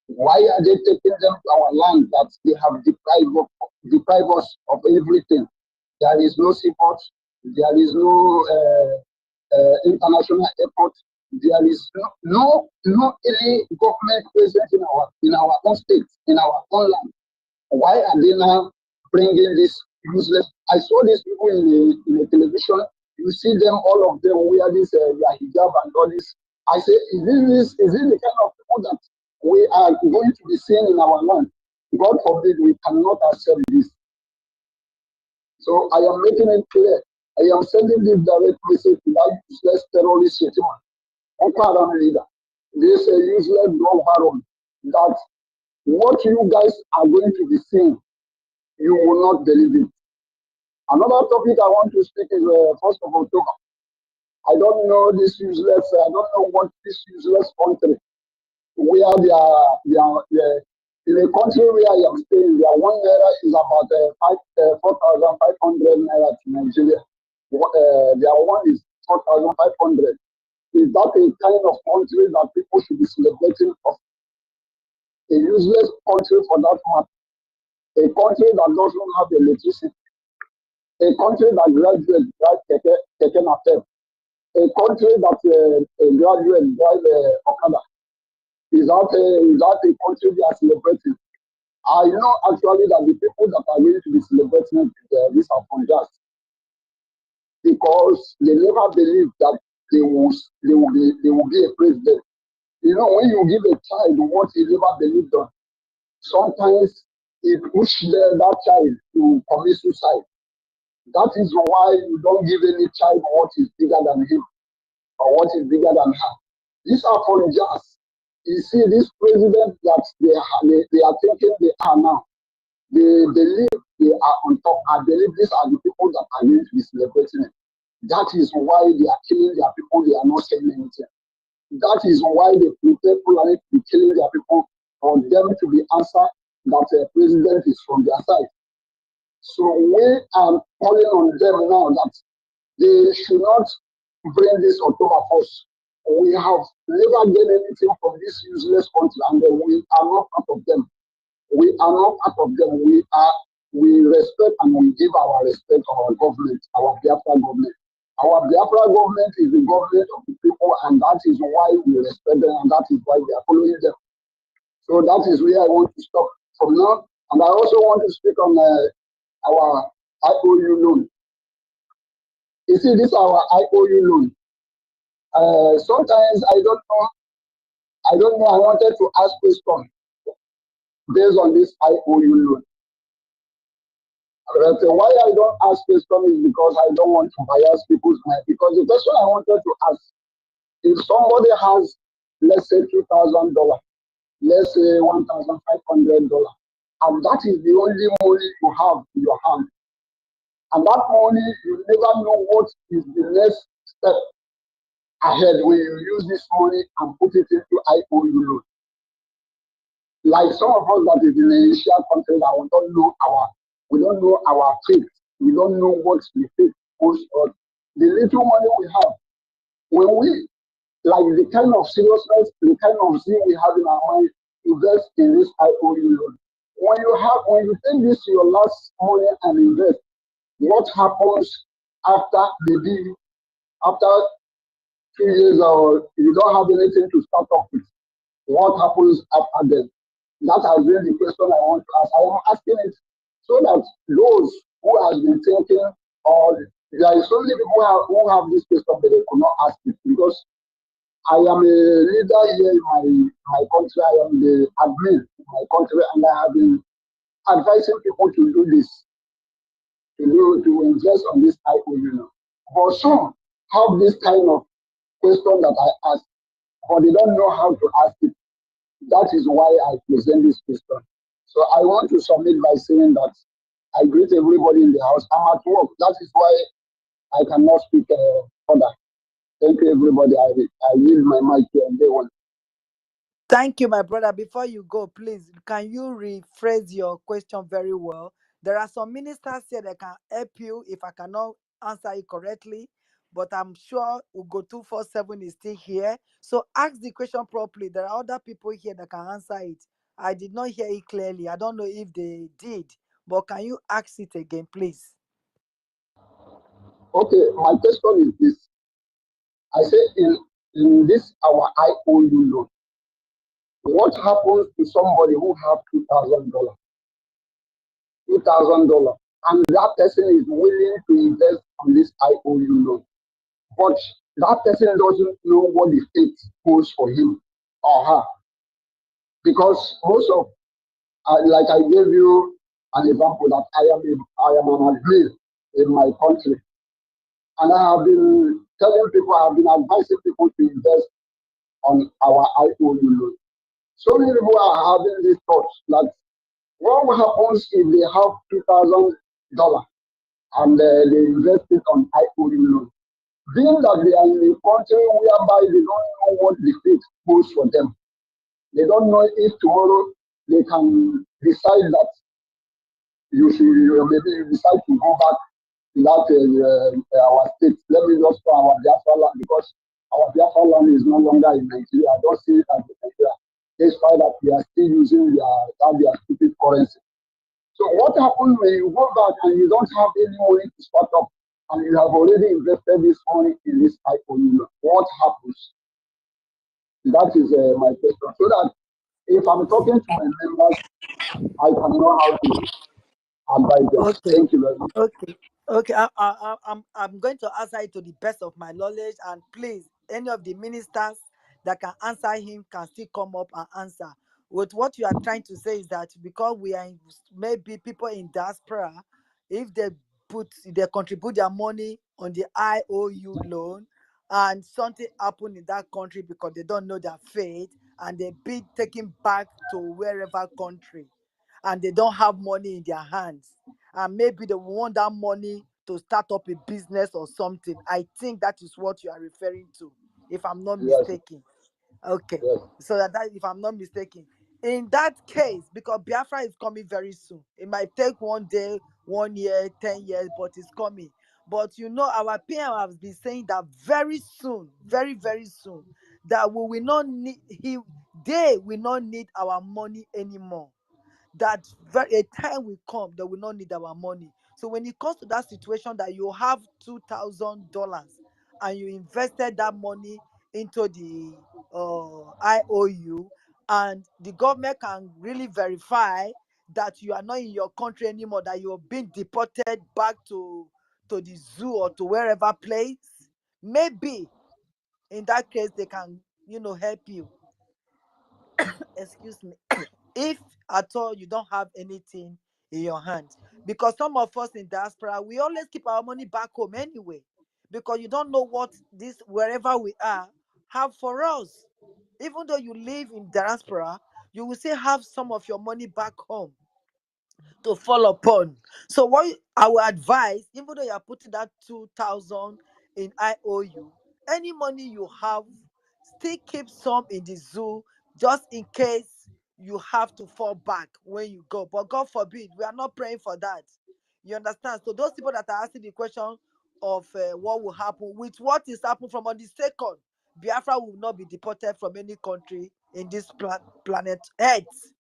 Why are they taking them to our land that they have deprived us of everything? There is no support. There is no international effort. There is no any government present in our own state, in our own land. Why are they now bringing this useless? I saw these people in the television. You see them, all of them wear this hijab and all this. I say, is it the kind of people that we are going to be seeing in our land? God forbid, we cannot accept this. So I am making it clear. I am sending this direct message to that useless terrorist leader. This useless drug baron, that what you guys are going to be seeing, you will not believe it. Another topic I want to speak is 1st of October. I don't know this useless, I don't know what this useless country, where they are in a country where I am staying, their 1 naira is about 4,500 naira to Nigeria. Their one is 4,500. Is that a kind of country that people should be celebrating of? A useless country for that matter. A country that doesn't have electricity. A country that graduates drive Keke Napep. A country that graduates drive Okada. Is that a country they are celebrating? I know actually that the people that are going to be celebrating this are unjust, because they never believe that they will be a president. You know, when you give a child what he never believed on, sometimes it pushes that child to commit suicide. That is why you don't give any child what is bigger than him or what is bigger than her. These are unjust. You see, this president that they are thinking they are now, they believe they are on top. I believe these are the people that are going to be celebrating it. That is why they are killing their people. They are not saying anything. That is why they prepare Fulani to be killing their people for them to be answered that the president is from their side. So we are calling on them now that they should not bring this on top of us. We have never gained anything from this useless country, and we are not part of them. We are not part of them. We respect and we give our respect to our government, our Biafra government. Our Biafra government is the government of the people, and that is why we respect them, and that is why we are following them. So that is where I want to stop from now. And I also want to speak on our IOU loan. You see, this is our IOU loan. Sometimes I don't know. I wanted to ask question based on this IOU loan. But why I don't ask question is because I don't want to bias people's mind. Because the question I wanted to ask, if somebody has, let's say $2,000, let's say $1,500, and that is the only money you have in your hand, and that money you never know what is the next step ahead when you use this money and put it into IOU loan. Like some of us that is in the Asian country that we don't know our faith. We don't know what the faith owes us. The little money we have, when we like the kind of seriousness, the kind of zeal we have in our mind, invest in this IOU loan. When you take this your last money and invest, what happens after maybe after 2 years or you don't have anything to start off with? What happens after then? That has been the question I want to ask. I am asking it so that those who have been thinking, or there is so many people who have this question, but they could not ask it because I am a leader here in my country. I am the admin in my country, and I have been advising people to do this, to invest on this IOU. But some have this kind of question that I ask, but they don't know how to ask it. That is why I present this question. So I want to submit by saying that I greet everybody in the house. I'm at work. That is why I cannot speak further. Thank you, everybody. I yield my mic here on day one. Thank you, my brother. Before you go, please, can you rephrase your question very well? There are some ministers here that can help you if I cannot answer it correctly, but I'm sure Ugo 247 is still here. So ask the question properly. There are other people here that can answer it. I did not hear it clearly. I don't know if they did, but can you ask it again, please? Okay, my question is this. I say in this our IOU loan, what happens to somebody who have $2,000? $2,000, and that person is willing to invest on this IOU loan, but that person doesn't know what the fate holds for him or her, because most of like I gave you an example that I am an admin in my country, and I have been telling people, I have been advising people to invest on our IOU loan. So many people are having these thoughts that what happens if they have $2,000 and they invest it on IOU loan? Being that they are in a country whereby they don't know what the fate holds for them. They don't know if tomorrow they can decide that maybe you decide to go back to that our state. Let me just call our Biafra land, because our Biafra land is no longer in Nigeria. I don't see it as Nigeria. Despite that we are still using their stupid currency. So what happens when you go back and you don't have any money to start up, and you have already invested this money in this IOU? What happens? That is my question. So that if I'm talking to my members, I can know how to advise them. Okay. Thank you very much. Okay. I'm going to answer it to the best of my knowledge, and please, any of the ministers that can answer him can still come up and answer. With what you are trying to say is that because we are maybe people in diaspora, if they contribute their money on the IOU loan, and something happened in that country because they don't know their faith, and they be taken back to wherever country, and they don't have money in their hands, and maybe they want that money to start up a business or something. I think that is what you are referring to, if I'm not Yes, mistaken. Okay, yes. so that if I'm not mistaken, in that case, because Biafra is coming very soon, it might take 1 day, 1 year, 10 years, but it's coming. But you know, our PM has been saying that very soon, very, very soon, that we will not need, they will not need our money anymore. That a time will come that will not need our money. So when it comes to that situation that you have $2,000 and you invested that money into the IOU, and the government can really verify that you are not in your country anymore, that you're being deported back to the zoo or to wherever place, maybe in that case they can, help you. Excuse me. If at all you don't have anything in your hand, because some of us in diaspora, we always keep our money back home anyway, because you don't know what this wherever we are have for us. Even though you live in diaspora, you will still have some of your money back home to fall upon. So what I will advise, even though you are putting that 2,000 in IOU, any money you have, still keep some in the zoo, just in case you have to fall back when you go. But God forbid, we are not praying for that. You understand? So those people that are asking the question of what will happen, with what is happening from on the second, Biafra will not be deported from any country in this planet Earth.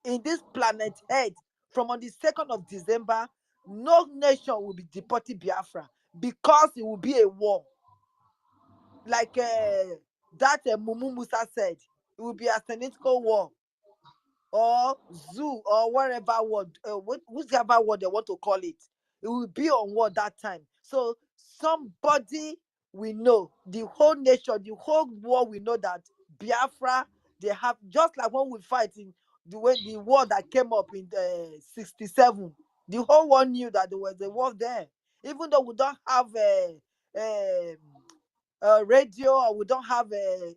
In this planet Earth, from on the 2nd of December, no nation will be deporting Biafra, because it will be a war. Like that Mumu Musa said, it will be a statistical war, or zoo, or whatever word, whichever word they want to call it. It will be on war that time. So somebody we know, the whole nation, the whole world, we know that Biafra, they have, just like when we fight in the war that came up in 67, the whole world knew that there was a war there. Even though we don't have a radio, or we don't have a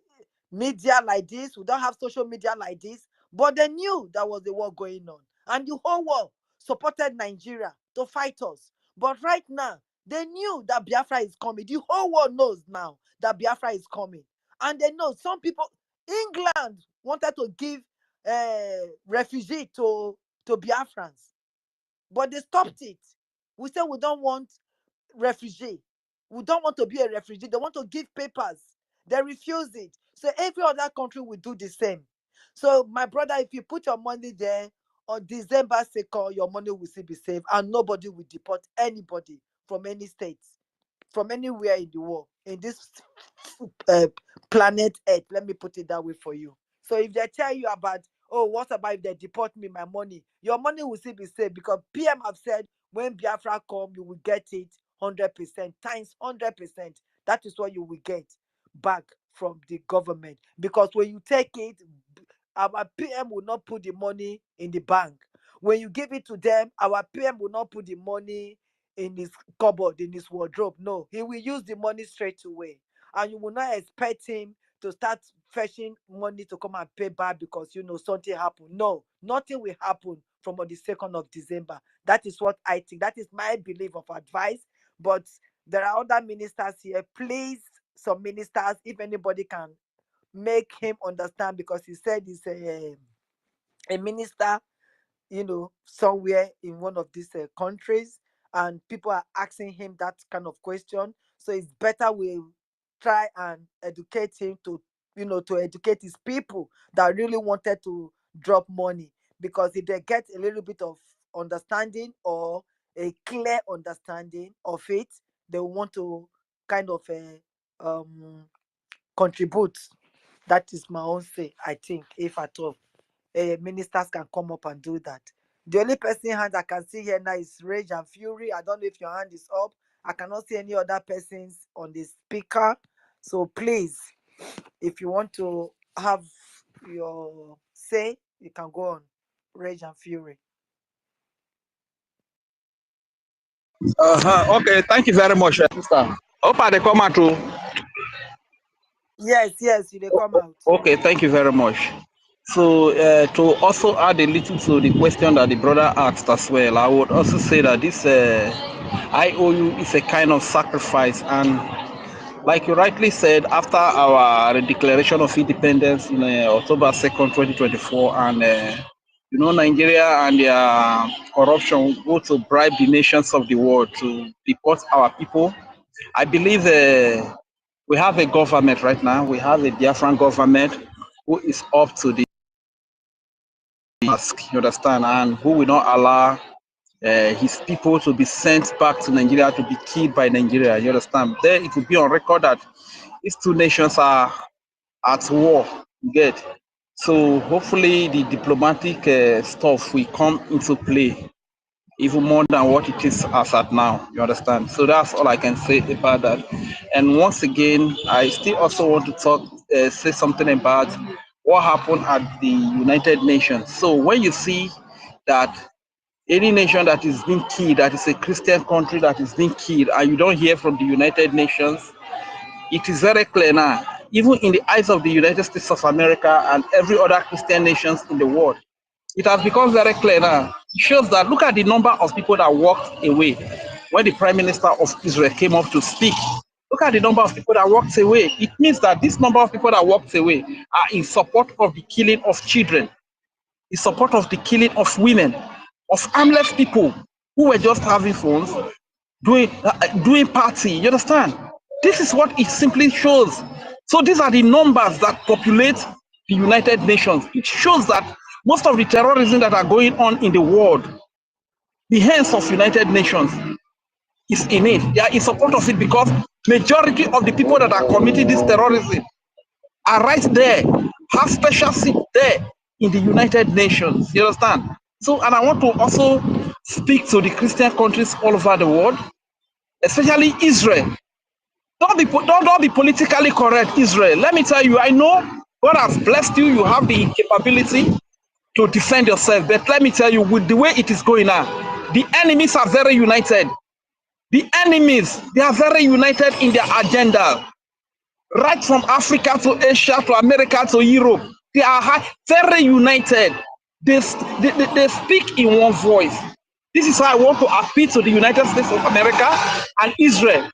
media like this, we don't have social media like this, but they knew there was a war going on, and the whole world supported Nigeria to fight us. But right now, they knew that Biafra is coming. The whole world knows now that Biafra is coming, and they know some people. England wanted to give refugee to Biafrans, but they stopped it. We said we don't want refugee. We don't want to be a refugee. They want to give papers. They refuse it. So every other country will do the same. So my brother, if you put your money there on December 2nd, your money will still be safe, and nobody will deport anybody from any state, from anywhere in the world, in this planet Earth. Let me put it that way for you. So if they tell you about, oh, what about if they deport me, my money? Your money will still be safe, because PM have said when Biafra come, you will get it 100%, times 100%. That is what you will get back from the government. Because when you take it, our PM will not put the money in the bank. When you give it to them, our PM will not put the money in his cupboard, in his wardrobe. No, he will use the money straight away. And you will not expect him to start fetching money to come and pay back because something happened. No, nothing will happen from on the 2nd of December. That is what I think. That is my belief of advice. But there are other ministers here. Please, some ministers, if anybody can make him understand, because he said he's a minister, somewhere in one of these countries, and people are asking him that kind of question. So it's better we try and educate him to educate his people that really wanted to drop money, because if they get a little bit of understanding, or a clear understanding of it, they want to kind of contribute. That is my own say, I think, if at all ministers can come up and do that. The only person hand I can see here now is Rage and Fury. I don't know if your hand is up. I cannot see any other persons on the speaker. So please, if you want to have your say, you can go on. Rage and Fury. Okay, thank you very much, sister. Hope they come out too. Yes, you they come out. Okay, thank you very much. So to also add a little to the question that the brother asked as well, I would also say that this IOU is a kind of sacrifice, and like you rightly said, after our declaration of independence in October 2nd, 2024, and Nigeria and their corruption go to bribe the nations of the world to deport our people. I believe we have a government right now. We have a Biafran government who is up to the task, you understand, and who will not allow his people to be sent back to Nigeria to be killed by Nigeria, you understand. Then it will be on record that these two nations are at war, you get. So hopefully the diplomatic stuff will come into play even more than what it is as at now, you understand. So that's all I can say about that. And once again, I still also want to say something about what happened at the United Nations. So when you see that any nation that is being killed, that is a Christian country that is being killed, and you don't hear from the United Nations, it is very clear now, even in the eyes of the United States of America and every other Christian nations in the world, it has become very clear now. It shows that, look at the number of people that walked away when the Prime Minister of Israel came up to speak. Look at the number of people that walked away. It means that this number of people that walked away are in support of the killing of children, in support of the killing of women, of harmless people who were just having phones, doing party. You understand? This is what it simply shows. So these are the numbers that populate the United Nations. It shows that most of the terrorism that are going on in the world, the hands of United Nations is in it. They are in support of it because majority of the people that are committing this terrorism are right there, have special seat there in the United Nations. You understand? So, and I want to also speak to the Christian countries all over the world, especially Israel. Don't be politically correct, Israel. Let me tell you, I know God has blessed you. You have the capability to defend yourself. But let me tell you, with the way it is going now, the enemies are very united. The enemies, they are very united in their agenda. Right from Africa to Asia to America to Europe, they are very united. They speak in one voice. This is why I want to appeal to the United States of America and Israel.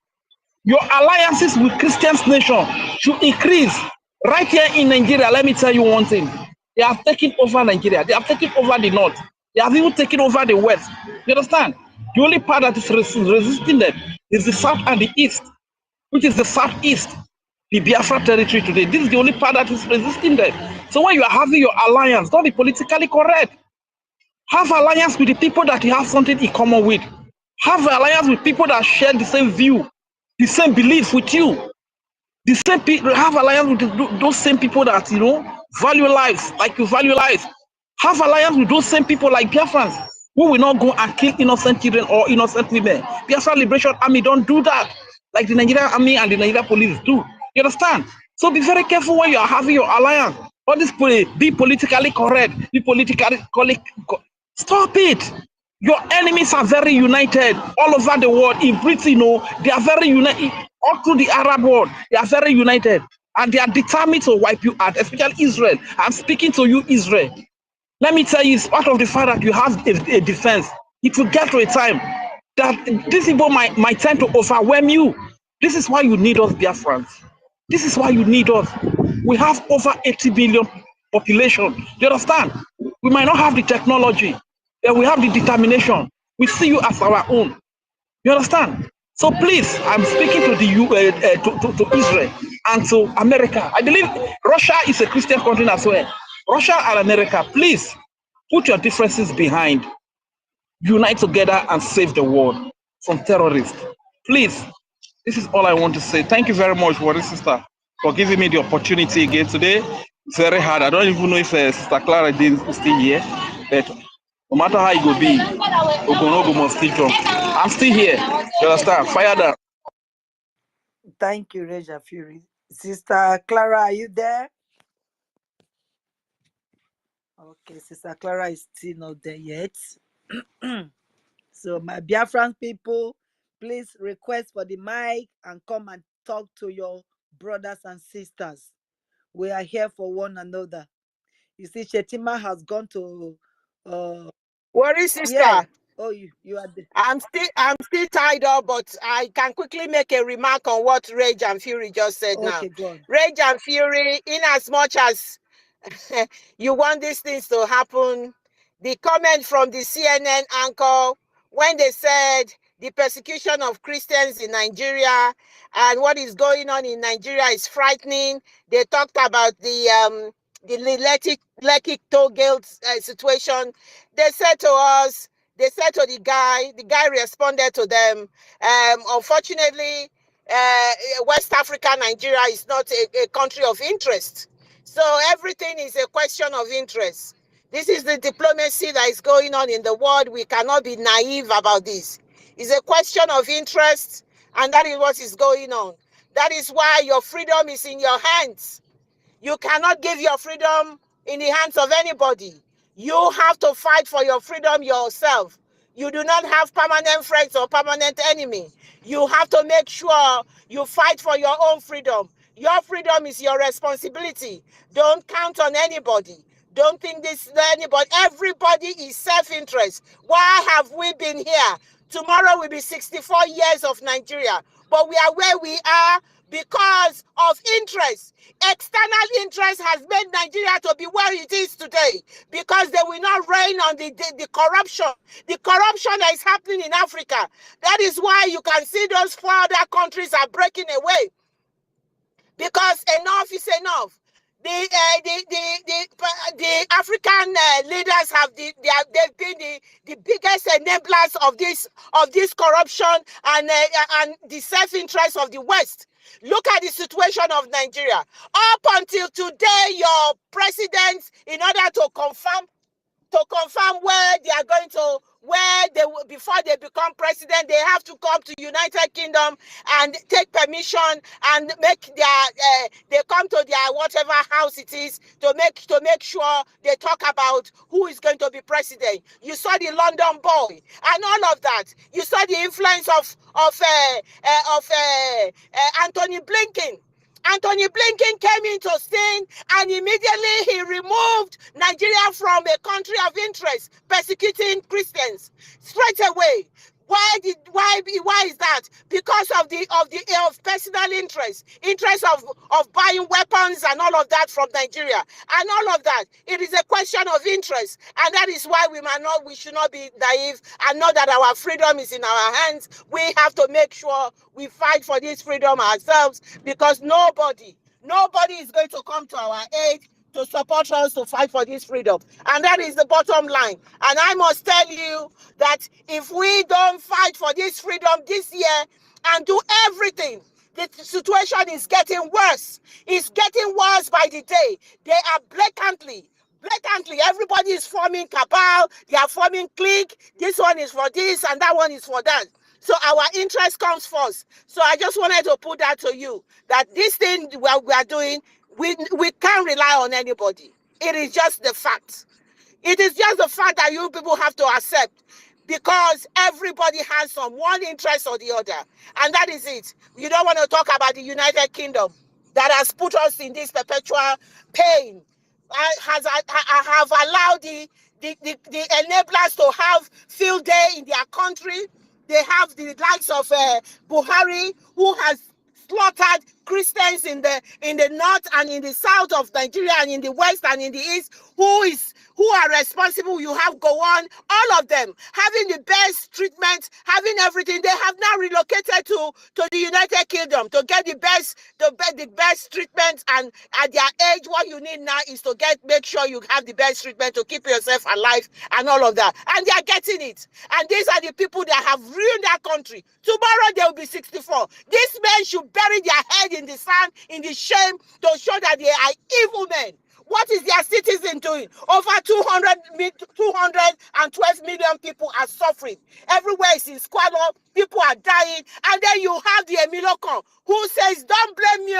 Your alliances with Christian nations should increase. Right here in Nigeria, let me tell you one thing. They have taken over Nigeria. They have taken over the north. They have even taken over the west. You understand? The only part that is resisting them is the south and the east, which is the southeast, the Biafra territory today. This is the only part that is resisting them. So when you are having your alliance, don't be politically correct. Have alliance with the people that you have something in common with. Have alliance with people that share the same view, the same beliefs with you. The same people, have alliance with those same people that value lives like you value lives. Have alliance with those same people like Biafrans, who will not go and kill innocent children or innocent women. Biafra Liberation Army don't do that, like the Nigerian Army and the Nigerian police do. You understand? So be very careful when you are having your alliance. All this be politically correct, be politically stop it. Your enemies are very united all over the world. In Britain, they are very united. All through the Arab world, they are very united. And they are determined to wipe you out, especially Israel. I'm speaking to you, Israel. Let me tell you, it's part of the fact that you have a defense. It will get to a time that these people might tend to overwhelm you. This is why you need us, Biafrans. This is why you need us. We have over 80 billion population. Do you understand? We might not have the technology, but we have the determination. We see you as our own. You understand? So please, I'm speaking to to Israel and to America. I believe Russia is a Christian country as well. Russia and America, please put your differences behind. Unite together and save the world from terrorists. Please, this is all I want to say. Thank you very much, Warren sister, for giving me the opportunity again today. It's very hard. I don't even know if Sister Clara is still here, but no matter how it will be, Ogonogo must still come. I'm still here. You understand? Fire down. Thank you, Reja Fury. Sister Clara, are you there? Okay, Sister Clara is still not there yet. So my Biafran people, please request for the mic and come and talk to your brothers and sisters. We are here for one another. You see, Shetima has gone to Where is sister? yeah. Oh, you are there. I'm still tied up, but I can quickly make a remark on what Rage and Fury just said now. Okay, go on. Rage and Fury, in as much as you want these things to happen, the comment from the CNN anchor when they said the persecution of Christians in Nigeria and what is going on in Nigeria is frightening. They talked about the Lekki toll gate situation. They said to us, they said to the guy responded to them. Unfortunately, West Africa, Nigeria is not a country of interest. So everything is a question of interest. This is the diplomacy that is going on in the world. We cannot be naive about this. It's a question of interest, and that is what is going on. That is why your freedom is in your hands. You cannot give your freedom in the hands of anybody. You have to fight for your freedom yourself. You do not have permanent friends or permanent enemy. You have to make sure you fight for your own freedom. Your freedom is your responsibility. Don't count on anybody. Don't think this anybody. Everybody is self-interest. Why have we been here? Tomorrow will be 64 years of Nigeria. But we are where we are because of interest. External interest has made Nigeria to be where it is today because they will not reign on the corruption. The corruption that is happening in Africa. That is why you can see those 4 other countries are breaking away. Because enough is enough. The African leaders they've been the biggest enablers of this corruption and the self-interest of the West. Look at the situation of Nigeria. Up until today, your presidents, in order to confirm where they are going to, where they will, before they become president, they have to come to United Kingdom and take permission and make their they come to their whatever house it is to make sure they talk about who is going to be president. You saw the London boy and all of that. You saw the influence of Anthony Blinken. Anthony Blinken came into scene and immediately he removed Nigeria from a country of interest, persecuting Christians straight away. Why is that? Because of personal interest of buying weapons and all of that from Nigeria and all of that. It is a question of interest, and that is why we should not be naive and know that our freedom is in our hands. We have to make sure we fight for this freedom ourselves because nobody is going to come to our aid to support us to fight for this freedom. And that is the bottom line. And I must tell you that if we don't fight for this freedom this year and do everything, the situation is getting worse. It's getting worse by the day. They are blatantly, everybody is forming cabal. They are forming clique. This one is for this and that one is for that. So our interest comes first. So I just wanted to put that to you, that this thing we are doing, we can't rely on anybody. It is just the fact. It is just the fact that you people have to accept, because everybody has one interest or the other. And that is it. You don't want to talk about the United Kingdom that has put us in this perpetual pain. Have allowed the enablers to have field day in their country. They have the likes of Buhari, who has slaughtered Christians in the north and in the south of Nigeria and in the west and in the east, who are responsible. You have Gowon, all of them having the best treatment, having everything. They have now relocated to the United Kingdom to get the best treatment, and at their age, what you need now is to make sure you have the best treatment to keep yourself alive and all of that. And they are getting it. And these are the people that have ruined that country. Tomorrow they will be 64. These men should bury their head in the sand, in the shame, to show that they are evil men. What is their citizen doing? Over 212 million people are suffering. Everywhere is in squalor. People are dying. And then you have the Emilokon who says, don't blame me.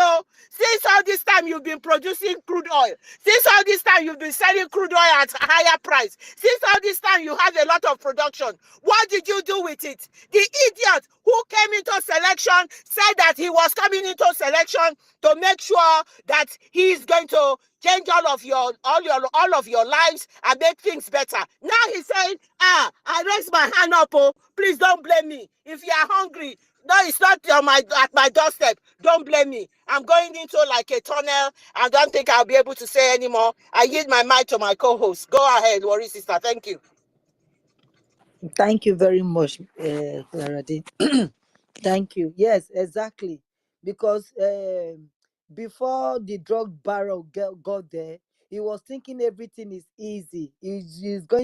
Since all this time you've been producing crude oil. Since all this time you've been selling crude oil at a higher price. Since all this time you have a lot of production. What did you do with it? The idiot who came into selection said that he was coming into selection to make sure that he is going to change all of your lives and make things better. Now he's saying, I raise my hand up, oh, please don't blame me. If you are hungry, no, it's not at my doorstep. Don't blame me. I'm going into like a tunnel. I don't think I'll be able to say anymore. I yield my mic to my co-host. Go ahead, Worry Sister. Thank you. Thank you very much, Clarity. Thank you. Yes, exactly. Because before the drug barrel got there, he was thinking everything is easy. He's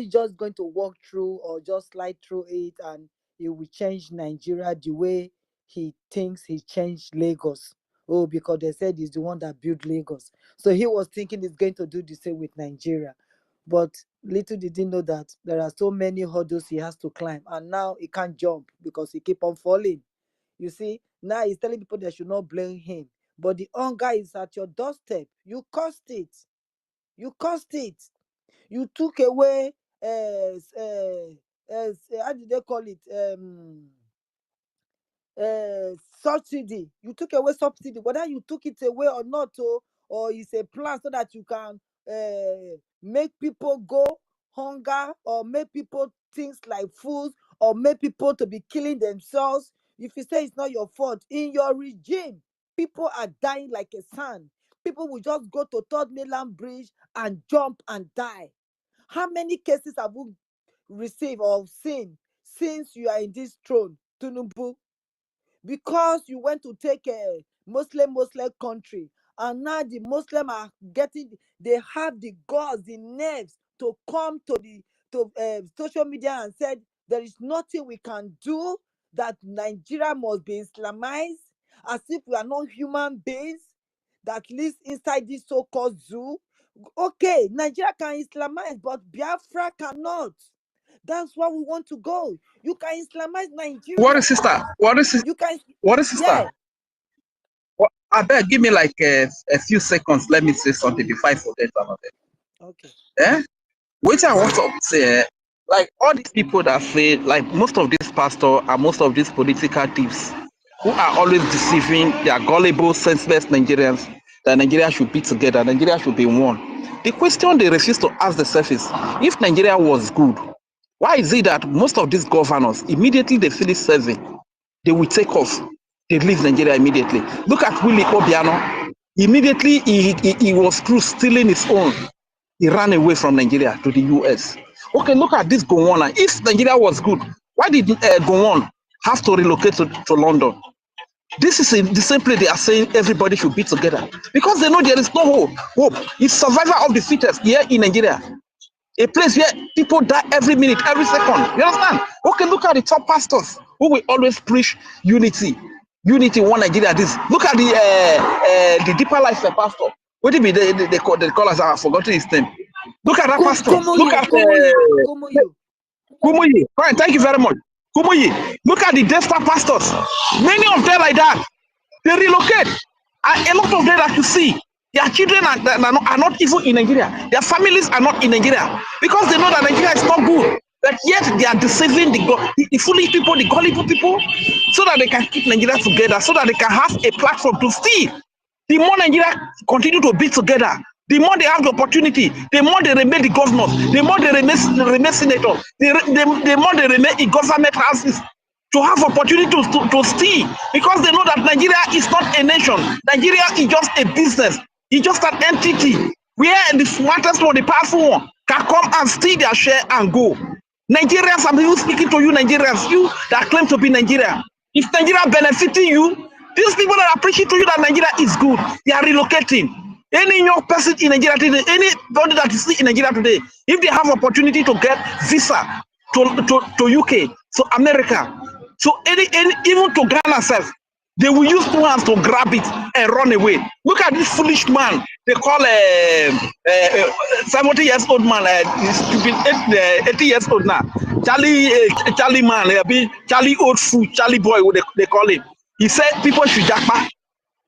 just going to walk through or just slide through it, and he will change Nigeria the way he thinks he changed Lagos. Oh, because they said he's the one that built Lagos. So he was thinking he's going to do the same with Nigeria. But little did he know that there are so many hurdles he has to climb, and now he can't jump because he keep on falling. You see, now he's telling people they should not blame him. But the hunger is at your doorstep. You caused it. You caused it. You took away, how did they call it? Subsidy. You took away subsidy, whether you took it away or not, or it's a plan so that you can make people go hunger, or make people things like food, or make people to be killing themselves. If you say it's not your fault, in your regime, people are dying like a sand. People will just go to Third Mainland Bridge and jump and die. How many cases have you received or seen since you are in this throne, Tinubu? Because you went to take a Muslim country, and now the Muslim are they have the guts, the nerves to come to social media and said there is nothing we can do, that Nigeria must be Islamized, as if we are not human beings that lives inside this so-called zoo. Okay, Nigeria can Islamize, but Biafra cannot. That's why we want to go. You can Islamize Nigeria. What is sister? What is you can? What is sister? Yeah. I beg, give me like a few seconds. Let me say something before I forget about it. Okay. Eh? Which I want to say, like all these people that say, like most of these pastors and most of these political thieves who are always deceiving their gullible, senseless Nigerians, that Nigeria should be together, Nigeria should be one. The question they refuse to ask themselves is, if Nigeria was good, why is it that most of these governors, immediately they finish serving, they will take off, they leave Nigeria immediately? Look at Willie Obiano. Immediately he was through stealing his own. He ran away from Nigeria to the US. Okay, look at this Gowon. If Nigeria was good, why did Gowon have to relocate to London? This is the same place they are saying everybody should be together. Because they know there is no hope. It's survival of the fittest here in Nigeria. A place where people die every minute, every second. You understand? Okay, look at the top pastors who will always preach unity. Unity, one Nigeria. This. Look at the Deeper Life pastor. What did they call us? I've forgotten his name. Look at that pastor. Look at Kumuyi. Fine, thank you very much. Kumuyi. Look at the Delta pastors. Many of them like that. They relocate. And a lot of them that you see, their children are not even in Nigeria. Their families are not in Nigeria because they know that Nigeria is not good. But yet they are deceiving the foolish people, the gullible people, so that they can keep Nigeria together, so that they can have a platform to steal. The more Nigeria continue to be together, the more they have the opportunity, the more they remain the governors, the more they remain senators, the more they remain in government houses to have opportunity to steal, because they know that Nigeria is not a nation. Nigeria is just a business. It's just an entity where the smartest one, the powerful one, can come and steal their share and go. Nigerians, I'm even speaking to you Nigerians, you that claim to be Nigeria. If Nigeria benefiting you, these people that are preaching to you that Nigeria is good, they are relocating. Any young person in Nigeria today, anybody that is in Nigeria today, if they have opportunity to get visa to UK, to America, so even to Ghana itself, they will use two hands to grab it and run away. Look at this foolish man. They call 70 years old man, 80 years old now. Charlie man, Charlie old fool, Charlie boy, they call him. He said people should jackpot.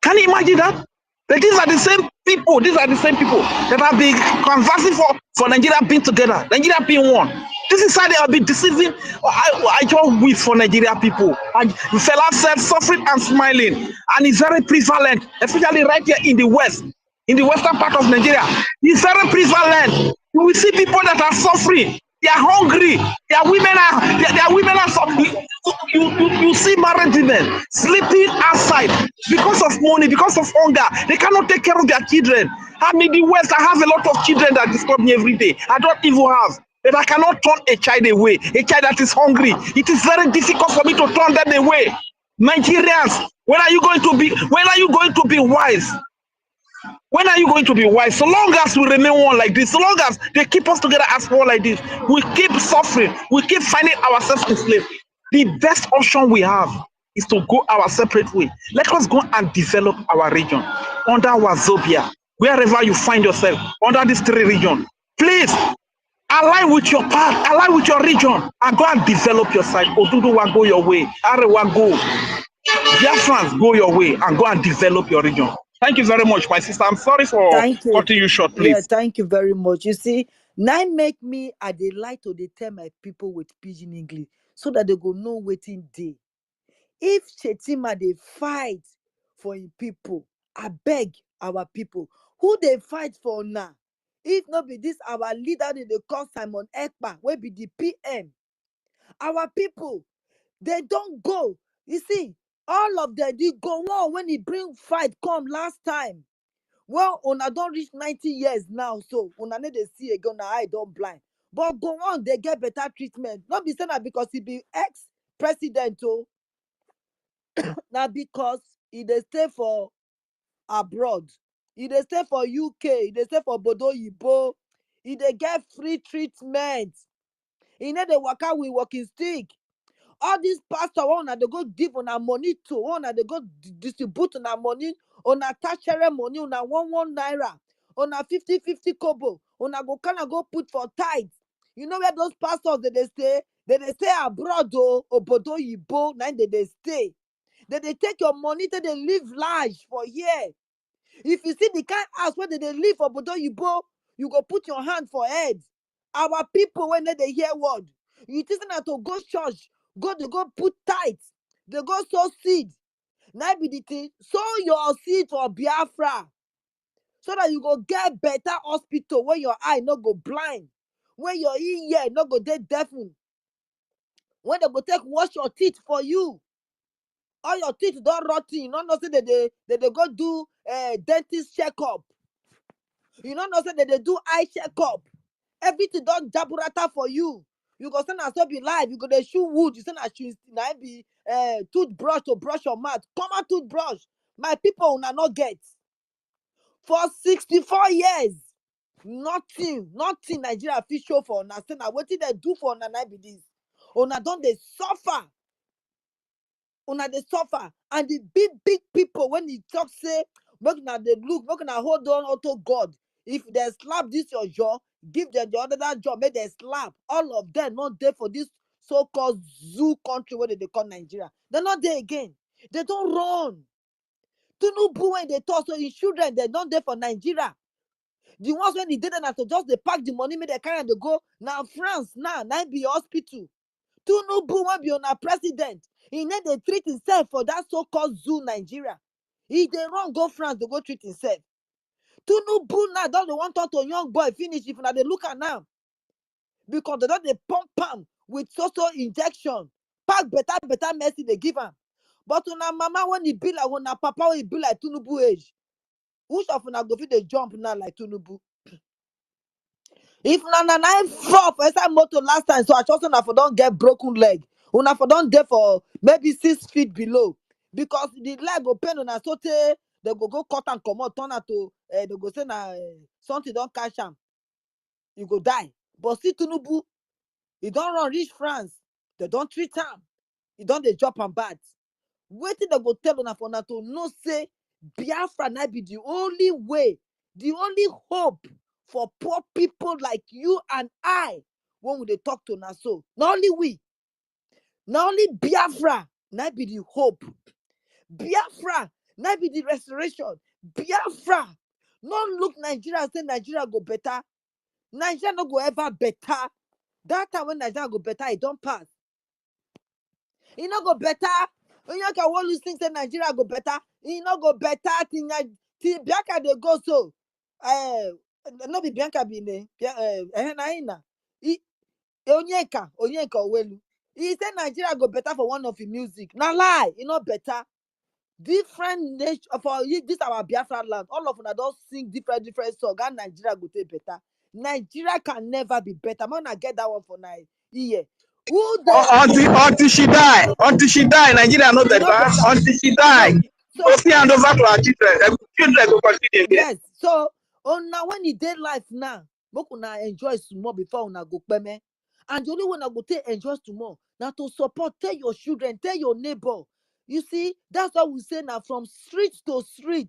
Can you imagine that? But these are the same people. These are the same people that have been conversing for Nigeria being together, Nigeria being one. This is how they have been deceiving. I just weep for Nigeria people. And the fella said suffering and smiling, and it's very prevalent, especially right here in the West. in the western part of Nigeria. It's very prevalent. You will see people that are suffering. They are hungry. Their women are suffering. You see married women sleeping outside because of money, because of hunger. They cannot take care of their children. I'm in the West. I have a lot of children that disturb me every day. I don't even have. But I cannot turn a child away. A child that is hungry. It is very difficult for me to turn them away. Nigerians, when are you going to be wise? When are you going to be wise? So long as we remain one like this, so long as they keep us together as one like this, we keep suffering, we keep finding ourselves enslaved. The best option we have is to go our separate way. Let us go and develop our region under Wazobia, wherever you find yourself, under these three regions. Please align with your path, align with your region, and go and develop your side. Oduduwa, go your way. Arewa, go. Biafrans, go your way and go and develop your region. Thank you very much, my sister. I'm sorry for Thank you. cutting you short, please. Yeah, thank you very much. You see, now make me I dey like to dey tell my people with pidgin English so that they go know wetin dey. If Shetima dey fight for him people, I beg our people who dey fight for now. If not be this, our leader they call Simon Ekpa, will be the PM. Our people, they don't go. You see, all of them they go on when he bring fight come last time. Well, una don't reach 90 years now, so una need to see again, una eye don't blind. But go on, they get better treatment. Not be saying that because he be ex-president, oh, now because he dey stay for abroad, he dey stay for UK, he dey stay for Bodo Yibo, he dey get free treatment. He need dey waka with walking stick. All these pastors, one they go give on money to, one they go distribute on money, on a tertiary money, on a 1 naira, on a 50 kobo, on a go go put for tithes. You know where those pastors they stay? They stay abroad, Obodo Yibo, now they stay. They take your money, they live large for here. If you see the kind house where they live for Obodo Yibo, you go put your hand for head. Our people, when they hear word, you think that to go church, they go put tithes, they go sow seed. Now be the thing, sow your seed for Biafra, so that you go get better hospital where your eye not go blind, where your ear not go dead deafen, when they go take wash your teeth for you. All your teeth don't rot in. You don't know say they go do dentist checkup. You don't know say they do eye checkup. Everything done jaburata for you. You go send and be live. You go they shoe wood. You send and shoe be toothbrush to brush your mouth. Come on, toothbrush. My people will not get. For 64 years, nothing Nigeria fit show for una. Say na wetin they do for una be this. Una don dey suffer. Una dey suffer. And the big people, when he talk say, make una dey look, make una hold on unto God. If they slap this your jaw, give them the other jaw, make they slap. All of them not there for this so-called zoo country where they call Nigeria. They're not there again. They don't run. Tinubu when they talk, so his children, they're not there for Nigeria. The ones when they did that to just they pack the money, make they carry and they go. Now France, now be hospital. Tinubu will be on our president. He need to treat himself for that so-called zoo Nigeria. If they run go France, they go treat himself. Tinubu now don't want to young boy finish if now they look at now. Because they don't they pump him with social injection. Pack better mercy they give him. But on our mama when he be like when our papa when he be like Tinubu age. Which of una go fit they jump now like Tinubu? If na fall for inside motor last time, so I just una for don't get broken leg. Una for don't there for maybe 6 feet below. Because the leg go pain una so they go cut and come out, turn out to they go say na something don't catch him. You go die. But see Tinubu, he don't run reach France. They don't treat him. He don't they drop and bad. Waiting they go tell una for una to know say Biafra now be the only way, the only hope for poor people like you and I when we they talk to us. So not only we, not only Biafra now be the hope. Biafra now be the restoration. Biafra not look Nigeria say Nigeria go better. Nigeria not go ever better. That time when Nigeria go better, it don't pass. It not go better. When you can want to think say Nigeria go better, it not go better. Till Bianca they go so. No be Bianca be ne. Naina. Onyeka Owelu. He said Nigeria go better for one of the music. Now lie, you know better. Different nature for this our Biafra land. All of them don't sing different songs. And Nigeria go take better. Nigeria can never be better. Man, I get that one for now. Yeah. Who the Until she die, Nigeria no better. Until she die, so go see hand over to our children. Children go continue again. yes. So now when he dead life now, make una enjoy small before una go peme. And the only one I go take enjoy tomorrow. Now to support, tell your children, tell your neighbor. You see, that's what we say now from street to street,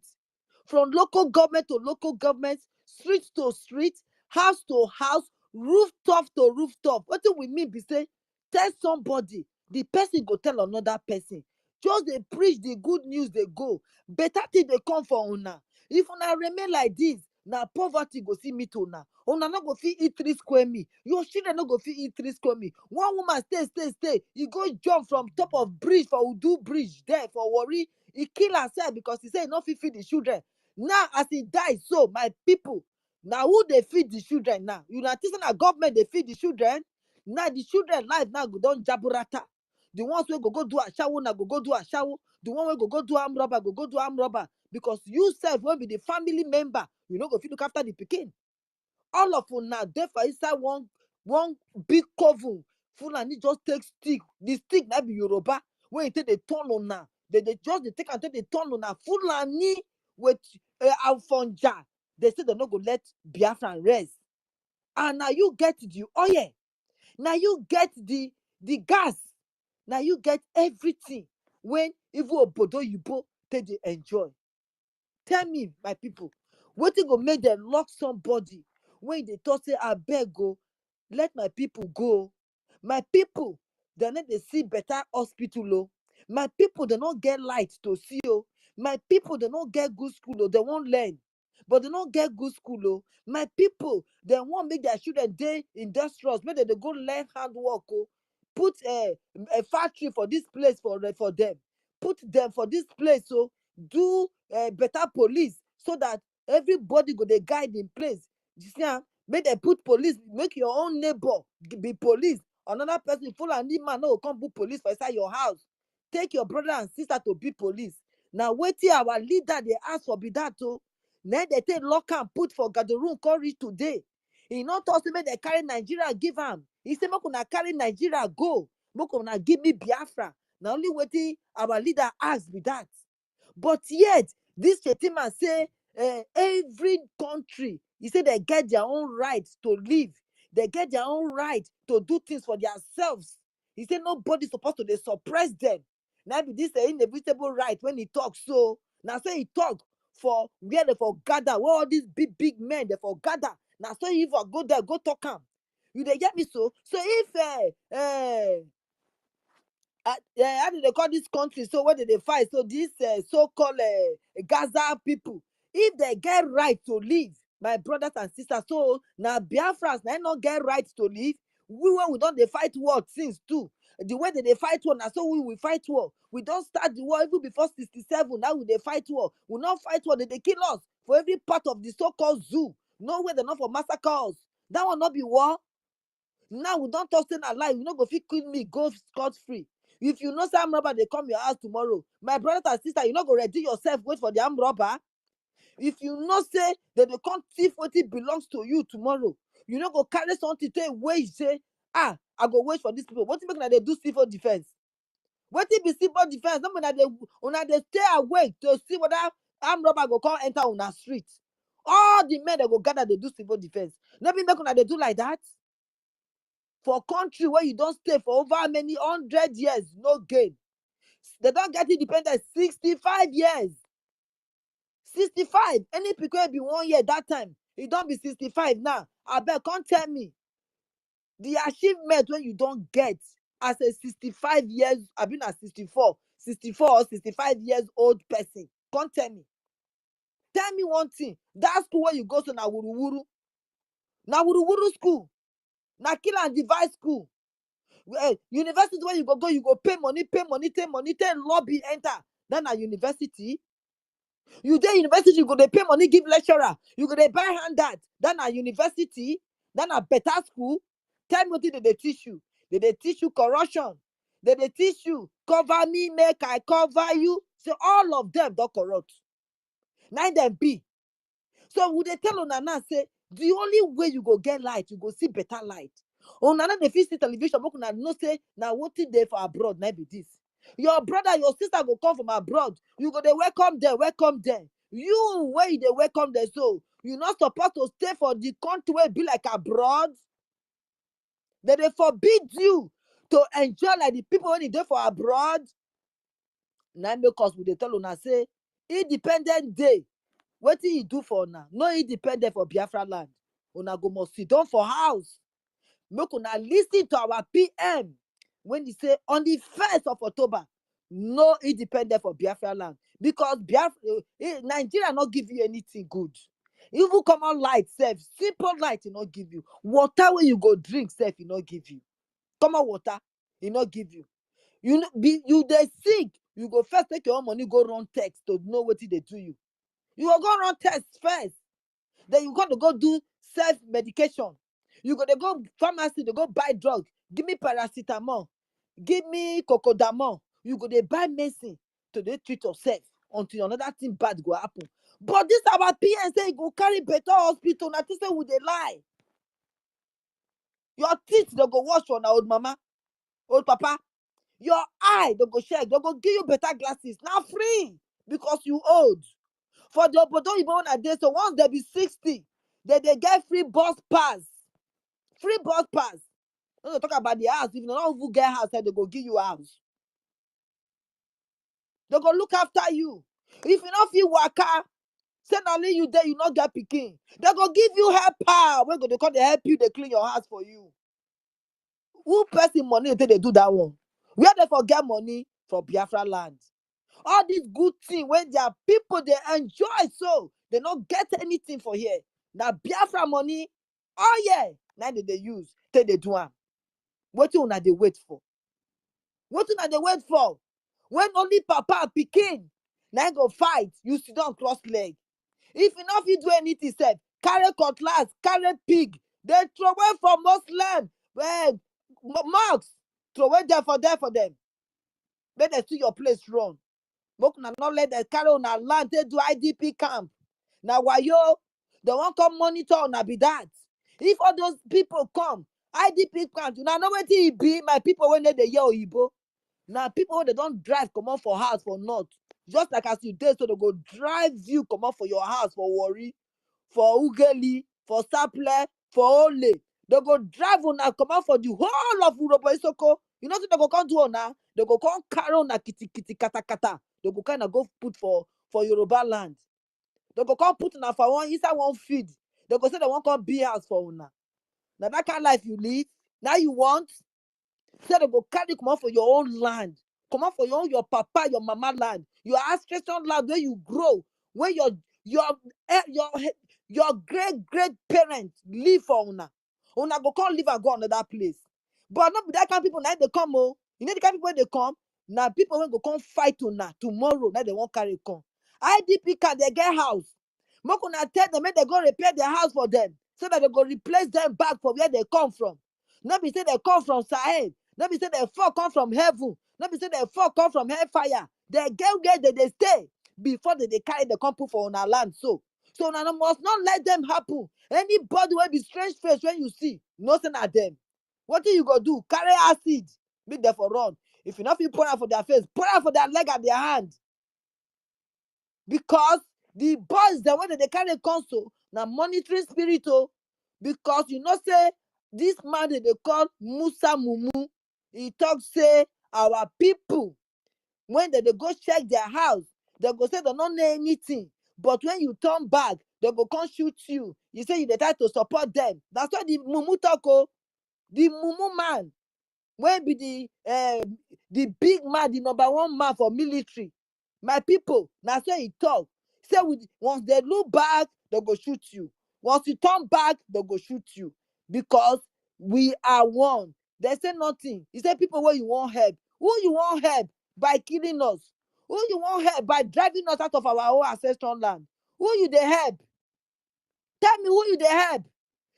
from local government to local government, street to street, house to house, rooftop to rooftop. What do we mean? Be say, tell somebody, the person go tell another person. Just they preach the good news, they go. Better thing they come for una. If una remain like this, now poverty go see me to now. Una no go fit eat 3 square meal. Your children no go fit eat 3 square meal. One woman stay. You go jump from top of bridge for Udu bridge there for worry. He kill herself because he say no fit feed the children. Now as he died, so my people, now who they feed the children now? You know, na government they feed the children. Now the children life now go down jaburata. The ones wey go do a shower now go do a shower. The one wey go do arm robber go do arm robber. Because you self will be the family member, you know, go fit look after the pikin. All of you now, there for inside one big coven. Fulani just take stick. The stick that be Yoruba. When you take the turn on now, they just they take and take the turn on now. Fulani with Alfonja. They say they're not gonna let Biafran rest. And now you get the oil. Now you get the gas. Now you get everything. When even Obodo Yibo take the enjoy. Tell me, my people, wetin go make them lock somebody when they talk say abeg go, let my people go. My people, they no dey see better hospital o. My people, they not get light to see o. My people, they not get good school o. They won't learn, but they not get good school o. My people, they want make their children dey industrious, make they go learn handwork o. Put a factory for this place for them. Put them for this place so do better police so that everybody go dey guide in place. You see, make them put police, make your own neighbor be police. Another person, Fulani man, no go come put police for inside your house. Take your brother and sister to be police. Now, waiting our leader, they ask for be that too. Then they take lock and put for room reach today. He not also make they carry Nigeria, give him. He say, make una carry Nigeria, go. Make una give me Biafra. Now, only waiting our leader ask be that. But yet, this Shetima say every country, he said they get their own right to live. They get their own right to do things for themselves. He said nobody's supposed to they suppress them. Now be this inevitable right when he talks. So now say he talk for where they for gather, where all these big men they for gather. Now so if I go there, go talk him. You they get me so? So if how do they call this country? So what did they fight? So this so-called Gaza people, if they get right to live, my brothers and sisters, so now Biafrans, they not get right to live. We don't they fight war since too. The way that they fight war, now so we will fight war. We don't start the war even before 67. Now we they fight war. We not fight war. They kill us for every part of the so-called zoo. Nowhere they're not for massacres. That will not be war. Now we don't talk alive. You know go fit kill me, go scot free. If you know some robber, they come your house tomorrow. My brother and sister, you not go ready yourself, wait for the armed robber. If you know say that they can't thief what it belongs to you tomorrow, you not go carry something to wait, say, I go wait for these people. What you make they do civil defense? What if be civil defense? No they stay awake to see whether armed robber go come enter on our street. All the men that go gather, they do civil defense. Not be make they do like that. For country where you don't stay for over how many 100 years, no gain. They don't get independence 65 years. 65. Any people be 1 year that time. It don't be 65 now. I bet can't tell me the achievement when you don't get as a 65 years, I've been at 64 or 65 years old person. Can't tell me. Tell me one thing. That school where you go to na wuruwuru. Na wuruwuru school. Na kill and divide school. University where you go, you go pay money, take lobby, enter. Then a university. You dey university, you go dey pay money, give lecturer. You go dey buy handout. Then at university, then at better school. Tell me what they teach you. They teach you corruption. They teach you cover me, make I cover you. So all of them don't corrupt. Now them be. So would they tell Onana say the only way you go get light, you go see better light. Onana they fit see television, but una no say now what they for abroad, now be this. Your brother, your sister go come from abroad. You go they welcome them, welcome them. You where they welcome them, so you not supposed to stay for the country where be like abroad. They forbid you to enjoy like the people when they for abroad. Now because we they tell una say independent day. What do you do for now? No independent for Biafra land. Una go must sit down for house. Make una listen to our PM when he say on the 1st of October, no independent for Biafra land. Because Nigeria not give you anything good. Even common light, self, simple light, he not give you. Water when you go drink, self, he not give you. Common water, he not give you. You they sick. You go first take your own money, go run text to know what they do you. You will go run tests first. Then you got to go do self-medication. You got to go pharmacy to go buy drugs. Give me paracetamol. Give me cocodamol. You got to buy medicine to treat yourself until another thing bad go happen. But this about PN say you go carry better hospital. Now this say would they lie? Your teeth they go wash on old mama, old papa. Your eye they go check. They go give you better glasses. Now free because you old. For the Obodo Ibo on a day, so once they be 60, they get free bus pass. Free bus pass. When they talk about the house, if you don't even get house, they go give you a house. They go look after you. If you don't feel waka, say only you there, you not get picking. They go give you help. When they come, they help you, they clean your house for you. Who person money until they do that one? Where they forget money for Biafra land? All these good things when their people they enjoy, so they don't get anything for here. Now Biafra money, oh yeah, now they use till they do am. What you they wait for? What you they wait for? When only papa pikin now go fight, you sit down cross leg. If you not fit do anything, said carry cutlass, carry pig, they throw away for Muslim, well, marks, throw away there for them. Make they see your place run. Book na not let them carry on a land, they do IDP camp. Now why yo? They won't come monitor on be that. If all those people come, IDP camp, now know what it be my people when they yell Igbo. Now people when they don't drive come on for house for north. Just like as you did, so they go drive you come on for your house for Worry, for Ugeli, for Saple, for Ole. They go drive on and come out for the whole of Urobo Isoko. You know what they go come do on now? They go come carry on a kitty kata kata. They go kind of go put for Yoruba land. They go come put na for one inside one feed. They go say they won't come be house for una. Now that kind of life you live, now you want. Say they go carry come out for your own land. Come out for your papa, your mama land, your ancestral land where you grow, where your great parents live for una. Una go come live and go another place. But not be that kind of people now they come. Oh, you know the kind of people when they come. Now people when go come fight una tomorrow. Now they won't carry come. IDP can they get house? Make una tell them make they go repair their house for them so that they go replace them back from where they come from. Not be say they come from Sahel. Not be say they fall come from heaven. Not be say they fall come from hellfire. They get where they stay before they carry the couple for on our land. So now must not let them happen. Anybody will be strange face when you see, nothing at them. What do you go do? Carry acid, make them for run. If you not feel pour out for their face, pour out for their leg and their hand. Because the boys, the way that they carry console, now monitoring spirit, because you know say this man that they call Musa Mumu, he talk say our people when they go check their house, they go say they don't know anything. But when you turn back, they go come shoot you. You say you try to support them. That's why the Mumu talk. The Mumu man, when be the big man, the number one man for military. My people, now say he talk. Say once they look back, they go shoot you. Once you turn back, they go shoot you. Because we are one. They say nothing. He say people where you won't help. Who you won't help? By killing us. Who you want help by driving us out of our own ancestral land? Who you they help? Tell me who you they help.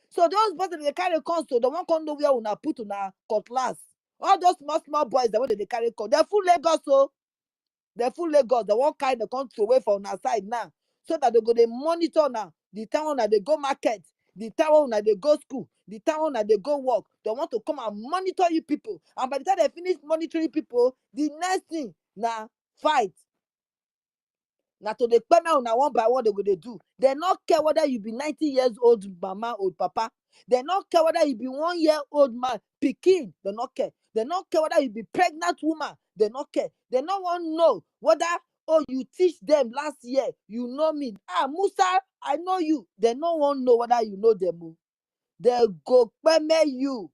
So those boys that they carry console, the one come know where una put una cutlass. All those small boys, the way they carry console, they're full Lagos, so they're full Lagos. The one kind of come to away from our side now, so that they go they monitor now. The town that they go market, the town that they go school, the town that they go work. They want to come and monitor you people. And by the time they finish monitoring people, the next thing now fight. Now to the payment una one by one they go they do. They not care whether you be 90 years old mama or papa. They not care whether you be 1 year old man, pikin. They not care. They not care whether you be pregnant woman. They not care. They not want to know whether you teach them last year. You know me. Musa, I know you. They not want to know whether you know them. They go payment you.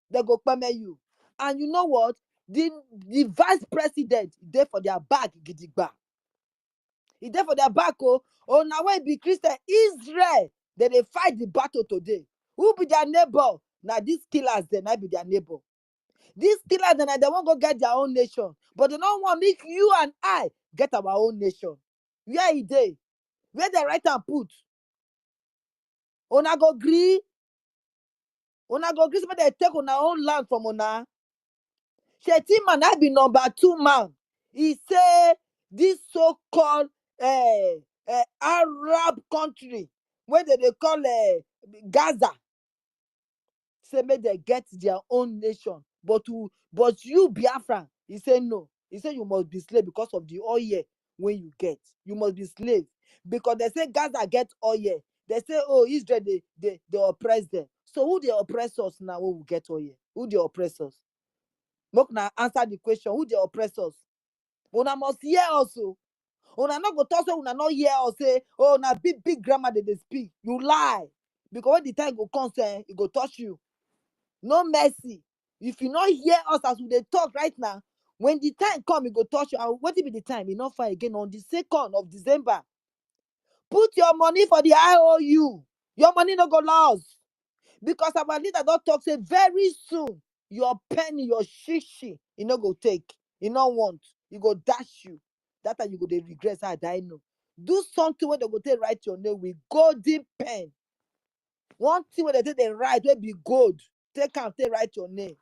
They go payment you. And you know what? The vice president, they for their back gidigba. He there for their back. Oh, now when be Christian, Israel, they fight the battle today. Who be their neighbor? Now these killers, they not be their neighbor. These killers, they won't go get their own nation. But they don't want make you and I get our own nation. Where is they? Where they write and put? Una go agree? Una go agree? Somebody they take on our own land from Una. Shetima now be number 2 man. He say this so-called Arab country, where they call Gaza, say make they get their own nation. But you Biafran, he say no. He say you must be slave because of the oil when you get. You must be slave. Because they say Gaza get oil. They say, oh, Israel, they oppress them. So who the oppressors now when we get oil? Who the oppressors? Make now answer the question. Who the oppressors? Una must hear also. Una not go talk say una not hear or say, oh, na big grammar they speak. You lie. Because when the time go come, say, it go touch you. No mercy. If you not hear us as we dey talk right now, when the time come, it go touch you. And what will be the time? It not far again on the 2nd of December. Put your money for the IOU. Your money no go lost. Because our leader don't talk say very soon, your penny, your shishi, you no go take. You no want. You go dash you. That time you go dey regret. I die no. Do something where they go take write your name with golden pen. One thing where they take the write will be gold. Take and take write your name.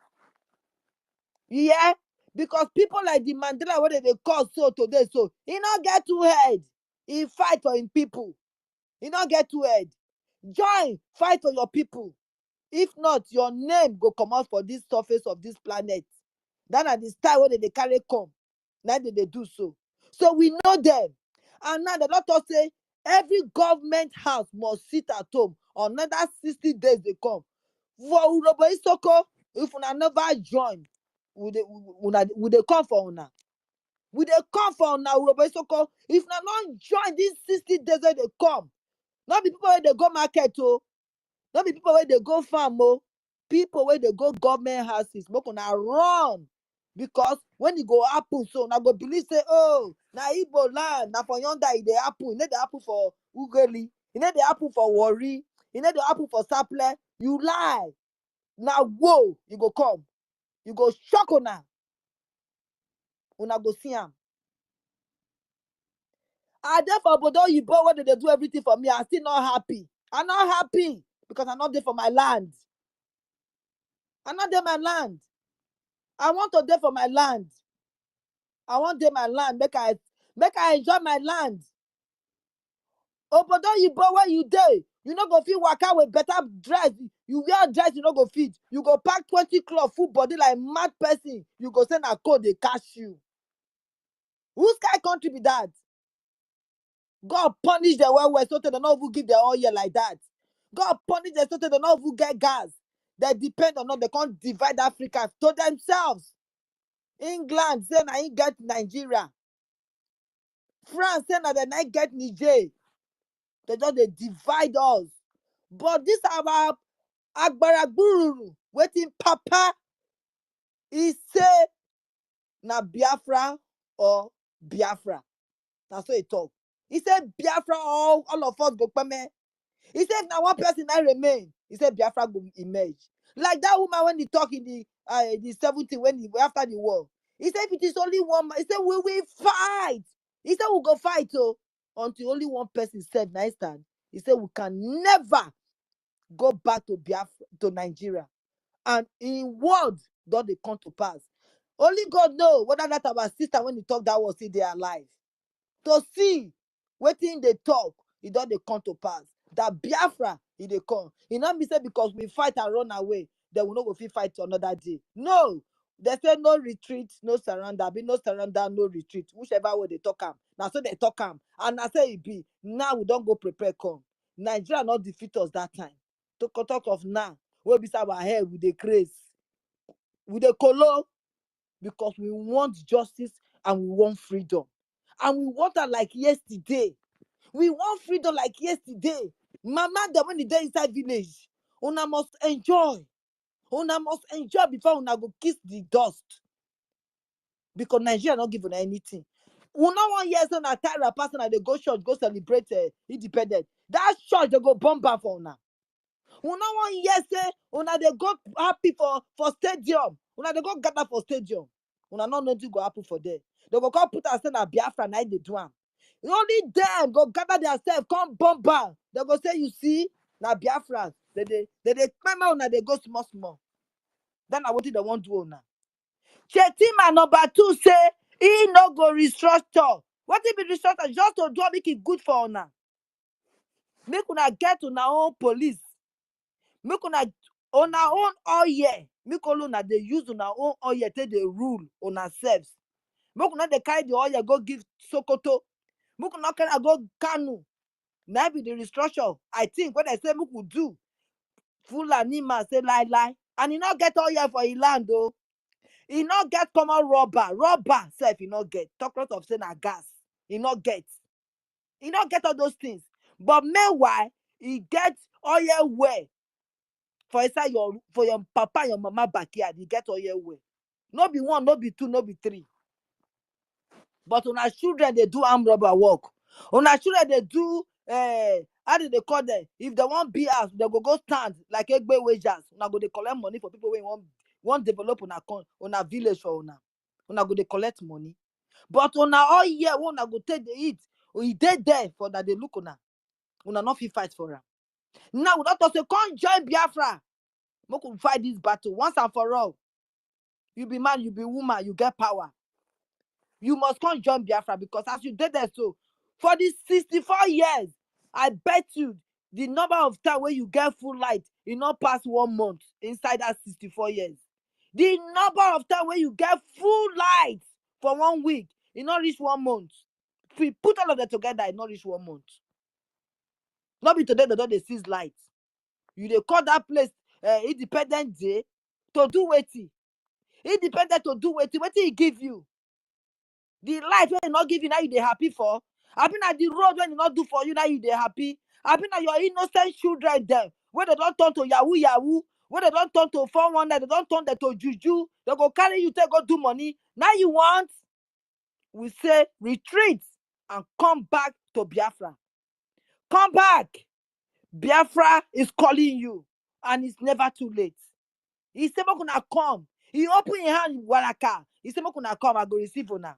Yeah, because people like the Mandela, what they call so today, so he not get too head. He fight for him people. He not get too head. Join, fight for your people. If not, your name go come out for this surface of this planet. That are the style where they carry come. Now they do so. So we know them. And now the doctor say every government house must sit at home. Another 60 days they come. For Urobo Isoko, if una never join, would they come for una? Would they come for una Urobo Isoko? If una not join these 60 days where they come, not be people where they go market, oh. Not be people where they go farm, oh. People where they go government houses, make una run. Because when it go happen, so now go believe say, oh, na Igbo land, na for yonder it dey happen. It dey happen for Ugoli, it dey happen for Warri, it dey happen for Saple. You lie. Now whoa, you go come. You go shock una. Una go see am. I there for Obodo Oyibo where they do everything for me. I'm still not happy. I'm not happy because I'm not there for my land. I'm not there my land. I want to there for my land. I want there my land. Make I enjoy my land. Obodo Oyibo where you dey, you no go fit waka with better dress. You wear dress, you no go fit. You go pack 20 cloth full body like mad person. You go send a code, they catch you. Whose kind of country be that? God punish them well, so they don't even give their oil like that. God punish them so they don't even get gas. They depend on they can't divide Africa to themselves. England say na ain't get Nigeria. France say na they not get Niger. They just they divide us. But this our Agbaragburu waiting Papa he say na Biafra or Biafra. That's what he talk. He said Biafra all of us go peme. He said if now one person I remain, he said Biafra go emerge. Like that woman when he talk in the 70 when he after the war. He said, if it is only one man, he said, we will fight. He said, we'll go fight, oh, until only one person said, nice stand. He said, we can never go back to Biafra, to Nigeria. And in word, don't they come to pass. Only God know whether that our sister, when he talked, that was still there alive. To see, waiting they talk, it don't they come to pass. That Biafra, it they come. It not be said because we fight and run away, then we not go fit fight another day. No. They say no retreat, no surrender. Be no surrender, no retreat. Whichever way they talk am. Now so they talk am. And I say it be. Now we don't go prepare come. Nigeria not defeat us that time. Talk of now. We beside our head with the grace. With the color. Because we want justice and we want freedom. And we want that like yesterday. We want freedom like yesterday. Mama, the when the day inside village, una must enjoy. Una must enjoy before una go kiss the dust. Because Nigeria not giving anything. Una 1 year so na tire person and they go church, go celebrate independence. That church they go bomb back for una. Una 1 year say una they go happy for stadium. Una they go gather for stadium. Una not nothing go happen for them. They go come put us in a Biafra night they do am. Only them go gather themselves, come bomb back. They go say, you see, now Biafrans, they remember una they go small. Then I what they want to do now. Chetima number 2 say he no go restructure. What if be restructure? Just to do make it good for una. Make una get una own police. Make una on our own all year. Make una they use on our own all year till they rule on ourselves. Make una they carry the oil go give Sokoto. Make una carry go Kanu. Now be the restructure. I think when I say we could do Fulani man say lie. And he not get all year for his land though. He not get common rubber self he not get. Talk lot of saying a gas. He not get all those things. But meanwhile, he get all year way for inside for your papa and your mama backyard. He get all year way. No be 1, no be 2, no be 3. But on our children they do armed robber work. On our children they do how do they call them? If they want BS, they go stand like Egbe wagers. Una go they collect money for people who want develop on a village for una. Una go they collect money. But on all year, una go take the eat. We dead there for that they look on. Una not fit fight for them. Now we don't say come join Biafra. We could fight this battle once and for all. You be man, you be woman, you get power. You must come join Biafra because as you did that so, for these 64 years, I bet you the number of time where you get full light, it not pass 1 month inside that 64 years. The number of time where you get full light for 1 week, it not reach 1 month. If we put all of that together, it not reach 1 month. Not be today they don't seize light. You they call that place Independent Day to do waiting. Independent to do waiting. What he give you? The light when he not give you, now you they happy for. I been at the road when he not do for you, now you they happy. I been at your innocent children there. When they don't turn to Yahoo, when they don't turn to 419, they don't turn them to Juju. They go carry you to go do money. Now you want, we say retreat and come back to Biafra. Come back. Biafra is calling you. And it's never too late. He said, I'm gonna come. He open his hand, Walaka. He said, I'm gonna come, I go receive you now.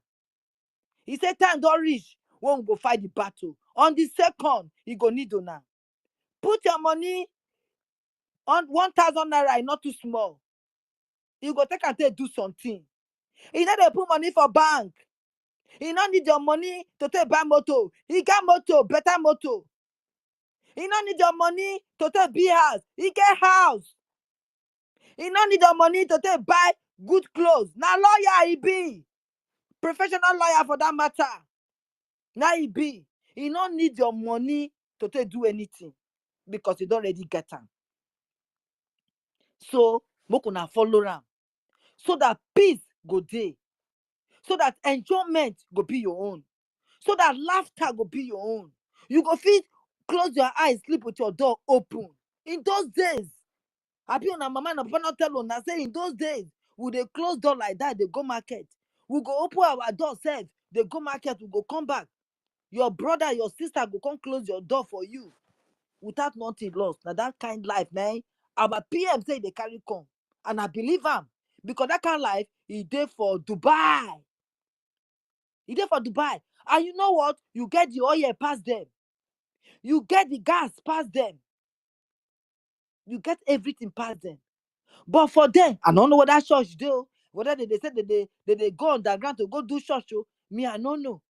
He said, time don't reach when we go fight the battle. On the second, he go need now. Put your money on 1,000 naira, not too small. You go take and do something. He not dey put money for bank. He not need your money to take buy motor. He got motor, better motor. He not need your money to take buy house. He get house. He not need your money to take buy good clothes. Now lawyer he be. Professional lawyer for that matter. Now he be. He don't need your money to take do anything because you don't already get them. So, make una follow am. So that peace go dey. So that enjoyment go be your own. So that laughter go be your own. You go fit close your eyes, sleep with your door open. In those days, I be on a mama and papa not tell una say in those days, we dey close door like that, they go market. We go open our door self, they go market, we go come back. Your brother, your sister go come close your door for you without nothing lost. Now that kind life, man. Our PM say they carry come. And I believe them. Because that kind of life, he did for Dubai. He did for Dubai. And you know what? You get the oil past them. You get the gas past them. You get everything past them. But for them, I don't know what that church do. Whether they said that they go underground to go do church. Me, I don't know.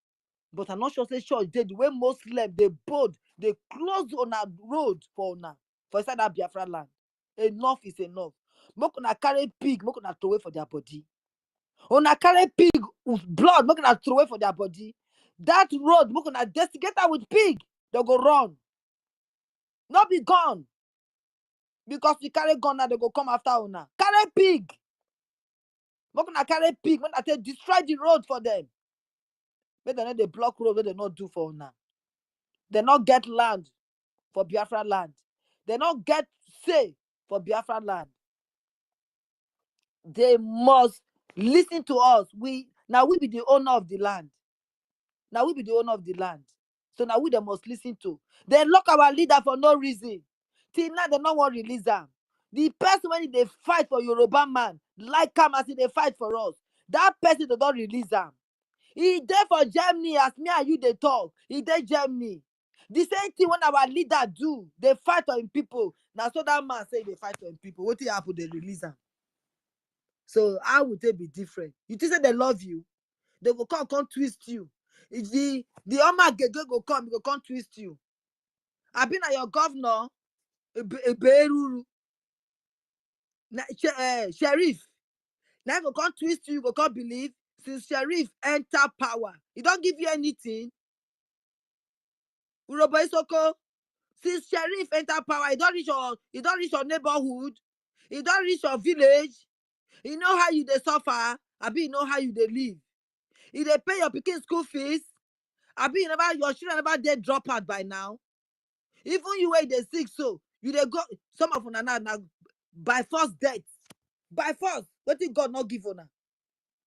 But I'm not sure say church did the way Muslim, they bold, they close on a road for now. For inside that Biafra land. Enough is enough. Make una carry pig, make una throw away for their body. Una carry pig with blood, make una throw away for their body. That road, make una investigate that with pig. They go run. Not be gone. Because we carry gun now, they go come after una. Carry pig. Make una carry pig, make una destroy the road for them. Make they know they block road, what they not do for una. They not get land for Biafra land. They not get say for Biafra land. They must listen to us. We be the owner of the land. Now we be the owner of the land. So now they must listen to. They lock our leader for no reason. Till now they don't want to release them. The person when they fight for Yoruba man, like come as they fight for us. That person they don't release them. He there for Germany as me and you they talk. He there Germany. The same thing when our leader do, they fight on people. Now so that man say they fight on people. What happen? They release them. So how would they be different? You think that they love you? They will come twist you. If the Oma Gege go come twist you. I've been at your governor, Beruru, Sheriff. Now go come twist you, go come believe. Since Sheriff enter power, he don't give you anything. Urobo Isoko, since Sheriff enter power, he don't reach your neighborhood, he don't reach your village. He know how you they suffer. Abi, you know how you they live. He they pay your pikin school fees. Abi, your children never dead drop out by now. Even you where they sick, so you they go. Some of una now by force death, by force. What did God not give una?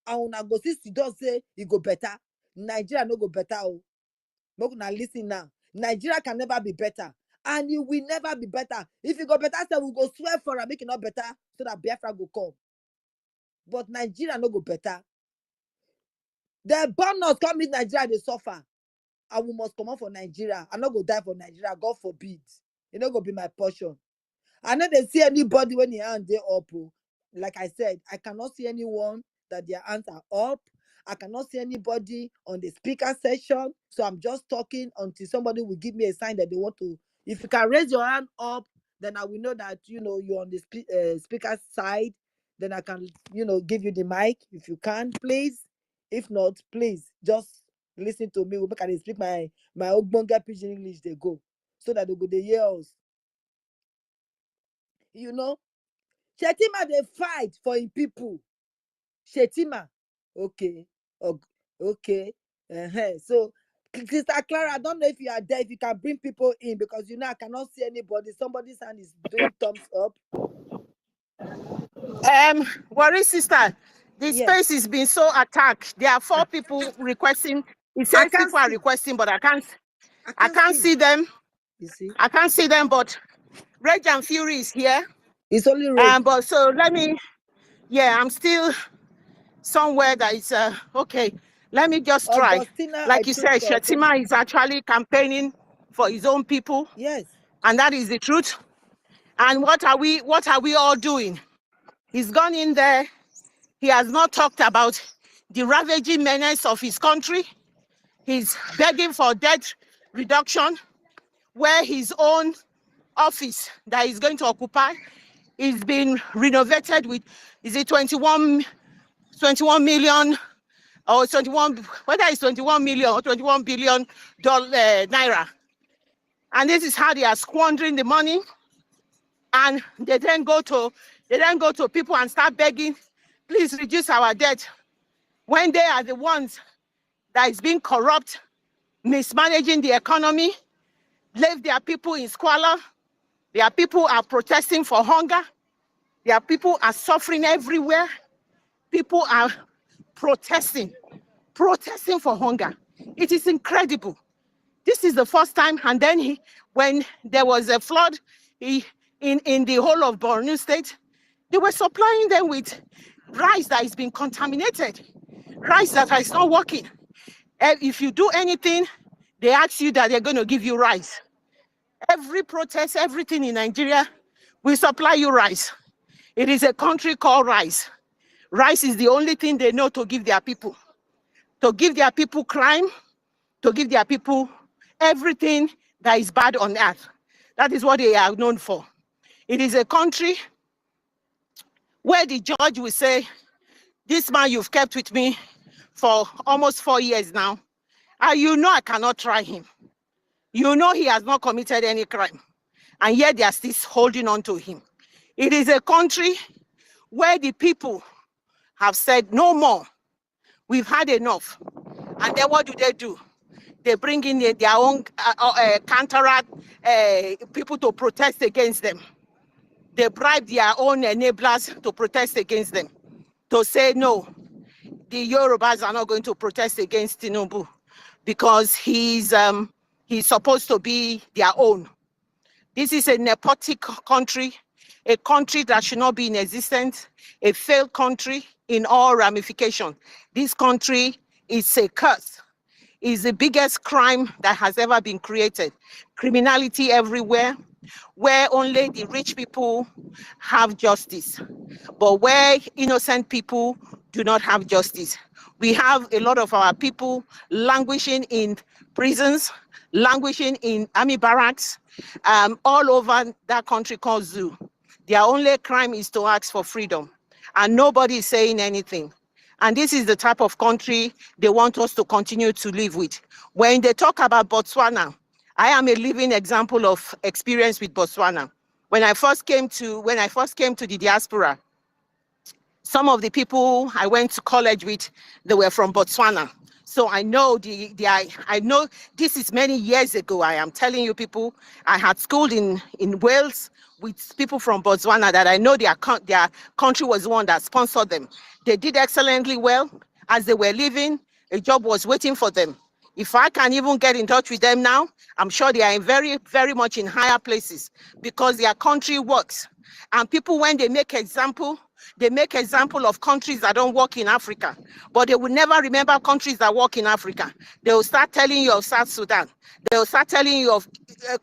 And una go see don't say it go better. Nigeria no go better. Oh, no gonna listen now. Nigeria can never be better, and it will never be better. If it go better, so we go swear for and make it not better, so that Biafra go come. But Nigeria no go better. The bonus come in Nigeria, they suffer. And we must come out for Nigeria. I'm not going to die for Nigeria. God forbid. It's not going to be my portion. I know they see anybody when their hands are up. Like I said, I cannot see anyone that their hands are up. I cannot see anybody on the speaker session. So I'm just talking until somebody will give me a sign that they want to. If you can raise your hand up, then I will know that, you're on the speaker side. Then I can, give you the mic. If you can, please. If not, please, just listen to me. I can speak my Ogbonga Pidgin English, they go. So that they go, they hear us. Shetima, they fight for his people. Shetima. Okay. Okay. So, Sister Clara, I don't know if you are there, if you can bring people in, because I cannot see anybody. Somebody's hand is doing thumbs up. Worry, sister. The space is being so attacked. There are 4 people requesting. It says people are requesting, but I can't see them. You see? I can't see them, but Rage and Fury is here. It's only Rage. But so let me, I'm still somewhere that is okay. Let me just try. Augustina, like you said, Shetima is actually campaigning for his own people. Yes. And that is the truth. And what are we all doing? He's gone in there. He has not talked about the ravaging menace of his country. He's begging for debt reduction, where his own office that he's going to occupy is being renovated with, is it 21 million or 21, whether it's 21 million or 21 billion naira. And this is how they are squandering the money. And they then go to people and start begging, please reduce our debt, when they are the ones that is being corrupt, mismanaging the economy, leave their people in squalor. Their people are protesting for hunger. Their people are suffering everywhere. People are protesting for hunger. It is incredible. This is the first time. And then when there was a flood in the whole of Borno State, they were supplying them with rice that is being contaminated, rice that is not working. And if you do anything, they ask you that they're going to give you rice. Every protest, everything in Nigeria, we supply you rice. It is a country called rice. Rice is the only thing they know to give their people. To give their people crime, to give their people everything that is bad on earth. That is what they are known for. It is a country where the judge will say, this man you've kept with me for almost 4 years now, and you know I cannot try him. You know he has not committed any crime, and yet they are still holding on to him. It is a country where the people have said, no more, we've had enough. And then what do? They bring in their own counteract people to protest against them. They bribe their own enablers to protest against them, to say, no, the Yorubas are not going to protest against Tinubu because he's supposed to be their own. This is a nepotic country, a country that should not be in existence, a failed country in all ramifications. This country is a curse. It's the biggest crime that has ever been created. Criminality everywhere, where only the rich people have justice, but where innocent people do not have justice. We have a lot of our people languishing in prisons, languishing in army barracks, all over that country called Zoo. Their only crime is to ask for freedom, and nobody is saying anything. And this is the type of country they want us to continue to live with. When they talk about Botswana, I am a living example of experience with Botswana. When I first came to the diaspora, some of the people I went to college with, they were from Botswana. So I know I know this is many years ago. I am telling you, people, I had schooled in Wales with people from Botswana that I know their country was the one that sponsored them. They did excellently well. As they were leaving, a job was waiting for them. If I can even get in touch with them now, I'm sure they are in very, very much in higher places because their country works. And people, when they make example of countries that don't work in Africa, but they will never remember countries that work in Africa. They will start telling you of South Sudan. They will start telling you of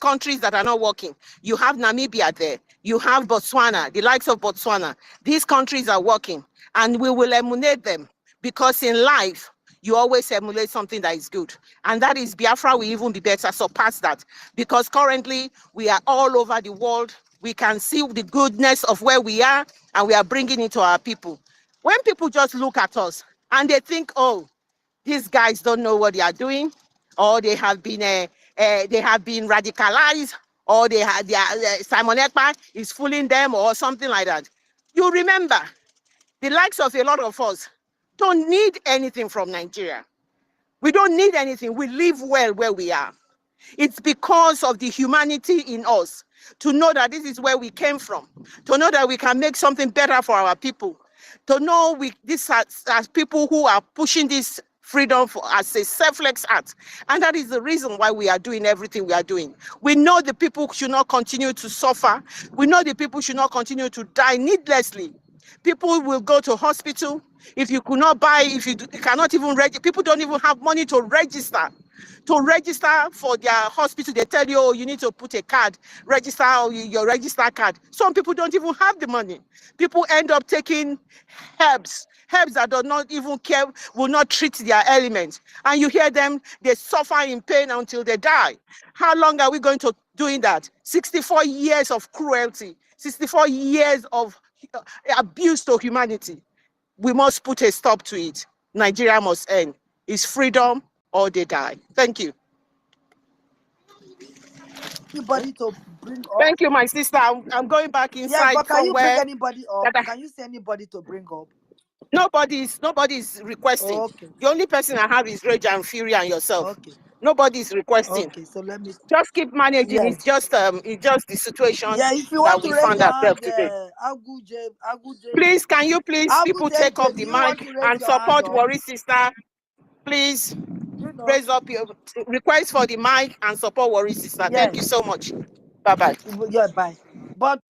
countries that are not working. You have Namibia there. You have Botswana, the likes of Botswana. These countries are working, and we will emulate them because in life, you always emulate something that is good. And that is Biafra will even be better, surpass that. Because currently, we are all over the world. We can see the goodness of where we are, and we are bringing it to our people. When people just look at us, and they think, oh, these guys don't know what they are doing, or they have been radicalized, or Simon Ekpa is fooling them, or something like that. You remember, the likes of a lot of us don't need anything from Nigeria. We don't need anything. We live well where we are. It's because of the humanity in us, to know that this is where we came from, to know that we can make something better for our people, to know these are people who are pushing this freedom as a selfless act. And that is the reason why we are doing everything we are doing. We know the people should not continue to suffer. We know the people should not continue to die needlessly. People will go to hospital. If you could not buy, if you cannot even register, people don't even have money to register. To register for their hospital, they tell you, oh, you need to put a card, register your register card. Some people don't even have the money. People end up taking herbs that do not even care, will not treat their ailments. And you hear them, they suffer in pain until they die. How long are we going to doing that? 64 years of cruelty, 64 years of abuse to humanity. We must put a stop to it. Nigeria must end. It's freedom or they die. Thank you. Anybody to bring up? Thank you, my sister. I'm going back inside. Yeah, but can you bring somewhere. anybody up? Can you see anybody to bring up? Nobody's requesting. Okay. The only person I have is Rage and Fury and yourself. Okay. Nobody's requesting. Okay, so let me just keep managing. Yeah. It's just the situation Yeah, if you that want to we raise found your ourselves hand, today. Aguje. Please, can you please people Aguje, take up the do you want mic to raise and your hand support up? Worry Sister? Please raise up your request for the mic and support Worry Sister. Yes. Thank you so much. Bye-bye. Yeah, bye. But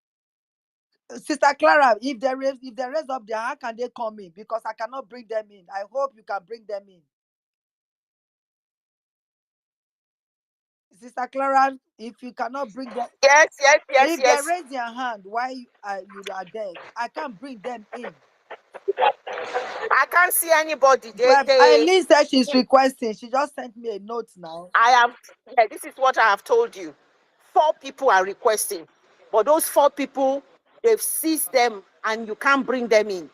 Sister Clara, if they raise up there, how can they come in? Because I cannot bring them in. I hope you can bring them in. Sister Clara, if you cannot bring them, Yes. if they raise their hand while you are there, I can't bring them in. I can't see anybody. But Eileen said she's requesting. She just sent me a note now. This is what I have told you. 4 people are requesting, but those 4 people, they've seized them and you can't bring them in.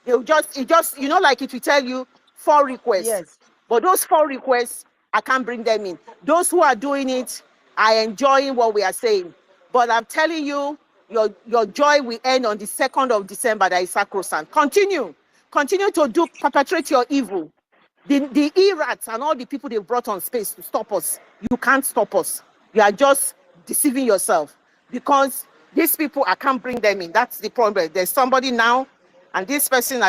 They'll just, like if you tell you 4 requests, Yes. but those 4 requests, I can't bring them in. Those who are doing it are enjoying what we are saying. But I'm telling you, your joy will end on the 2nd of December. That is sacrosanct. Continue to perpetrate your evil. The E-rats and all the people they brought on space to stop us, you can't stop us. You are just deceiving yourself, because these people, I can't bring them in. That's the problem. There's somebody now, and this person,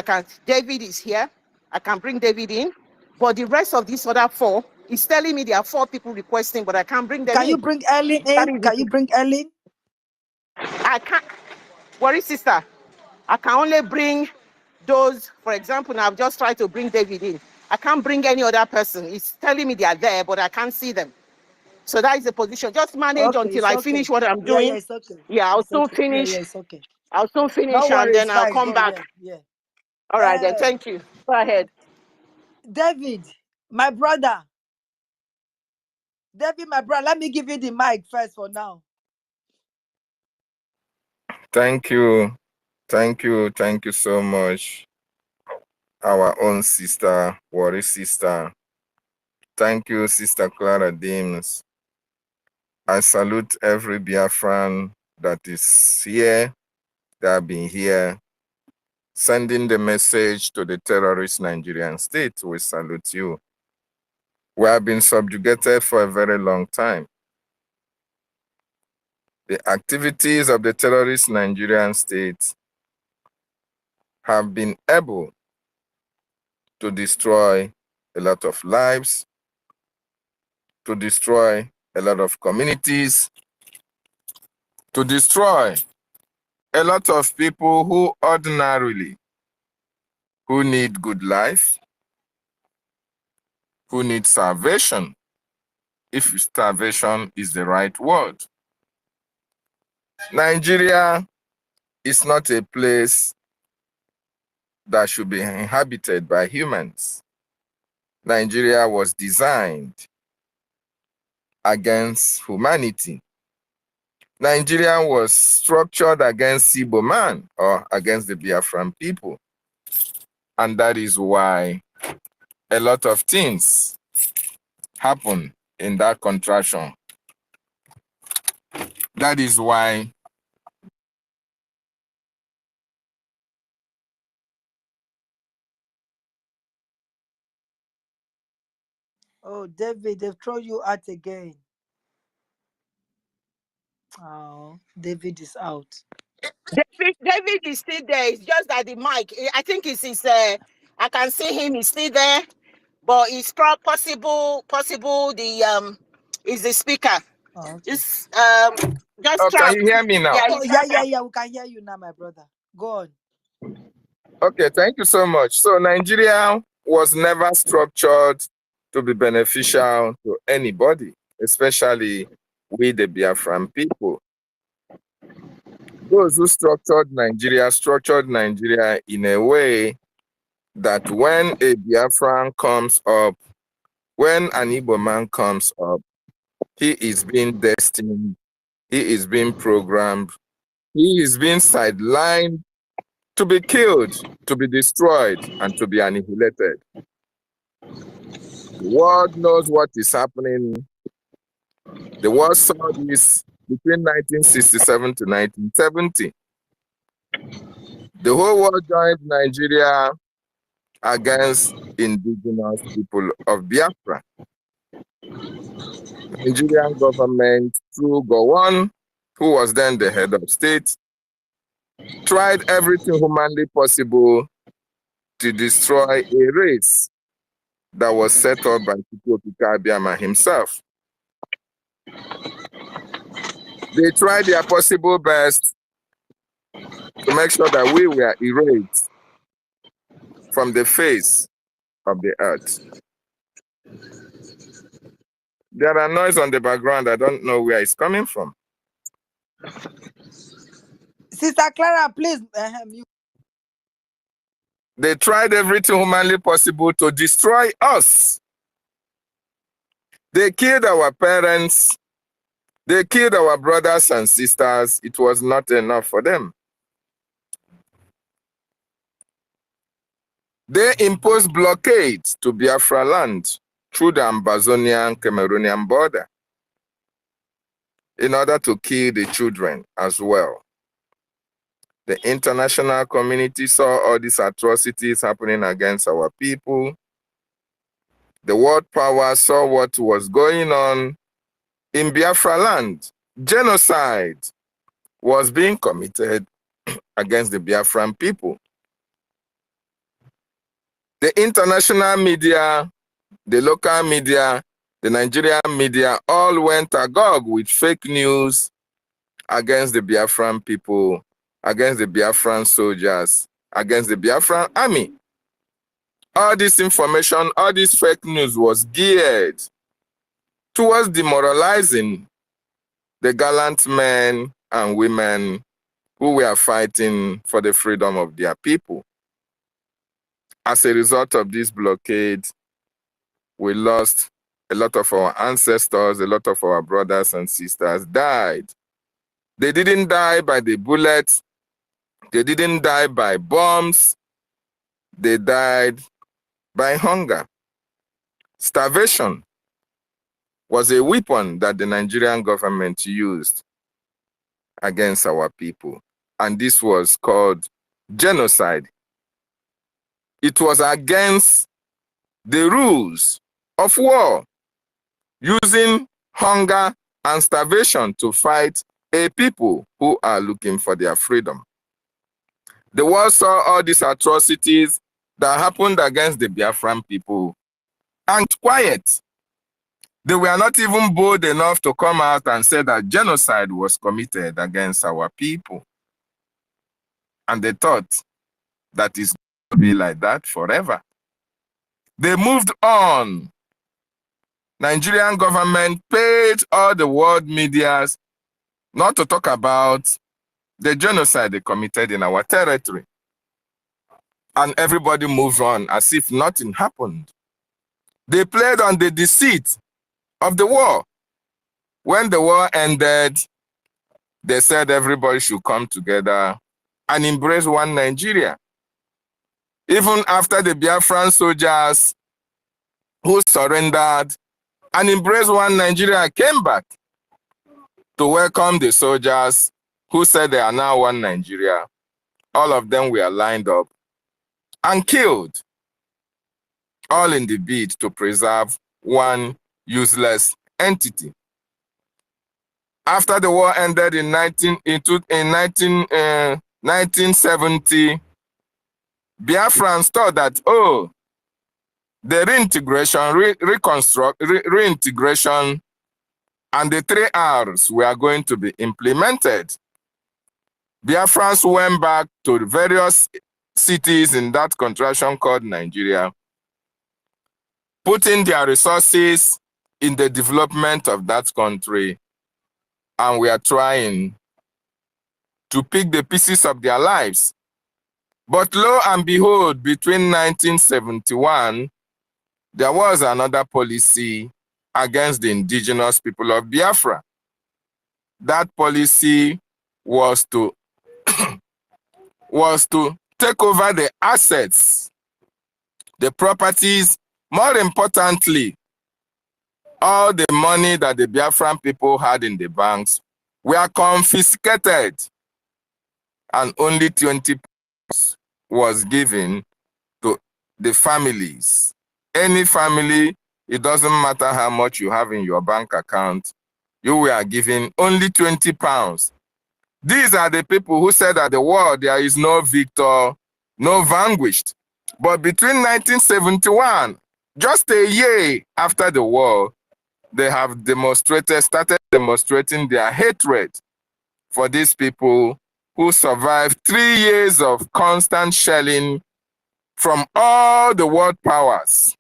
David is here. I can bring David in, but the rest of these other 4 is telling me there are 4 people requesting, but I can't bring them in. Can you bring Ellen in? Can you bring Ellen? I can't. Worry, sister. I can only bring those, for example, now I've just tried to bring David in. I can't bring any other person. It's telling me they are there, but I can't see them. So that is the position. Just manage until I finish what I'm doing. Yeah, it's okay. Yeah, I'll It's soon okay. finish. Yeah, it's okay. I'll soon finish, Don't worry, and then it's I'll fine. come Go, back. Yeah. All right, then. Thank you. Go ahead. David, my brother. David, my brother, let me give you the mic first for now. Thank you. Thank you so much. Our own sister, worry sister. Thank you, Sister Clara Dims. I salute every Biafran that is here, that have been here, sending the message to the terrorist Nigerian state. We salute you. We have been subjugated for a very long time. The activities of the terrorist Nigerian state have been able to destroy a lot of lives, to destroy a lot of communities, to destroy a lot of people who ordinarily, who need good life, who need salvation, if salvation is the right word. Nigeria is not a place that should be inhabited by humans. Nigeria was designed against humanity. Nigeria was structured against Igbo man, or against the Biafran people. And that is why a lot of things happen in that contraction. That is why Oh, David, they've thrown you out again. Oh, David is out. David is still there. It's just that the mic, I think it's his, I can see him, he's still there, but it's possible is the speaker. Oh, okay. Just can you hear me now? Yeah. We can hear you now, my brother. Go on. Okay, thank you so much. So Nigeria was never structured to be beneficial to anybody, especially we the Biafran people. Those who structured Nigeria in a way that when a Biafran comes up, when an Igbo man comes up, he is being destined, he is being programmed, he is being sidelined to be killed, to be destroyed, and to be annihilated. The world knows what is happening. The world saw this between 1967 to 1970. The whole world joined Nigeria against indigenous people of Biafra. The Nigerian government, through Gowon, who was then the head of state, tried everything humanly possible to destroy a race that was set up by EFIK-IBIBIO himself. They tried their possible best to make sure that we were erased from the face of the earth. There are noise on the background. I don't know where it's coming from. Sister Clara, please. They tried everything humanly possible to destroy us. They killed our parents. They killed our brothers and sisters. It was not enough for them. They imposed blockades to Biafra land through the Ambazonian-Cameroonian border in order to kill the children as well. The international community saw all these atrocities happening against our people. The world power saw what was going on in Biafra land. Genocide was being committed against the Biafran people. The international media, the local media, the Nigerian media all went agog with fake news against the Biafran people, against the Biafran soldiers, against the Biafran army. All this information, all this fake news was geared towards demoralizing the gallant men and women who were fighting for the freedom of their people. As a result of this blockade, we lost a lot of our ancestors, a lot of our brothers and sisters died. They didn't die by the bullets. They didn't die by bombs. They died by hunger. Starvation was a weapon that the Nigerian government used against our people. And this was called genocide. It was against the rules of war, using hunger and starvation to fight a people who are looking for their freedom. The world saw all these atrocities that happened against the Biafran people and quiet. They were not even bold enough to come out and say that genocide was committed against our people. And they thought that it's going to be like that forever. They moved on. Nigerian government paid all the world medias not to talk about the genocide they committed in our territory. And everybody moved on as if nothing happened. They played on the deceit of the war. When the war ended, they said everybody should come together and embrace one Nigeria. Even after the Biafran soldiers who surrendered and embraced one Nigeria came back to welcome the soldiers who said they are now one Nigeria, all of them were lined up and killed, all in the bid to preserve one useless entity. After the war ended in 1970, Biafrans thought that, oh, the reintegration, reintegration and the 3 R's were going to be implemented. Biafrans went back to various cities in that contraction called Nigeria, putting their resources in the development of that country, and we are trying to pick the pieces of their lives. But lo and behold, between 1971, there was another policy against the indigenous people of Biafra. That policy was to take over the assets, the properties, more importantly, all the money that the Biafran people had in the banks were confiscated, and only 20% was given to the families. Any family, it doesn't matter how much you have in your bank account, you were given only 20 pounds. These are the people who said at the war there is no victor, no vanquished. But between 1971, just a year after the war, they have started demonstrating their hatred for these people who survived 3 years of constant shelling from all the world powers.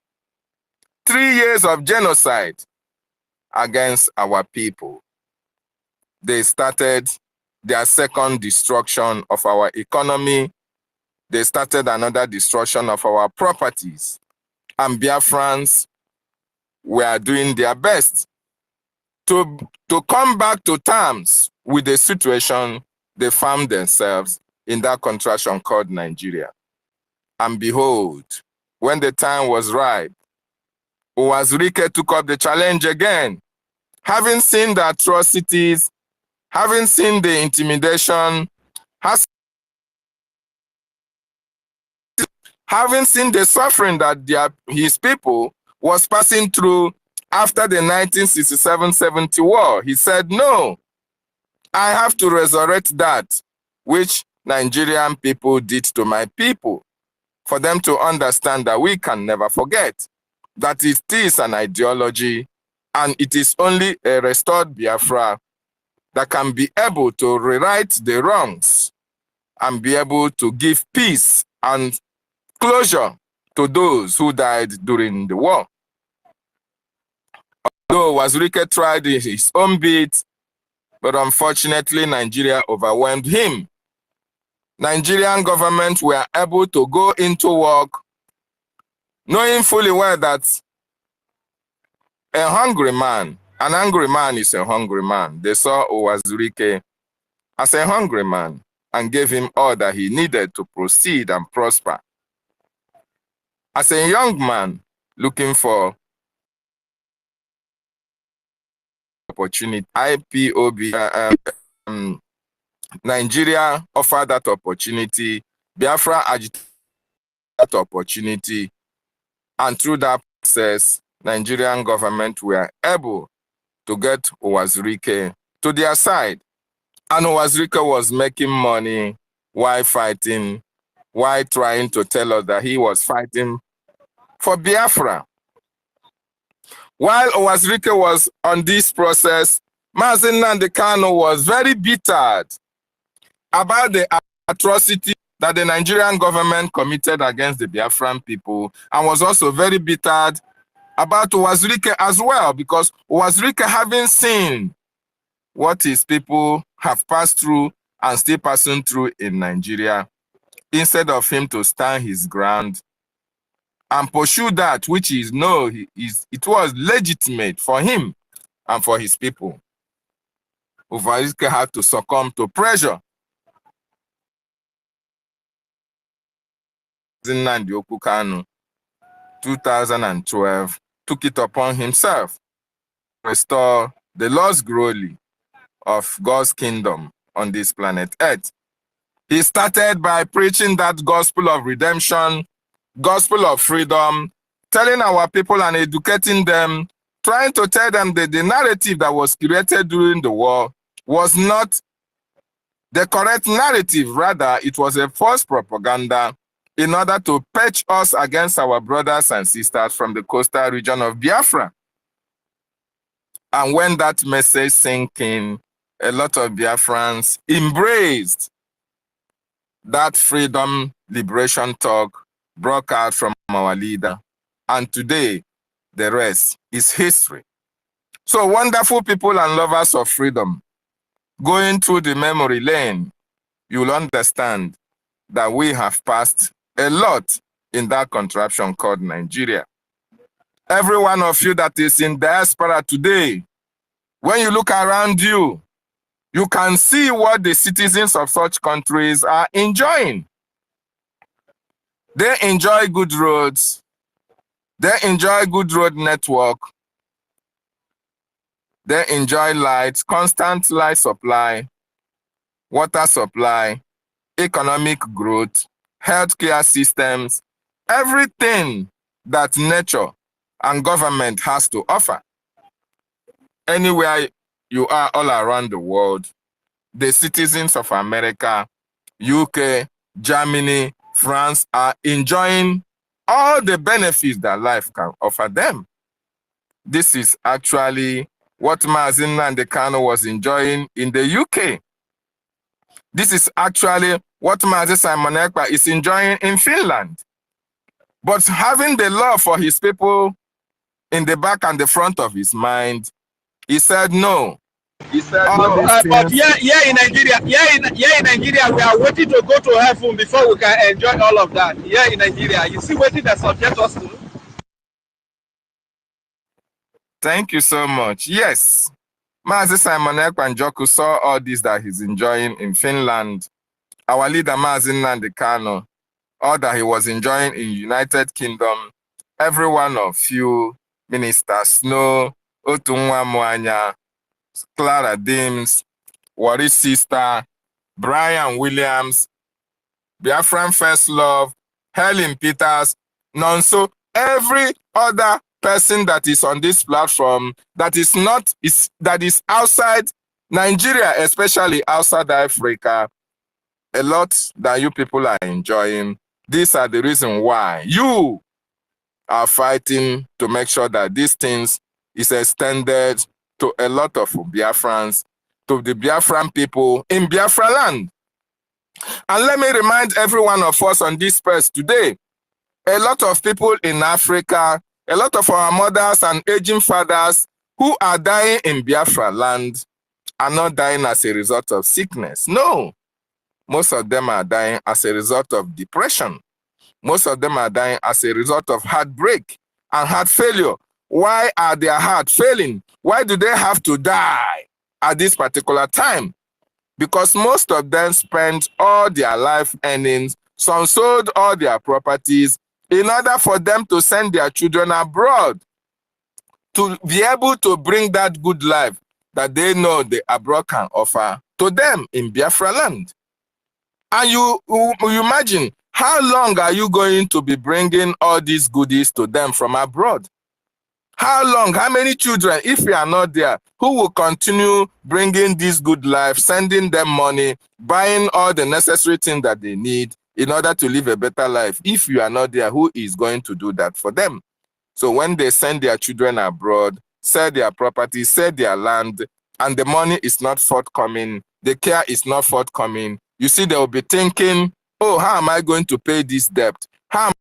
3 years of genocide against our people. They started their second destruction of our economy. They started another destruction of our properties. And Biafrans were doing their best to come back to terms with the situation they found themselves in that contraction called Nigeria. And behold, when the time was right, Uwazurike took up the challenge again. Having seen the atrocities, having seen the intimidation, having seen the suffering that his people was passing through after the 1967-70 war, he said, no, I have to resurrect that which Nigerian people did to my people, for them to understand that we can never forget that it is an ideology and it is only a restored Biafra that can be able to rewrite the wrongs and be able to give peace and closure to those who died during the war. Although Wazirike tried his own bit, but unfortunately Nigeria overwhelmed him. Nigerian government were able to go into work knowing fully well that a hungry man, an angry man is a hungry man. They saw Wazirike as a hungry man and gave him all that he needed to proceed and prosper. As a young man looking for opportunity, Nigeria offered that opportunity, Biafra agitated that opportunity, and through that process, Nigerian government were able to get Uwazirike to their side. And Uwazirike was making money while fighting, while trying to tell us that he was fighting for Biafra. While Uwazirike was on this process, Mazi Nnamdi Kanu was very bitter about the atrocity that the Nigerian government committed against the Biafran people, and was also very bitter about Uwazirike as well, because Uwazirike, having seen what his people have passed through and still passing through in Nigeria, instead of him to stand his ground and pursue that which it was legitimate for him and for his people, Uwazirike had to succumb to pressure. Nnamdi Kanu, 2012, took it upon himself to restore the lost glory of God's kingdom on this planet Earth. He started by preaching that gospel of redemption, gospel of freedom, telling our people and educating them, trying to tell them that the narrative that was created during the war was not the correct narrative. Rather, it was a false propaganda in order to patch us against our brothers and sisters from the coastal region of Biafra. And when that message sank in, a lot of Biafrans embraced that freedom liberation talk broke out from our leader. And today, the rest is history. So wonderful people and lovers of freedom, going through the memory lane, you'll understand that we have passed a lot in that contraption called Nigeria. Every one of you that is in diaspora today, when you look around you, you can see what the citizens of such countries are enjoying. They enjoy good roads. They enjoy good road network. They enjoy light, constant light supply, water supply, economic growth, healthcare systems, everything that nature and government has to offer. Anywhere you are all around the world, the citizens of America, UK, Germany, France are enjoying all the benefits that life can offer them. This is actually what Mazi Nnamdi Kanu was enjoying in the UK. This is actually what Mazi Simon Ekpa is enjoying in Finland. But having the love for his people in the back and the front of his mind, he said no. He said All no. these But things. in Nigeria, in Nigeria, we are waiting to go to heaven before we can enjoy all of that. Here in Nigeria, you see waiting that subject us to. Thank you so much. Yes, Mazi Simon Ekpa Njoku saw all this that he's enjoying in Finland. Our leader Mazi Nnamdi Kanu, all that he was enjoying in United Kingdom. Every one of you, Minister Snow, Otunwa Mwanya, Clara Dims, Warri's sister, Brian Williams, Biafran First Love, Helen Peters, Nonso, every other person that is on this platform that is outside Nigeria, especially outside Africa, a lot that you people are enjoying. These are the reason why you are fighting to make sure that these things is extended to a lot of Biafrans, to the Biafran people in Biafra land. And let me remind every one of us on this press today, a lot of people in Africa, a lot of our mothers and aging fathers who are dying in Biafra land are not dying as a result of sickness. No, most of them are dying as a result of depression. Most of them are dying as a result of heartbreak and heart failure. Why are their heart failing? Why do they have to die at this particular time? Because most of them spent all their life earnings, some sold all their properties in order for them to send their children abroad to be able to bring that good life that they know the abroad can offer to them in Biafra land. And you imagine, how long are you going to be bringing all these goodies to them from abroad? How long, how many children, if you are not there, who will continue bringing this good life, sending them money, buying all the necessary things that they need in order to live a better life? If you are not there, who is going to do that for them? So when they send their children abroad, sell their property, sell their land, and the money is not forthcoming, the care is not forthcoming, you see, they will be thinking, oh, how am I going to pay this debt? How